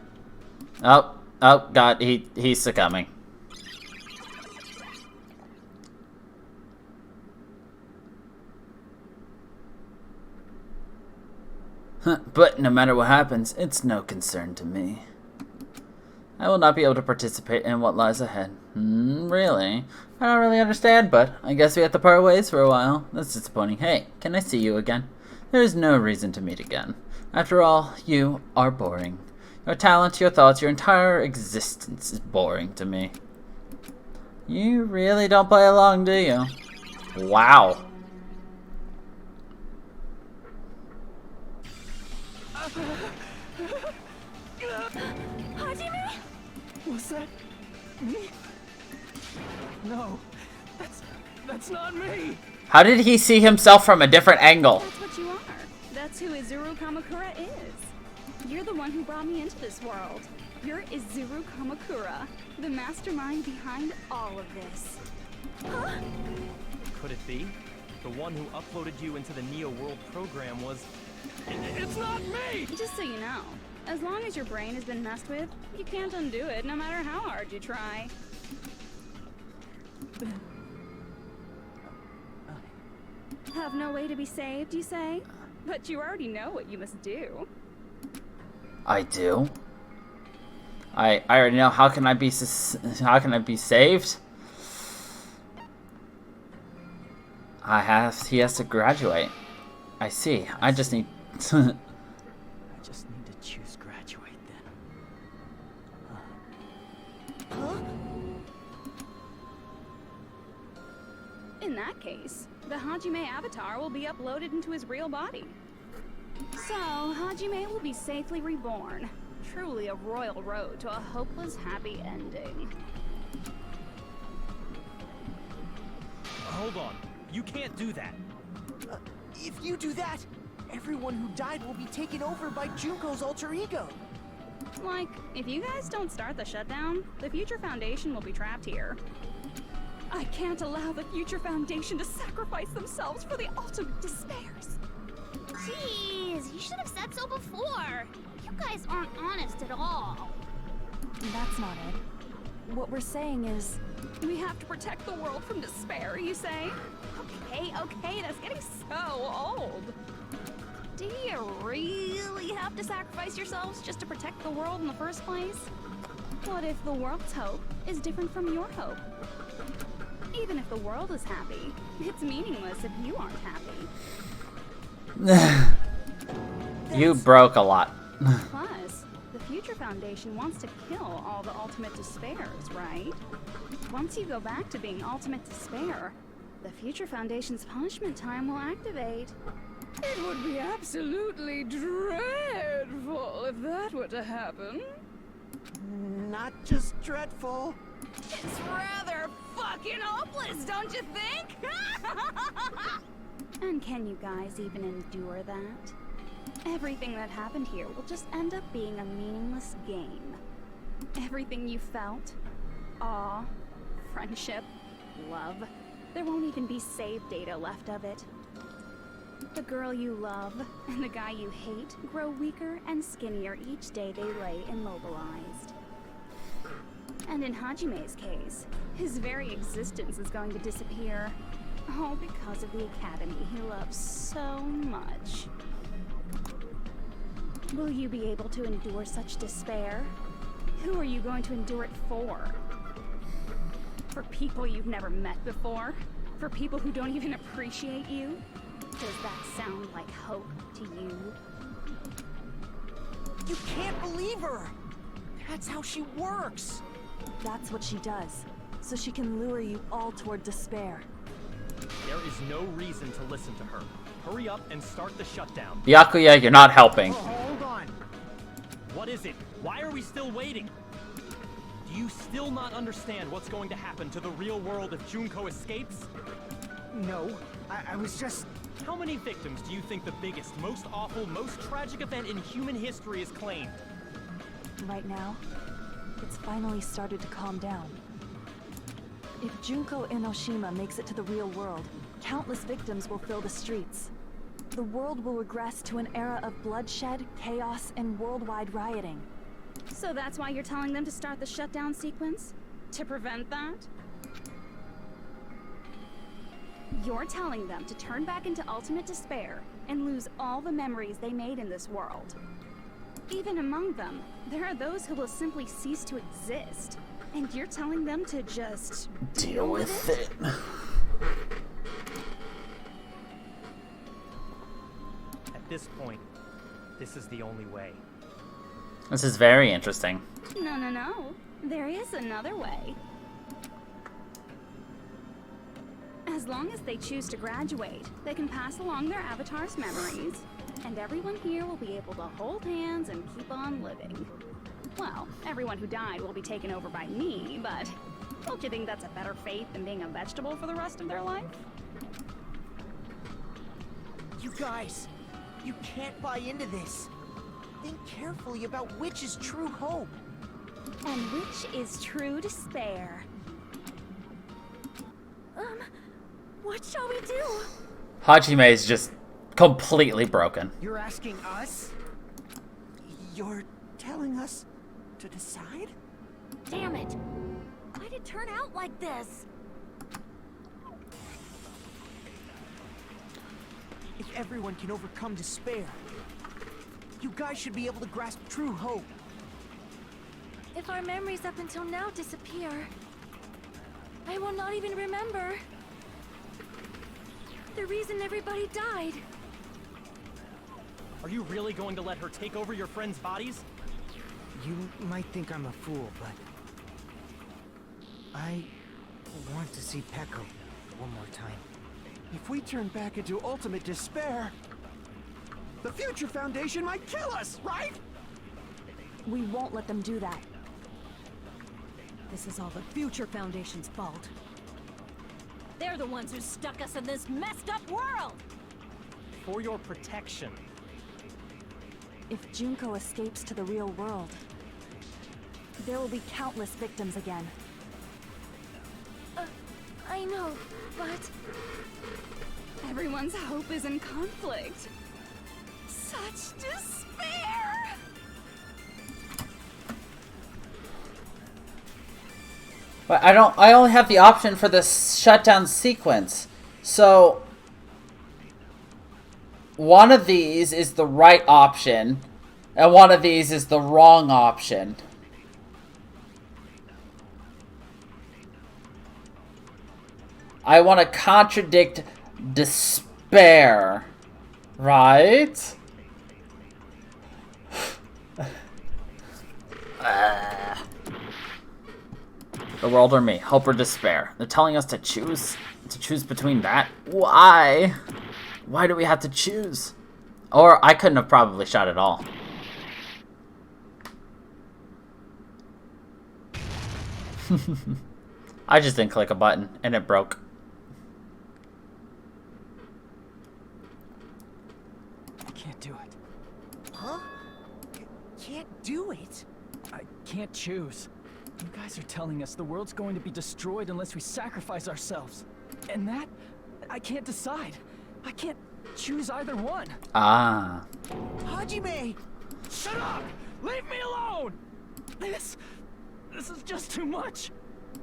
Oh god, he's succumbing. But no matter what happens, it's no concern to me. I will not be able to participate in what lies ahead. Really? I don't really understand, but I guess we have to part ways for a while. That's disappointing. Hey, can I see you again? There is no reason to meet again. After all, you are boring. Your talents, your thoughts, your entire existence is boring to me. You really don't play along, do you? Wow. Hajime? Was that me? No, that's not me. How did he see himself from a different angle? That's what you are. That's who Izuru Kamakura is. You're the one who brought me into this world. You're Izuru Kamakura, the mastermind behind all of this. Huh? Could it be? The one who uploaded you into the Neo World program was... It's not me! Just so you know, as long as your brain has been messed with, you can't undo it no matter how hard you try. Have no way to be saved, you say? But you already know what you must do. I do. I already know. How can I be saved? He has to graduate. I see. I just need I just need to choose graduate then. Huh? In that case, the Hajime avatar will be uploaded into his real body. So, Hajime will be safely reborn. Truly a royal road to a hopeless happy ending. Hold on. You can't do that. If you do that, everyone who died will be taken over by Junko's alter ego. Like, if you guys don't start the shutdown, the Future Foundation will be trapped here. I can't allow the Future Foundation to sacrifice themselves for the ultimate despairs. Jeez, you should have said so before. You guys aren't honest at all. That's not it. What we're saying is... We have to protect the world from despair, you say? Okay, that's getting so old. Do you really have to sacrifice yourselves just to protect the world in the first place? What if the world's hope is different from your hope? Even if the world is happy, it's meaningless if you aren't happy. You broke a lot. Plus, the Future Foundation wants to kill all the ultimate despairs, right? Once you go back to being ultimate despair, the Future Foundation's punishment time will activate. It would be absolutely dreadful if that were to happen. Not just dreadful. It's rather fucking hopeless, don't you think? And can you guys even endure that? Everything that happened here will just end up being a meaningless game. Everything you felt, awe, friendship, love, there won't even be save data left of it. The girl you love and the guy you hate grow weaker and skinnier each day they lay immobilized. And in Hajime's case, his very existence is going to disappear. All because of the academy he loves so much. Will you be able to endure such despair? Who are you going to endure it for? For people you've never met before? For people who don't even appreciate you? Does that sound like hope to you? You can't believe her! That's how she works! That's what she does, so she can lure you all toward despair. There is no reason to listen to her. Hurry up and start the shutdown. Byakuya, you're not helping. Oh, hold on. What is it? Why are we still waiting? Do you still not understand what's going to happen to the real world if Junko escapes? No, I was just... How many victims do you think the biggest, most awful, most tragic event in human history has claimed? Right now, it's finally started to calm down. If Junko Enoshima makes it to the real world, countless victims will fill the streets. The world will regress to an era of bloodshed, chaos, and worldwide rioting. So that's why you're telling them to start the shutdown sequence? To prevent that? You're telling them to turn back into ultimate despair and lose all the memories they made in this world. Even among them, there are those who will simply cease to exist. And you're telling them to just... deal with it. At this point, this is the only way. This is very interesting. No. There is another way. As long as they choose to graduate, they can pass along their avatar's memories, and everyone here will be able to hold hands and keep on living. Well, everyone who died will be taken over by me, but don't you think that's a better fate than being a vegetable for the rest of their life? You guys, you can't buy into this. Think carefully about which is true hope. And which is true despair. What shall we do? Hajime is just completely broken. You're asking us? You're telling us to decide? Damn it! Why'd it turn out like this? If everyone can overcome despair, you guys should be able to grasp true hope. If our memories up until now disappear, I will not even remember the reason everybody died. Are you really going to let her take over your friends' bodies? You might think I'm a fool, but... I want to see Peko one more time. If we turn back into ultimate despair, the Future Foundation might kill us, right? We won't let them do that. This is all the Future Foundation's fault. They're the ones who stuck us in this messed up world! For your protection. If Junko escapes to the real world, there will be countless victims again. I know, but... Everyone's hope is in conflict. Such despair! But I only have the option for the shutdown sequence. So one of these is the right option, and one of these is the wrong option. I want to contradict despair, right? The world or me, hope or despair. They're telling us to choose between that. Why? Why do we have to choose? Or I couldn't have probably shot at all. I just didn't click a button and it broke. I can't do it. Huh? You can't do it? I can't choose. You guys are telling us the world's going to be destroyed unless we sacrifice ourselves. And that, I can't decide. I can't choose either one. Ah. Hajime! Shut up! Leave me alone! This is just too much.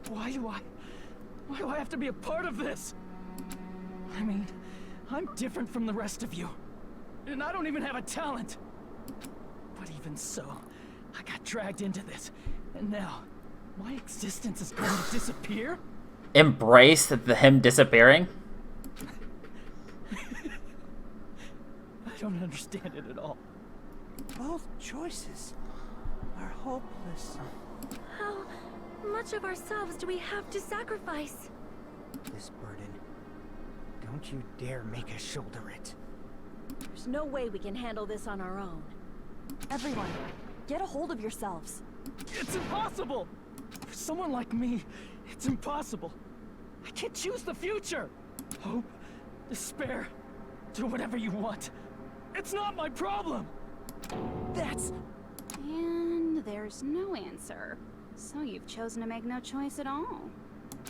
Why do I have to be a part of this? I mean, I'm different from the rest of you. And I don't even have a talent. But even so, I got dragged into this. And now, my existence is going to disappear? Embrace him disappearing? I don't understand it at all. Both choices are hopeless. How much of ourselves do we have to sacrifice? This burden. Don't you dare make us shoulder it. There's no way we can handle this on our own. Everyone, get a hold of yourselves. It's impossible! For someone like me, it's impossible. I can't choose the future. Hope, despair, do whatever you want. It's not my problem. That's... And there's no answer. So you've chosen to make no choice at all.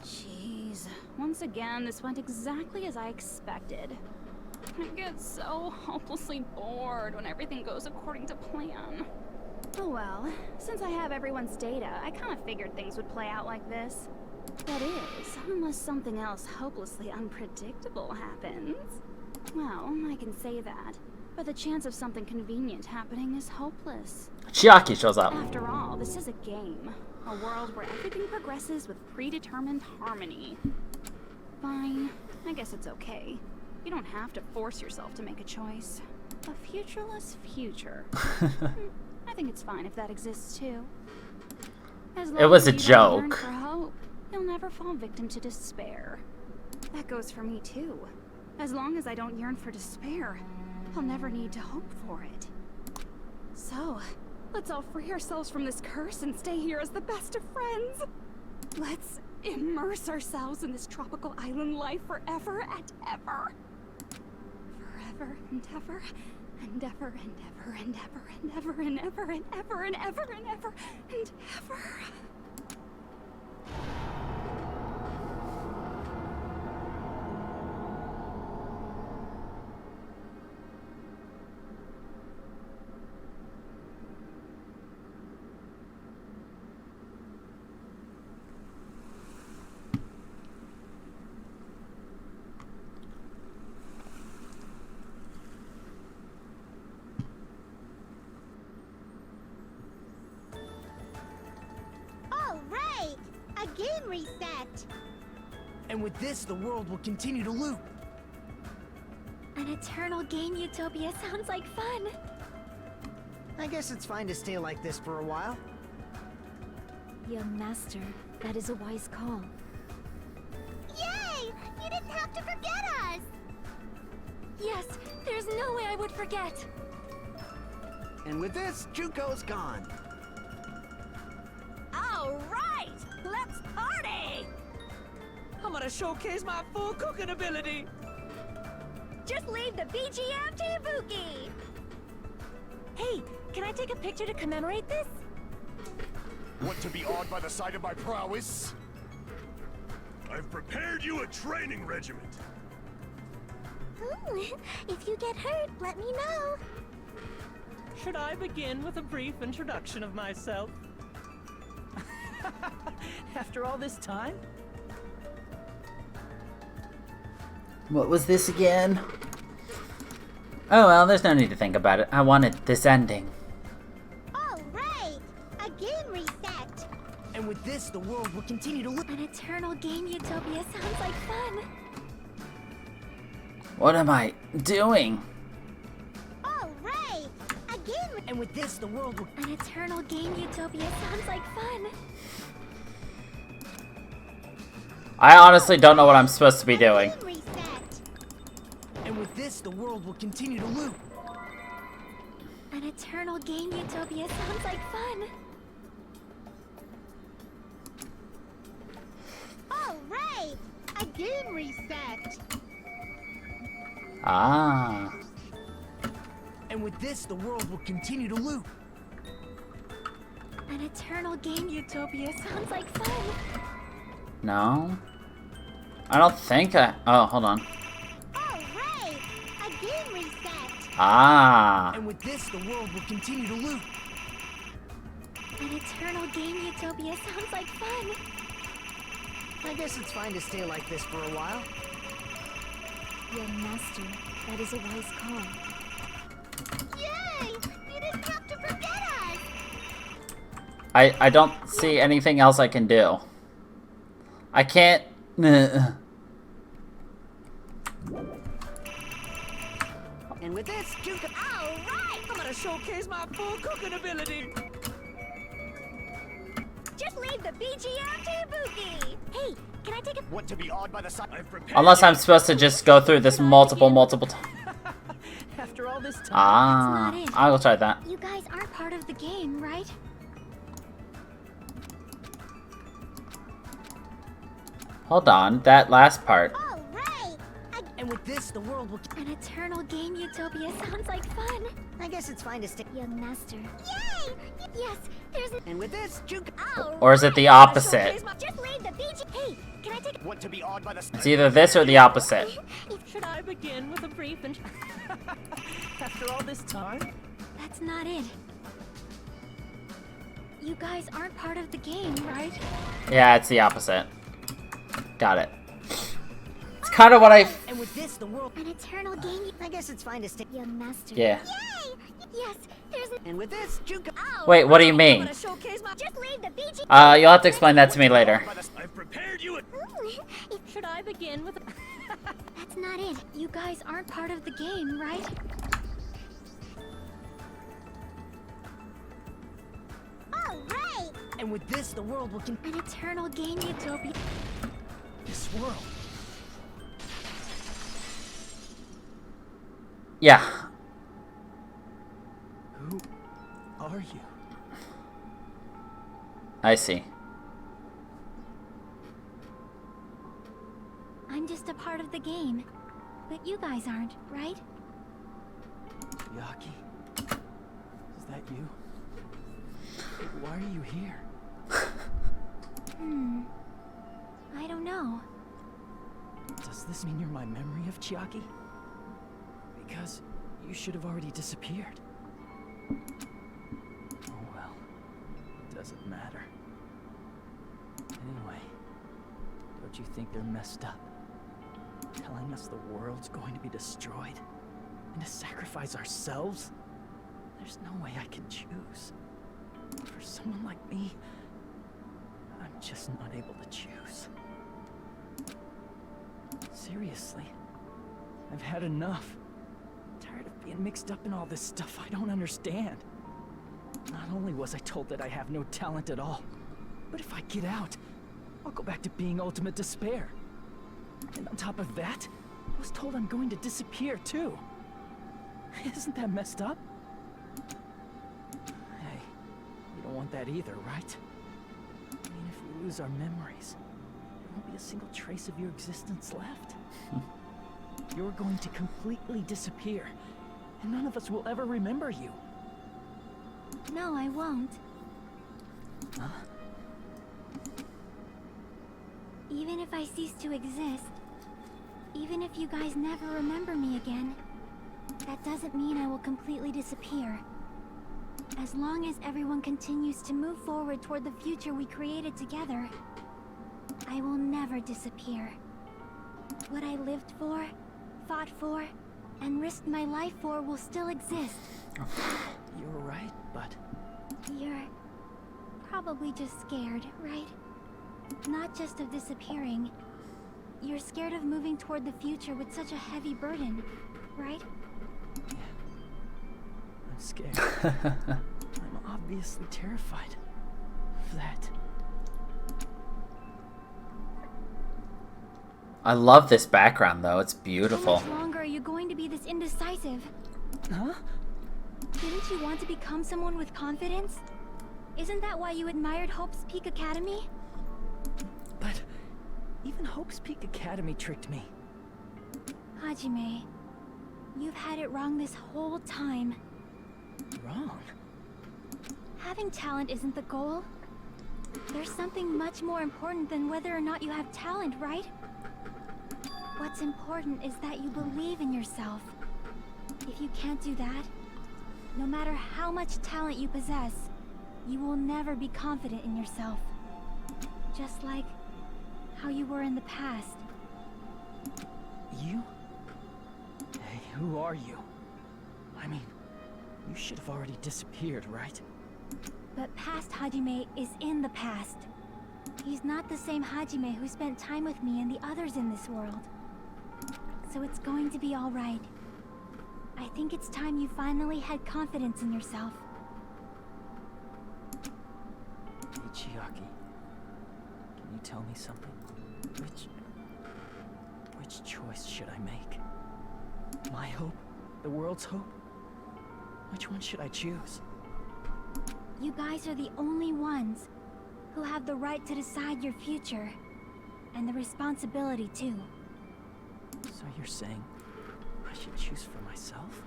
Jeez. Once again, this went exactly as I expected. I get so hopelessly bored when everything goes according to plan. Oh well, since I have everyone's data, I kind of figured things would play out like this. That is, unless something else hopelessly unpredictable happens. Well, I can say that. But the chance of something convenient happening is hopeless. Chiaki shows up. After all, this is a game. A world where everything progresses with predetermined harmony. Fine. I guess it's okay. You don't have to force yourself to make a choice. A futureless future. I think it's fine if that exists too. As long It was as a you don't yearn joke. for hope, you'll never fall victim to despair. That goes for me too. As long as I don't yearn for despair, I'll never need to hope for it. So, let's all free ourselves from this curse and stay here as the best of friends. Let's immerse ourselves in this tropical island life forever and ever. Forever and ever and ever and ever and ever and ever and ever and ever and ever and ever and ever. All right! A game reset! And with this, the world will continue to loop. An eternal game utopia sounds like fun. I guess it's fine to stay like this for a while. Young master, that is a wise call. Yay! You didn't have to forget us! Yes, there's no way I would forget. And with this, Junko's gone. All right, let's party! I'm gonna showcase my full cooking ability. Just leave the BGM to Ibuki! Hey, can I take a picture to commemorate this? Want to be awed by the sight of my prowess? I've prepared you a training regiment. If you get hurt, let me know. Should I begin with a brief introduction of myself? After all this time? What was this again? Oh well, there's no need to think about it. I wanted this ending. All right! A game reset! And with this, the world will continue to loop. An eternal game utopia sounds like fun. What am I doing? All right! A game... And with this, the world will... An eternal game utopia sounds like fun. I honestly don't know what I'm supposed to be doing. Game reset! And with this, the world will continue to loop. An eternal game utopia sounds like fun. All right! A game reset! Ah. And with this, the world will continue to loop. An eternal game utopia sounds like fun. No. I don't think I... Oh, hold on. All right! A game Ah. And with this, the world will continue to loot. An eternal game utopia sounds like fun. I guess it's fine to stay like this for a while. Young master, that is a wise call. Yay! You didn't have to forget us! I don't see anything else I can do. I can't... And with this, Junko... Alright! I'm gonna showcase my full cooking ability! Just leave the BGR to Buki! Hey, can I take a... What to be awed by the sight? I've prepared. Unless I'm supposed to just go through this multiple times. After all this time, Ah, That's not it. I will try that. You guys aren't part of the game, right? Hold on, that last part. Alright! And with this, the world will... An eternal game utopia sounds like fun. I guess it's fine to stay... Young master. Yay! Yes, there's a... And with this, Junko... Or is it the opposite? Just leave the BG... Hey, can I take a... What to be awed by the sight? It's either this or the opposite. Should I begin with a brief and... after all this time, That's not it. You guys aren't part of the game, right? Yeah, it's the opposite. Got it. It's kind of what I... And with this, the world... An eternal game... I guess it's fine to stay... Young master. Yeah. Yay! Yes, there's a... And with this, Junko... Wait, what do you mean? Just leave the BG... You'll have to explain that to me later. I've prepared you a... Should I begin with a... That's not it. You guys aren't part of the game, right? Alright! And with this, the world will... An eternal game utopia... this world. Yeah. Who are you? I see. I'm just a part of the game. But you guys aren't, right? Yaki? Is that you? Why are you here? I don't know. Does this mean you're my memory of Chiaki? Because you should have already disappeared. Oh well, it doesn't matter. Anyway, don't you think they're messed up? Telling us the world's going to be destroyed? And to sacrifice ourselves? There's no way I can choose. For someone like me, I'm just not able to choose. Seriously, I've had enough. Tired of being mixed up in all this stuff I don't understand. Not only was I told that I have no talent at all, but if I get out, I'll go back to being ultimate despair. And on top of that, I was told I'm going to disappear too. Isn't that messed up? Hey, you don't want that either, right? I mean, if we lose our memories, there won't be a single trace of your existence left. You're going to completely disappear, and none of us will ever remember you. No, I won't. Huh? Even if I cease to exist, even if you guys never remember me again, that doesn't mean I will completely disappear. As long as everyone continues to move forward toward the future we created together, I will never disappear. What I lived for, fought for, and risked my life for will still exist. You're right, but... You're probably just scared, right? Not just of disappearing. You're scared of moving toward the future with such a heavy burden, right? Yeah. I'm scared. I'm obviously terrified of that. I love this background, though. It's beautiful. How much longer are you going to be this indecisive? Huh? Didn't you want to become someone with confidence? Isn't that why you admired Hope's Peak Academy? But even Hope's Peak Academy tricked me. Hajime, you've had it wrong this whole time. Wrong? Having talent isn't the goal. There's something much more important than whether or not you have talent, right? What's important is that you believe in yourself. If you can't do that, no matter how much talent you possess, you will never be confident in yourself. Just like how you were in the past. You? Hey, who are you? I mean, you should have already disappeared, right? But past Hajime is in the past. He's not the same Hajime who spent time with me and the others in this world. So it's going to be alright. I think it's time you finally had confidence in yourself. Hey, Chiaki. Can you tell me something? Which choice should I make? My hope? The world's hope? Which one should I choose? You guys are the only ones who have the right to decide your future. And the responsibility, too. So you're saying I should choose for myself?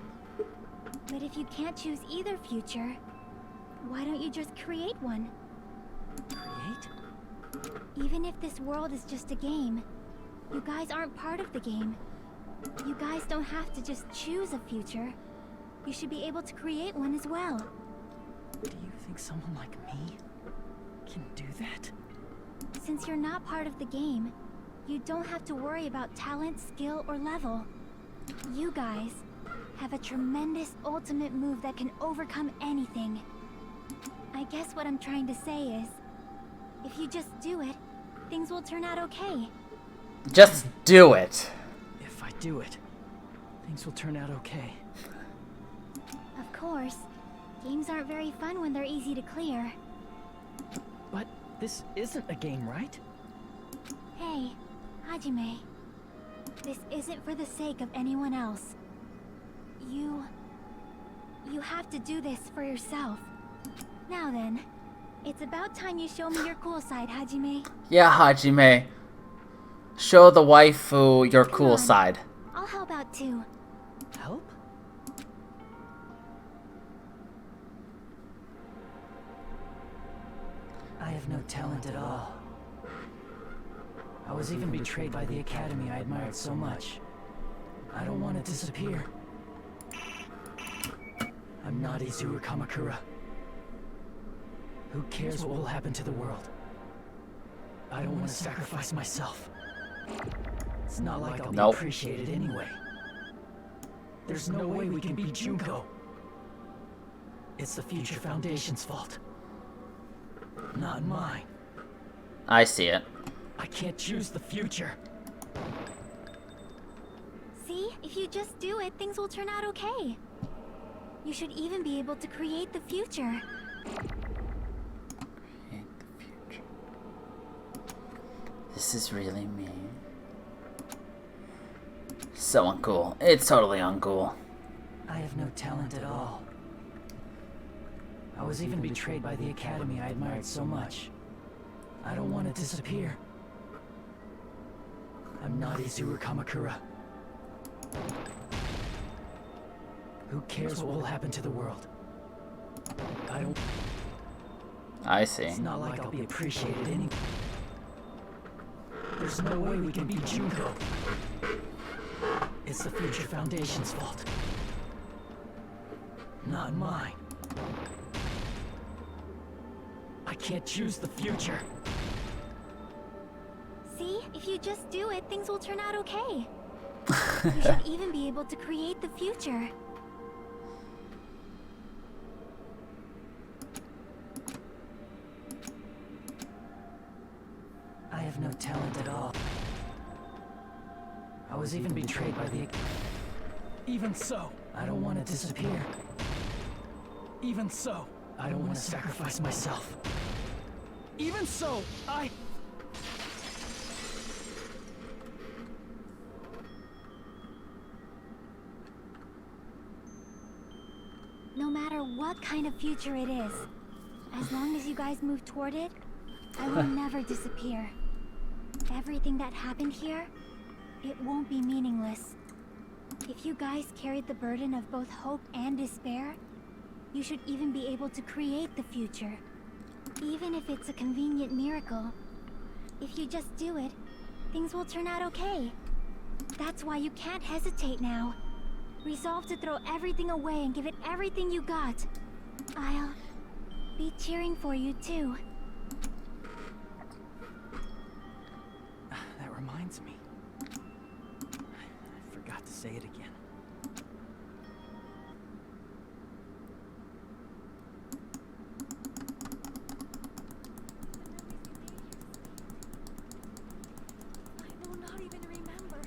But if you can't choose either future, why don't you just create one? Create? Even if this world is just a game, you guys aren't part of the game. You guys don't have to just choose a future. You should be able to create one as well. Do you think someone like me can do that? Since you're not part of the game, you don't have to worry about talent, skill, or level. You guys have a tremendous ultimate move that can overcome anything. I guess what I'm trying to say is, if you just do it, things will turn out okay. Just do it. If I do it, things will turn out okay. Of course, games aren't very fun when they're easy to clear. But this isn't a game, right? Hey, Hajime. This isn't for the sake of anyone else. You have to do this for yourself. Now then, it's about time you show me your cool side, Hajime. Yeah, Hajime. Show the waifu your cool on. side. I'll help out too. Help? I have no talent at all. I was even betrayed by the academy I admired so much. I don't want to disappear. I'm not Izuru Kamakura. Who cares what will happen to the world? I don't want to sacrifice myself. It's not like I'll be appreciated anyway. There's no way we can beat Junko. It's the Future Foundation's fault. Not mine. I see it. I can't choose the future. See, if you just do it, things will turn out okay. You should even be able to create the future. This is really me. So uncool. It's totally uncool. I have no talent at all. I was even betrayed by the academy I admired so much. I don't want to disappear. I'm not Izuru Kamakura. Who cares what will happen to the world? I see. It's not like I'll be appreciated anyway. There's no way we can beat Junko. It's the Future Foundation's fault. Not mine. I can't choose the future. See, if you just do it, things will turn out okay. You should even be able to create the future. I have no talent at all. I was even betrayed by the... Even so, I don't want to disappear. Even so, I don't want to sacrifice myself. Even so, No matter what kind of future it is, as long as you guys move toward it, I will never disappear. Everything that happened here, it won't be meaningless. If you guys carried the burden of both hope and despair, you should even be able to create the future. Even if it's a convenient miracle. If you just do it, things will turn out okay. That's why you can't hesitate now. Resolve to throw everything away and give it everything you got. I'll be cheering for you too. That reminds me. I forgot to say it again. I will not even remember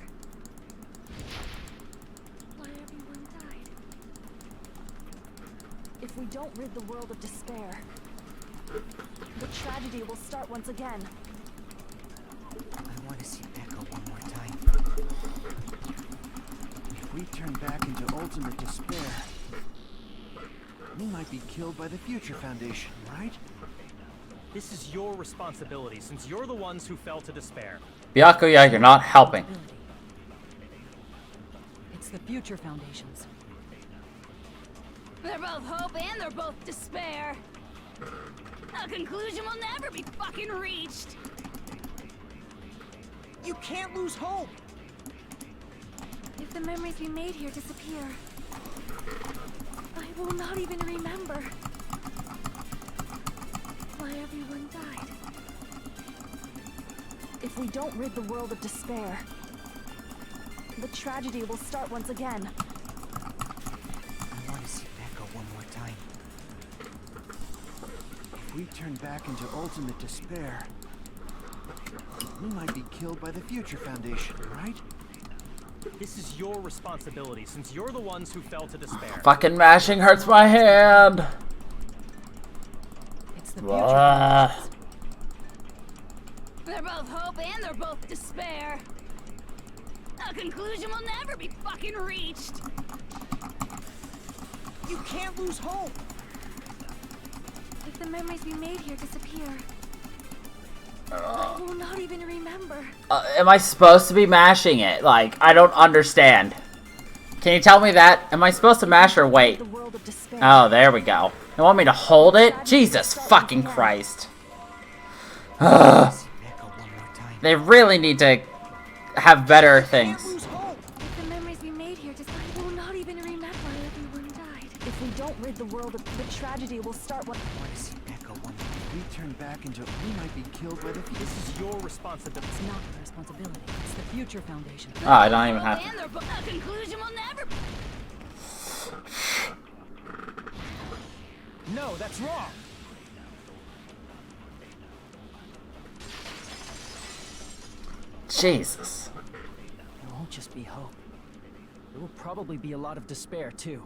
why everyone died. If we don't rid the world of despair, the tragedy will start once again. I want to see Echo one more time. If we turn back into ultimate despair, we might be killed by the Future Foundation, right? This is your responsibility, since you're the ones who fell to despair. Byakuya, you're not helping. It's the Future Foundation's. They're both hope and they're both despair. A conclusion will never be fucking reached. You can't lose hope! If the memories we made here disappear, I will not even remember why everyone died. If we don't rid the world of despair, the tragedy will start once again. I want to see Echo one more time. If we turn back into ultimate despair, we might be killed by the Future Foundation, right? This is your responsibility, since you're the ones who fell to despair. Fucking mashing hurts my hand. It's the Future. They're both hope and they're both despair. A conclusion will never be fucking reached. You can't lose hope! If the memories we made here disappear, I will not even remember. Am I supposed to be mashing it? Like, I don't understand. Can you tell me that? Am I supposed to mash or wait? Oh, there we go. You want me to hold it? Jesus fucking Christ. Ugh. They really need to have better things. If the memories we made here I will not even remember why everyone died. If we don't rid the world of the tragedy will start one. I want to see Echo one more. If we turn back into, we might be killed by the. This is your responsibility. It's not my responsibility. It's the Future Foundation. Oh, I don't even have And they're both a conclusion will never. No, that's wrong. Jesus. It won't just be hope. There will probably be a lot of despair, too.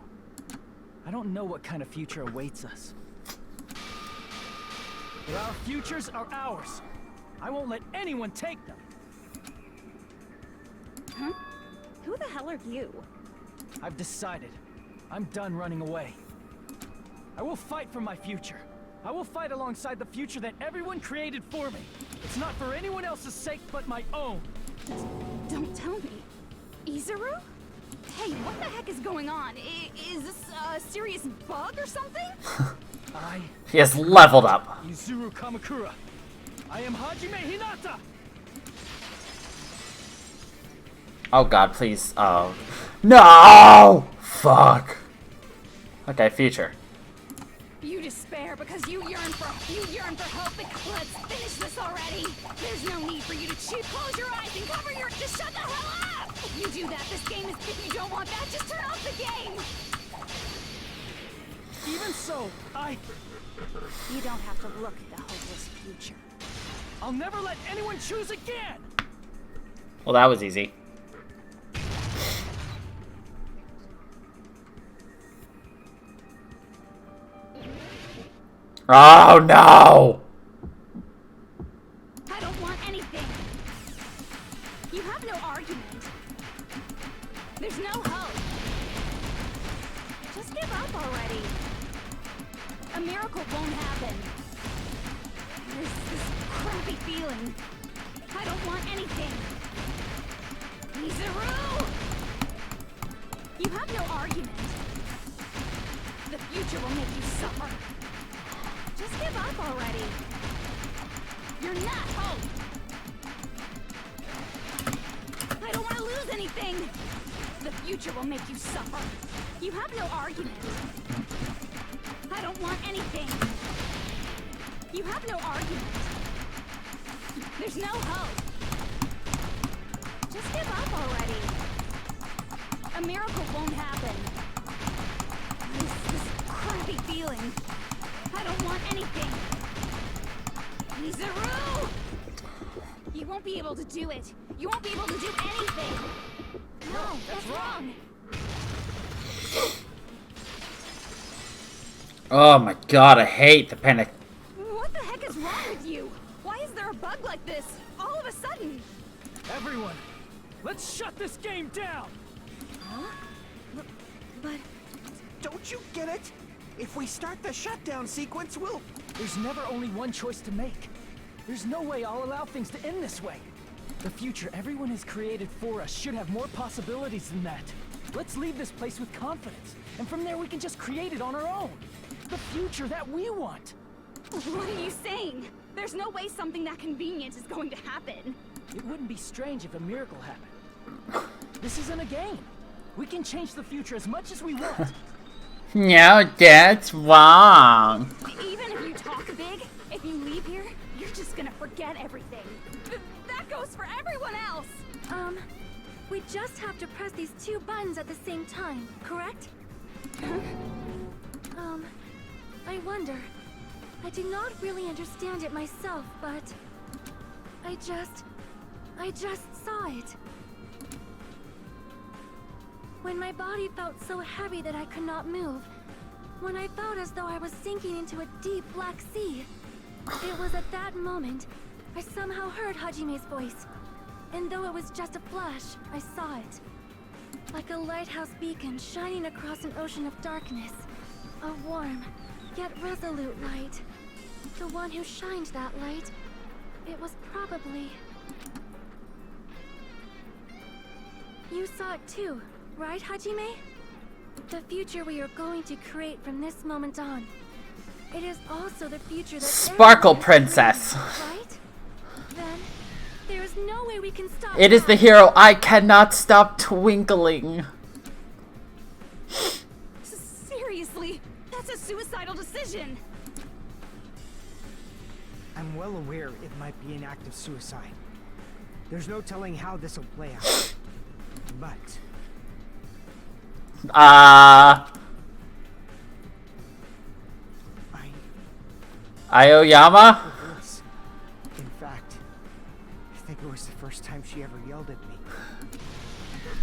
I don't know what kind of future awaits us. But our futures are ours. I won't let anyone take them. Huh? Who the hell are you? I've decided. I'm done running away. I will fight for my future. I will fight alongside the future that everyone created for me. It's not for anyone else's sake but my own. Don't tell me. Izuru? Hey, what the heck is going on? Is this a serious bug or something? He has leveled up. Izuru Kamakura. I am Hajime Hinata. Oh god, please. Oh. No! Fuck. Okay, future. You despair because you yearn for hope. Let's finish this already. There's no need for you to cheat. Close your eyes and cover your. Just shut the hell up. If you do that, this game is. If you don't want that, just turn off the game. Even so, You don't have to look at the hopeless future. I'll never let anyone choose again. Well, that was easy. Oh no! I don't want anything. You have no argument. There's no hope. Just give up already. A miracle won't happen. There's this crappy feeling. I don't want anything. Izuru! You have no argument. The future will make you suffer. Just give up already. You're not hope. I don't want to lose anything. The future will make you suffer. You have no argument. I don't want anything. You have no argument. There's no hope. Just give up already. A miracle won't happen. This crappy feeling. I don't want anything. Mizaru! You won't be able to do it. You won't be able to do anything. No, that's wrong. Oh my god, I hate the panic. What the heck is wrong with you? Why is there a bug like this all of a sudden? Everyone, let's shut this game down! Huh? But... Don't you get it? If we start the shutdown sequence, we'll... There's never only one choice to make. There's no way I'll allow things to end this way. The future everyone has created for us should have more possibilities than that. Let's leave this place with confidence, and from there we can just create it on our own. The future that we want. What are you saying? There's no way something that convenient is going to happen. It wouldn't be strange if a miracle happened. This isn't a game. We can change the future as much as we want. No, that's wrong. Even if you talk big, if you leave here, you're just gonna forget everything. That goes for everyone else! We just have to press these two buttons at the same time, correct? I wonder. I do not really understand it myself, but... I just saw it. When my body felt so heavy that I could not move. When I felt as though I was sinking into a deep black sea. It was at that moment, I somehow heard Hajime's voice. And though it was just a flash, I saw it. Like a lighthouse beacon shining across an ocean of darkness. A warm, yet resolute light. The one who shined that light, it was probably... You saw it too, right, Hajime? The future we are going to create from this moment on. It is also the future that Sparkle Princess. Right? Then, there is no way we can stop. It is the hero I cannot stop twinkling. Seriously, that's a suicidal decision. I'm well aware it might be an act of suicide. There's no telling how this will play out. But... Aoyama? In fact, I think it was the first time she ever yelled at me.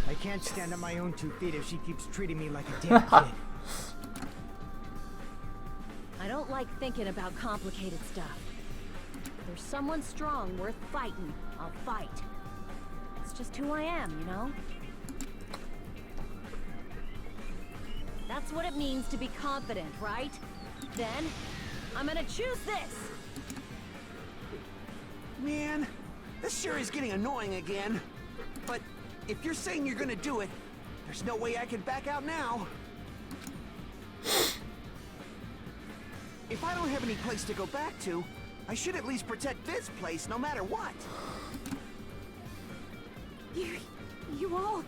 I can't stand on my own 2 feet if she keeps treating me like a damn kid. I don't like thinking about complicated stuff. If there's someone strong worth fighting, I'll fight. It's just who I am, you know? That's what it means to be confident, right? Then, I'm gonna choose this! Man, this sure is getting annoying again. But if you're saying you're gonna do it, there's no way I can back out now. If I don't have any place to go back to, I should at least protect this place no matter what. You all...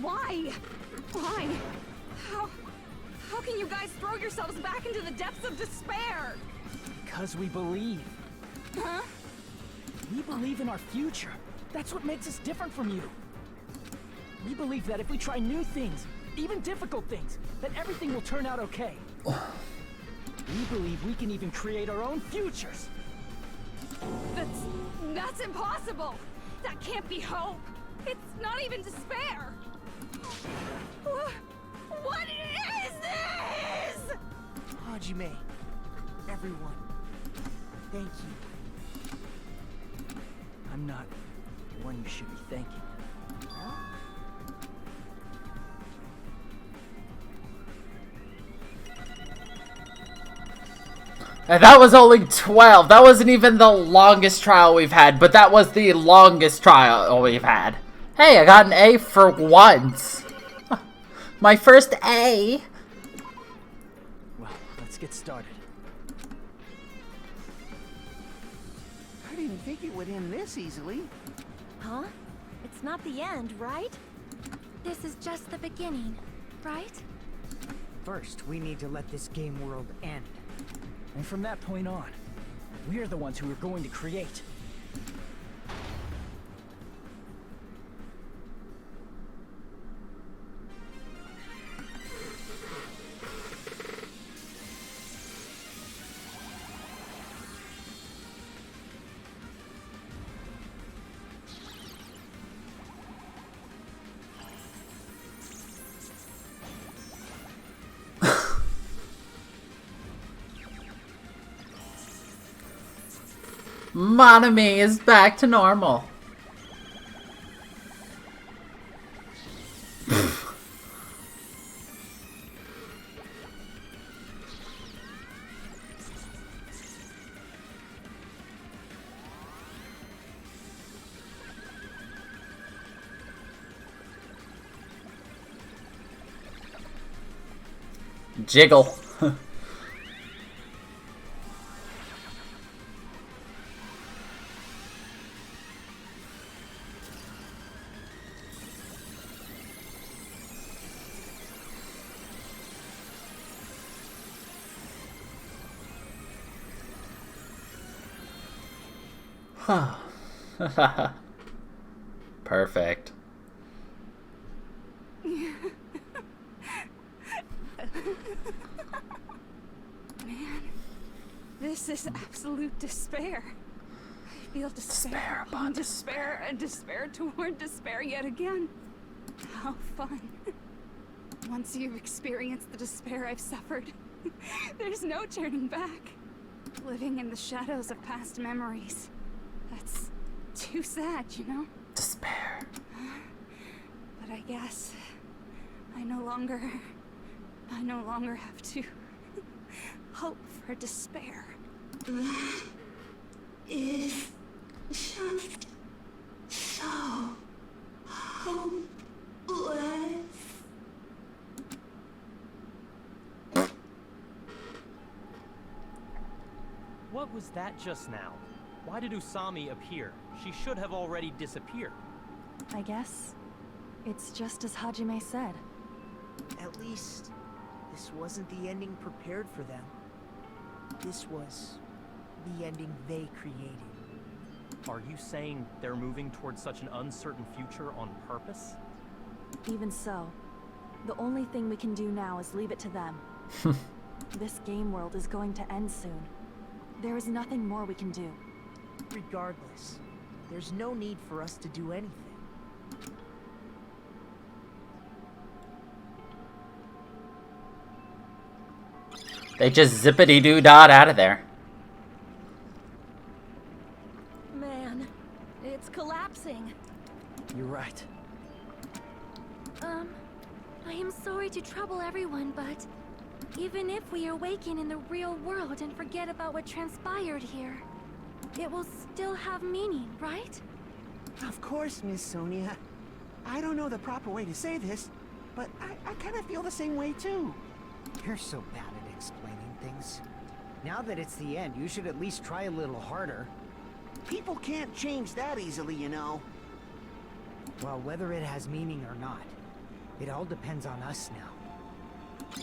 Why? Why? How can you guys throw yourselves back into the depths of despair? Because we believe. Huh? We believe in our future. That's what makes us different from you. We believe that if we try new things, even difficult things, that everything will turn out okay. We believe we can even create our own futures. That's impossible. That can't be hope. It's not even despair. What is this? Hajime, everyone, thank you. I'm not the one you should be thanking. Huh? And that was only 12. That wasn't even the longest trial we've had, but that was the longest trial we've had. Hey, I got an A for once. My first A. Well, let's get started. I didn't think it would end this easily. Huh? It's not the end, right? this is just the beginning, right? First, we need to let this game world end. And from that point on, we're the ones who are going to create. Monami is back to normal. Jiggle. Perfect. Man, this is absolute despair. I feel despair upon despair and despair toward despair yet again. How fun. Once you've experienced the despair I've suffered, there's no turning back. Living in the shadows of past memories. That's too sad, you know? Despair. But I guess I no longer have to hope for despair. That is just so hopeless. What was that just now? Why did Usami appear? She should have already disappeared. I guess it's just as Hajime said. At least, this wasn't the ending prepared for them. This was the ending they created. Are you saying they're moving towards such an uncertain future on purpose? Even so, the only thing we can do now is leave it to them. This game world is going to end soon. There is nothing more we can do. Regardless, there's no need for us to do anything. They just zippity-doo-dot out of there. Man, it's collapsing. You're right. I am sorry to trouble everyone, but even if we awaken in the real world and forget about what transpired here, it will still have meaning, right? Of course, Miss Sonia. I don't know the proper way to say this, but I kind of feel the same way too. You're so bad at explaining things. Now that it's the end, you should at least try a little harder. People can't change that easily, you know. Well, whether it has meaning or not, it all depends on us now.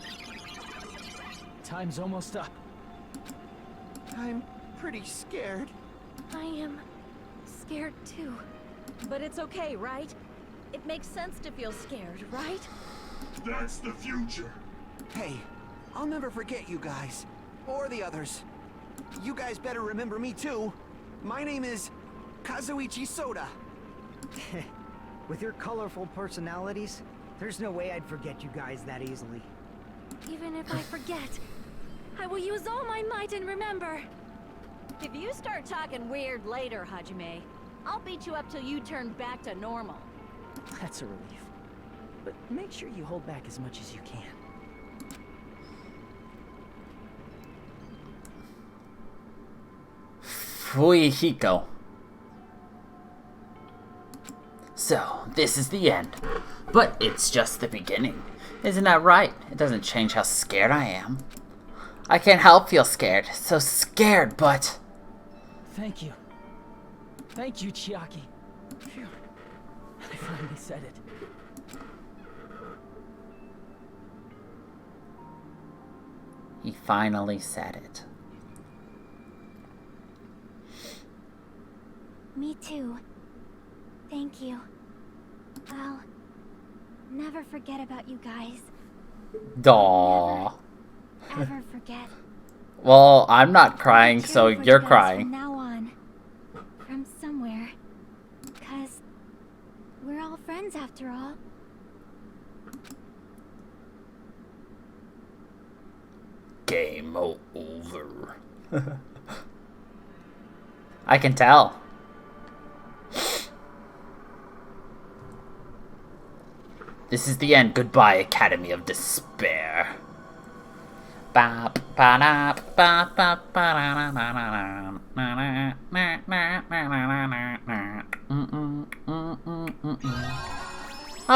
Time's almost up. I'm pretty scared. I am scared too. But it's okay, right? It makes sense to feel scared, right? That's the future. Hey, I'll never forget you guys. Or the others. You guys better remember me too. My name is Kazuichi Soda. With your colorful personalities, there's no way I'd forget you guys that easily. Even if I forget, I will use all my might and remember. If you start talking weird later, Hajime, I'll beat you up till you turn back to normal. That's a relief. But make sure you hold back as much as you can. Fuihiko. So, this is the end. But it's just the beginning. Isn't that right? It doesn't change how scared I am. I can't help feel scared. So scared, but... Thank you. Thank you, Chiaki. Phew. I finally said it. He finally said it. Me too. Thank you. I'll never forget about you guys. Aww. Ever forget. Well, I'm not crying, so Cheering for you're you guys crying. From now on. From somewhere. 'Cause we're all friends after all. Game over. I can tell. This is the end. Goodbye, Academy of Despair. Oh,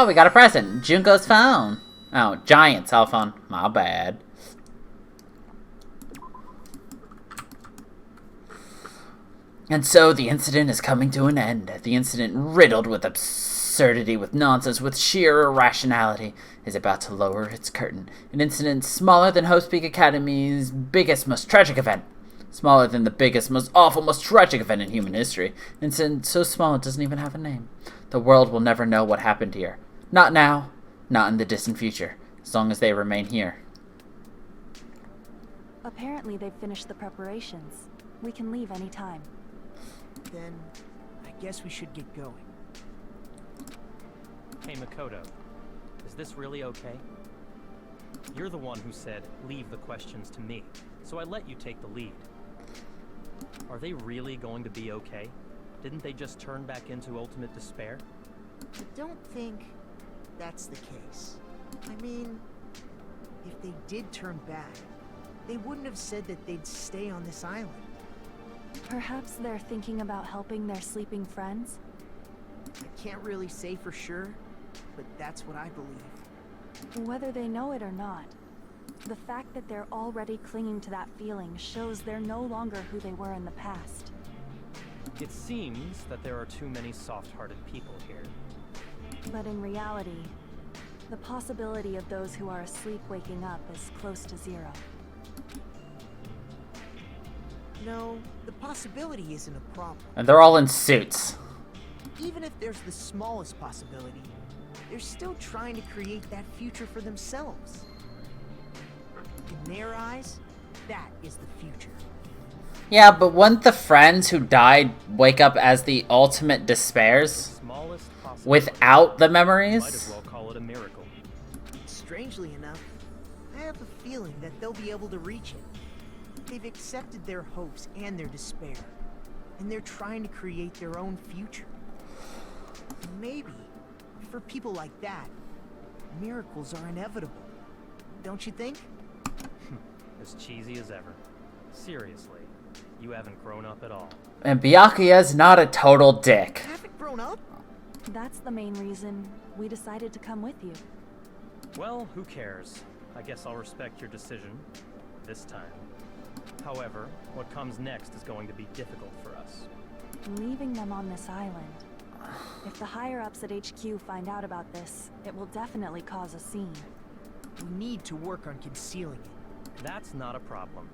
we got a present. Junko's phone. Oh, giant cell phone. My bad. And so the incident is coming to an end. The incident riddled with absurdity, with nonsense, with sheer irrationality is about to lower its curtain. An incident smaller than Hope's Peak Academy's biggest, most tragic event. Smaller than the biggest, most awful, most tragic event in human history. An incident so small it doesn't even have a name. The world will never know what happened here. Not now, not in the distant future, as long as they remain here. Apparently they've finished the preparations. We can leave any time. Then, I guess we should get going. Hey, Makoto. Is this really okay? You're the one who said, leave the questions to me, so I let you take the lead. Are they really going to be okay? Didn't they just turn back into ultimate despair? I don't think that's the case. I mean, if they did turn back, they wouldn't have said that they'd stay on this island. Perhaps they're thinking about helping their sleeping friends? I can't really say for sure, but that's what I believe. Whether they know it or not, the fact that they're already clinging to that feeling shows they're no longer who they were in the past. It seems that there are too many soft-hearted people here. But in reality, the possibility of those who are asleep waking up is close to zero. No, the possibility isn't a problem. And they're all in suits. Even if there's the smallest possibility, they're still trying to create that future for themselves. In their eyes, that is the future. Yeah, but wouldn't the friends who died wake up as the ultimate despairs? Without the memories? Might as well call it a miracle. Strangely enough, I have a feeling that they'll be able to reach it. They've accepted their hopes and their despair, and they're trying to create their own future. Maybe, for people like that, miracles are inevitable. Don't you think? As cheesy as ever. Seriously, you haven't grown up at all. And Byakuya's not a total dick. Haven't grown up? That's the main reason we decided to come with you. Well, who cares? I guess I'll respect your decision. This time. However, what comes next is going to be difficult for us. Leaving them on this island. If the higher-ups at HQ find out about this, it will definitely cause a scene. We need to work on concealing it. That's not a problem.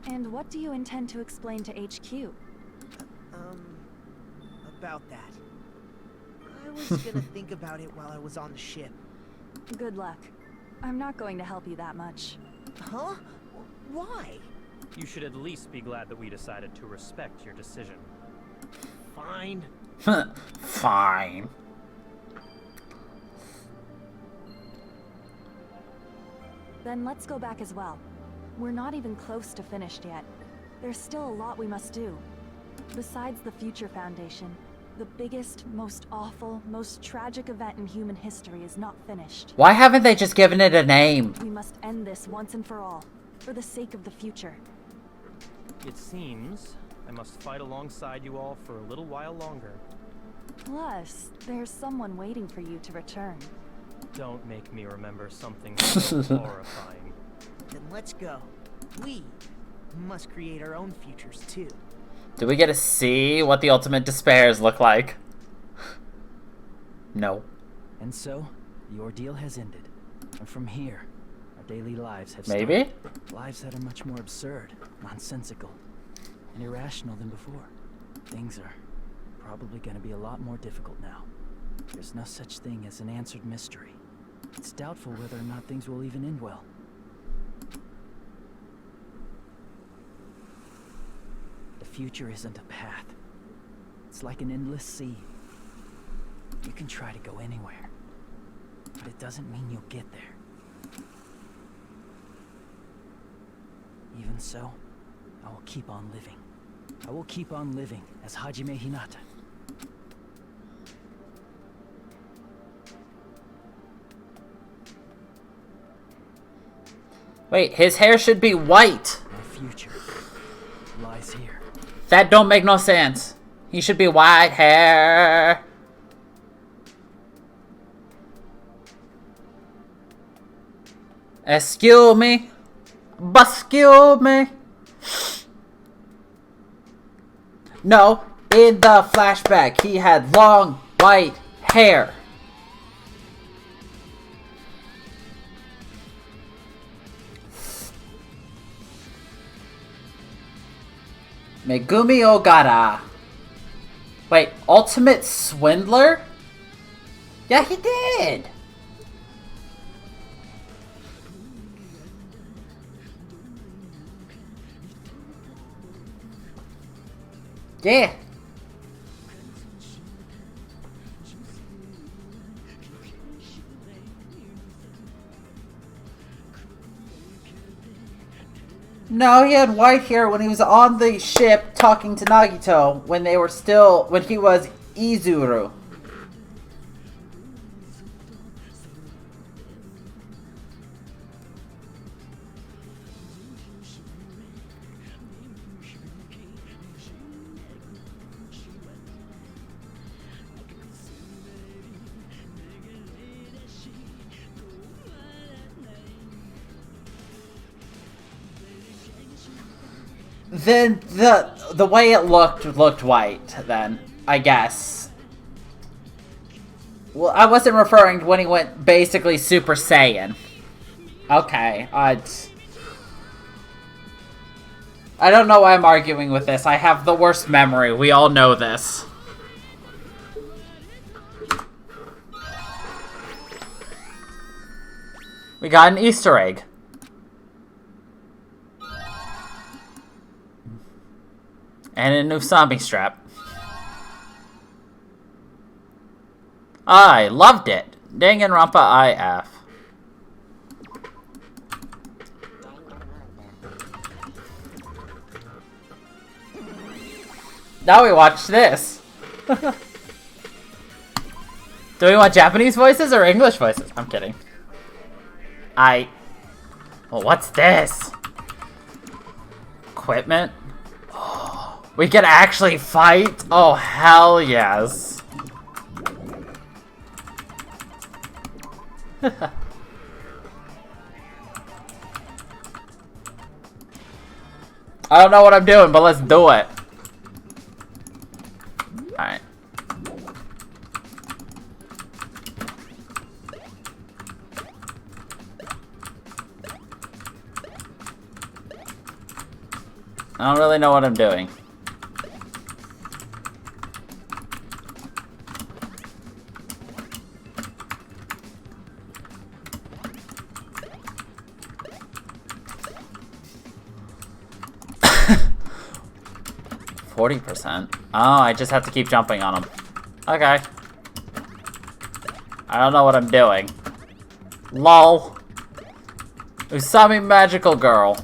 And what do you intend to explain to HQ? About that. I was gonna think about it while I was on the ship. Good luck. I'm not going to help you that much. Huh? Why? You should at least be glad that we decided to respect your decision. Fine. Fine. Then let's go back as well. We're not even close to finished yet. There's still a lot we must do. Besides the Future Foundation, the biggest, most awful, most tragic event in human history is not finished. Why haven't they just given it a name? We must end this once and for all, for the sake of the future. It seems I must fight alongside you all for a little while longer. Plus, there's someone waiting for you to return. Don't make me remember something so horrifying. Then let's go. We must create our own futures too. Do we get to see what the ultimate despairs look like? No. And so, the ordeal has ended. And from here, I daily lives have Maybe? started. Lives that are much more absurd, nonsensical, and irrational than before. Things are probably going to be a lot more difficult now. There's no such thing as an answered mystery. It's doubtful whether or not things will even end well. The future isn't a path. It's like an endless sea. You can try to go anywhere, but it doesn't mean you'll get there. Even so, I will keep on living. I will keep on living as Hajime Hinata. Wait, his hair should be white. My future lies here. That don't make no sense. He should be white hair. Excuse me. Excuse me. No, in the flashback, he had long white hair. Megumi Ogata. Wait, Ultimate Swindler? Yeah, he did. Yeah. No, he had white hair when he was on the ship talking to Nagito when he was Izuru. Then the way it looked white then, I guess. Well, I wasn't referring to when he went basically Super Saiyan. Okay, I don't know why I'm arguing with this. I have the worst memory. We all know this. We got an Easter egg. And a new zombie strap. I loved it. Danganronpa IF. Now we watch this. Do we want Japanese voices or English voices? I'm kidding. Well, what's this? Equipment? We can actually fight? Oh, hell yes. I don't know what I'm doing, but let's do it. Alright. I don't really know what I'm doing. %. Oh, I just have to keep jumping on them. Okay. I don't know what I'm doing. LOL. Usami Magical Girl.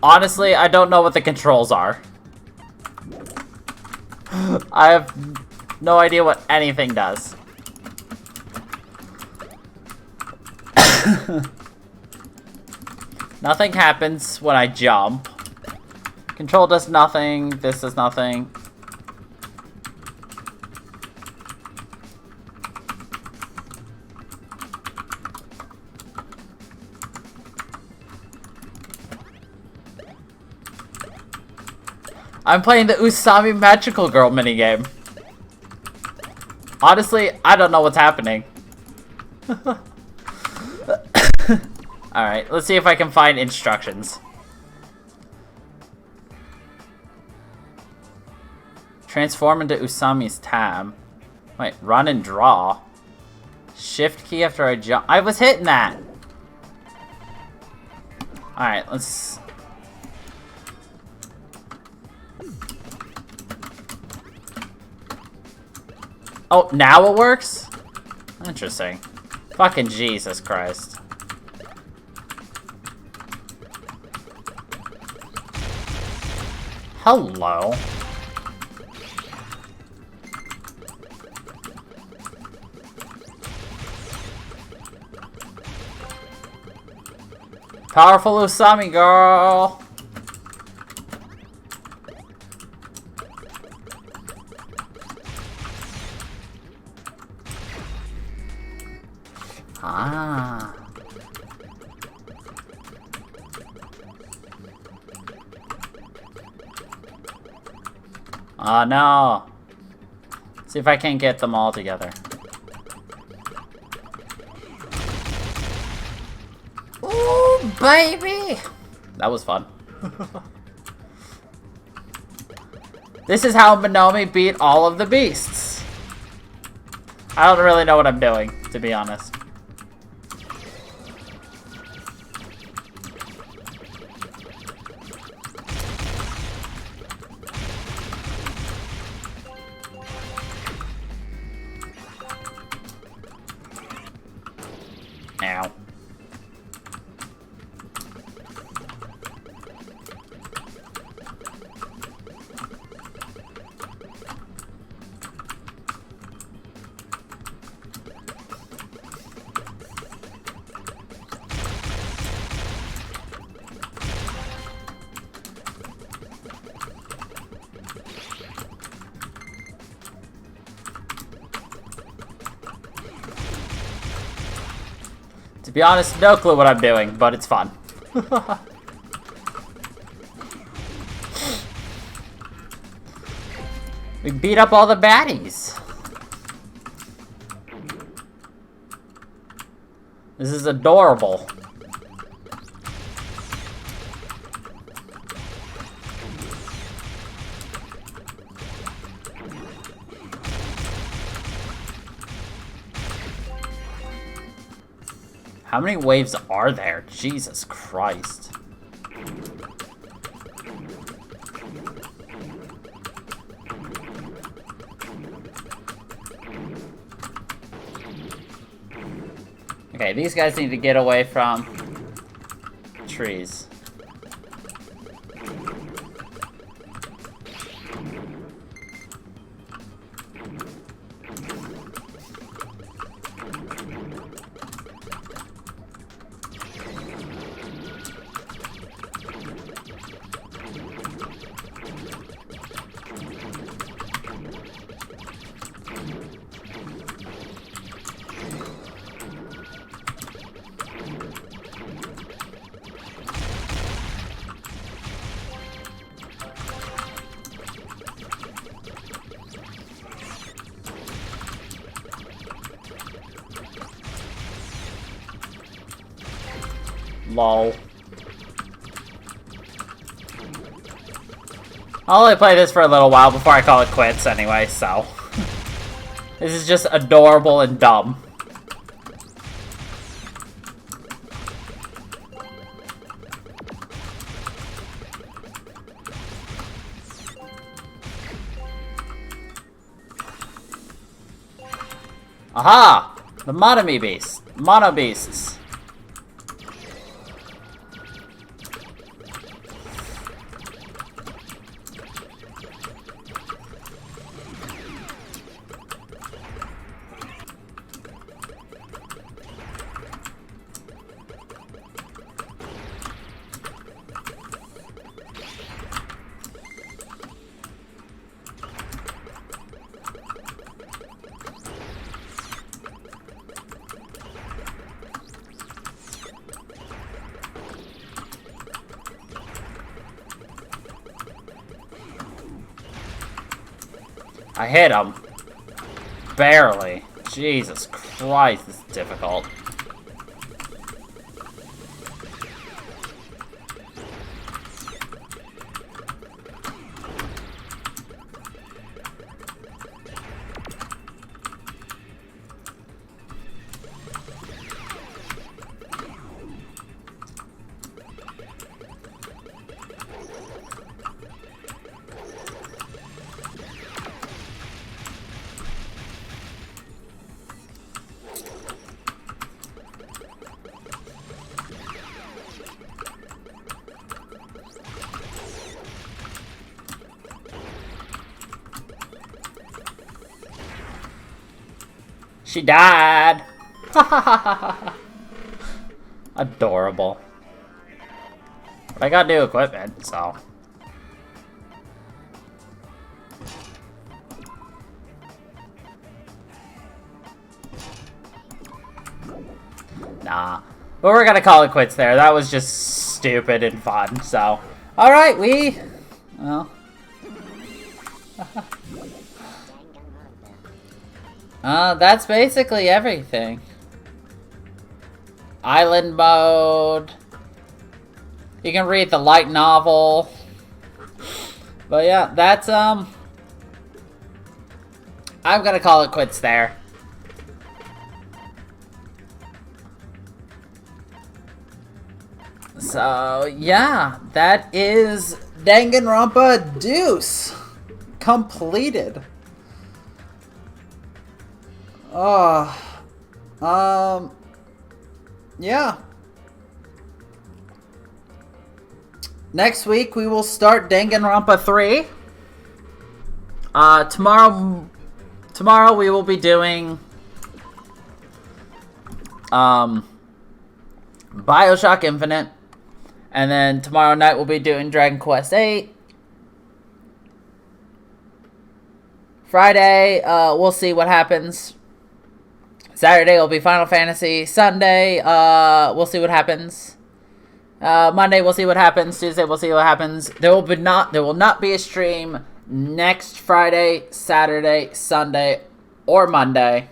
Honestly, I don't know what the controls are. I have no idea what anything does. Nothing happens when I jump. Control does nothing. This does nothing. I'm playing the Usami Magical Girl minigame. Honestly, I don't know what's happening. Alright, let's see if I can find instructions. Transform into Usami's tab. Wait, run and draw. Shift key after I jump. I was hitting that! Alright, let's... Oh, now it works? Interesting. Fucking Jesus Christ. Hello. Powerful Usami girl. Ah. Oh no. Let's see if I can get them all together. Ooh, baby! That was fun. This is how Monomi beat all of the beasts. I don't really know what I'm doing, to be honest. Ow. To be honest, no clue what I'm doing, but it's fun. We beat up all the baddies. This is adorable. How many waves are there? Jesus Christ. Okay, these guys need to get away from trees. Lol. I'll only play this for a little while before I call it quits anyway, so. This is just adorable and dumb. Aha! The Monomi Beast. Mono Beasts. I hit him. Barely. Jesus Christ, this is difficult. She died! Adorable. But I got new equipment, so. Nah. But we're gonna call it quits there. That was just stupid and fun, so. Alright, well. That's basically everything. Island mode. You can read the light novel. But yeah, that's, I'm gonna call it quits there. So, yeah, that is Danganronpa Deuce. Completed. Yeah. Next week we will start Danganronpa 3. Tomorrow we will be doing BioShock Infinite. And then tomorrow night we'll be doing Dragon Quest 8. Friday, we'll see what happens. Saturday will be Final Fantasy. Sunday, we'll see what happens. Monday, we'll see what happens. Tuesday, we'll see what happens. There will not be a stream next Friday, Saturday, Sunday, or Monday.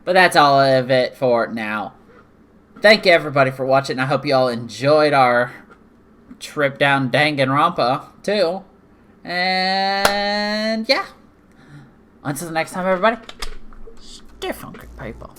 But that's all of it for now. Thank you everybody for watching. I hope you all enjoyed our trip down Danganronpa too. And yeah. Until the next time, everybody. Stay funky, people.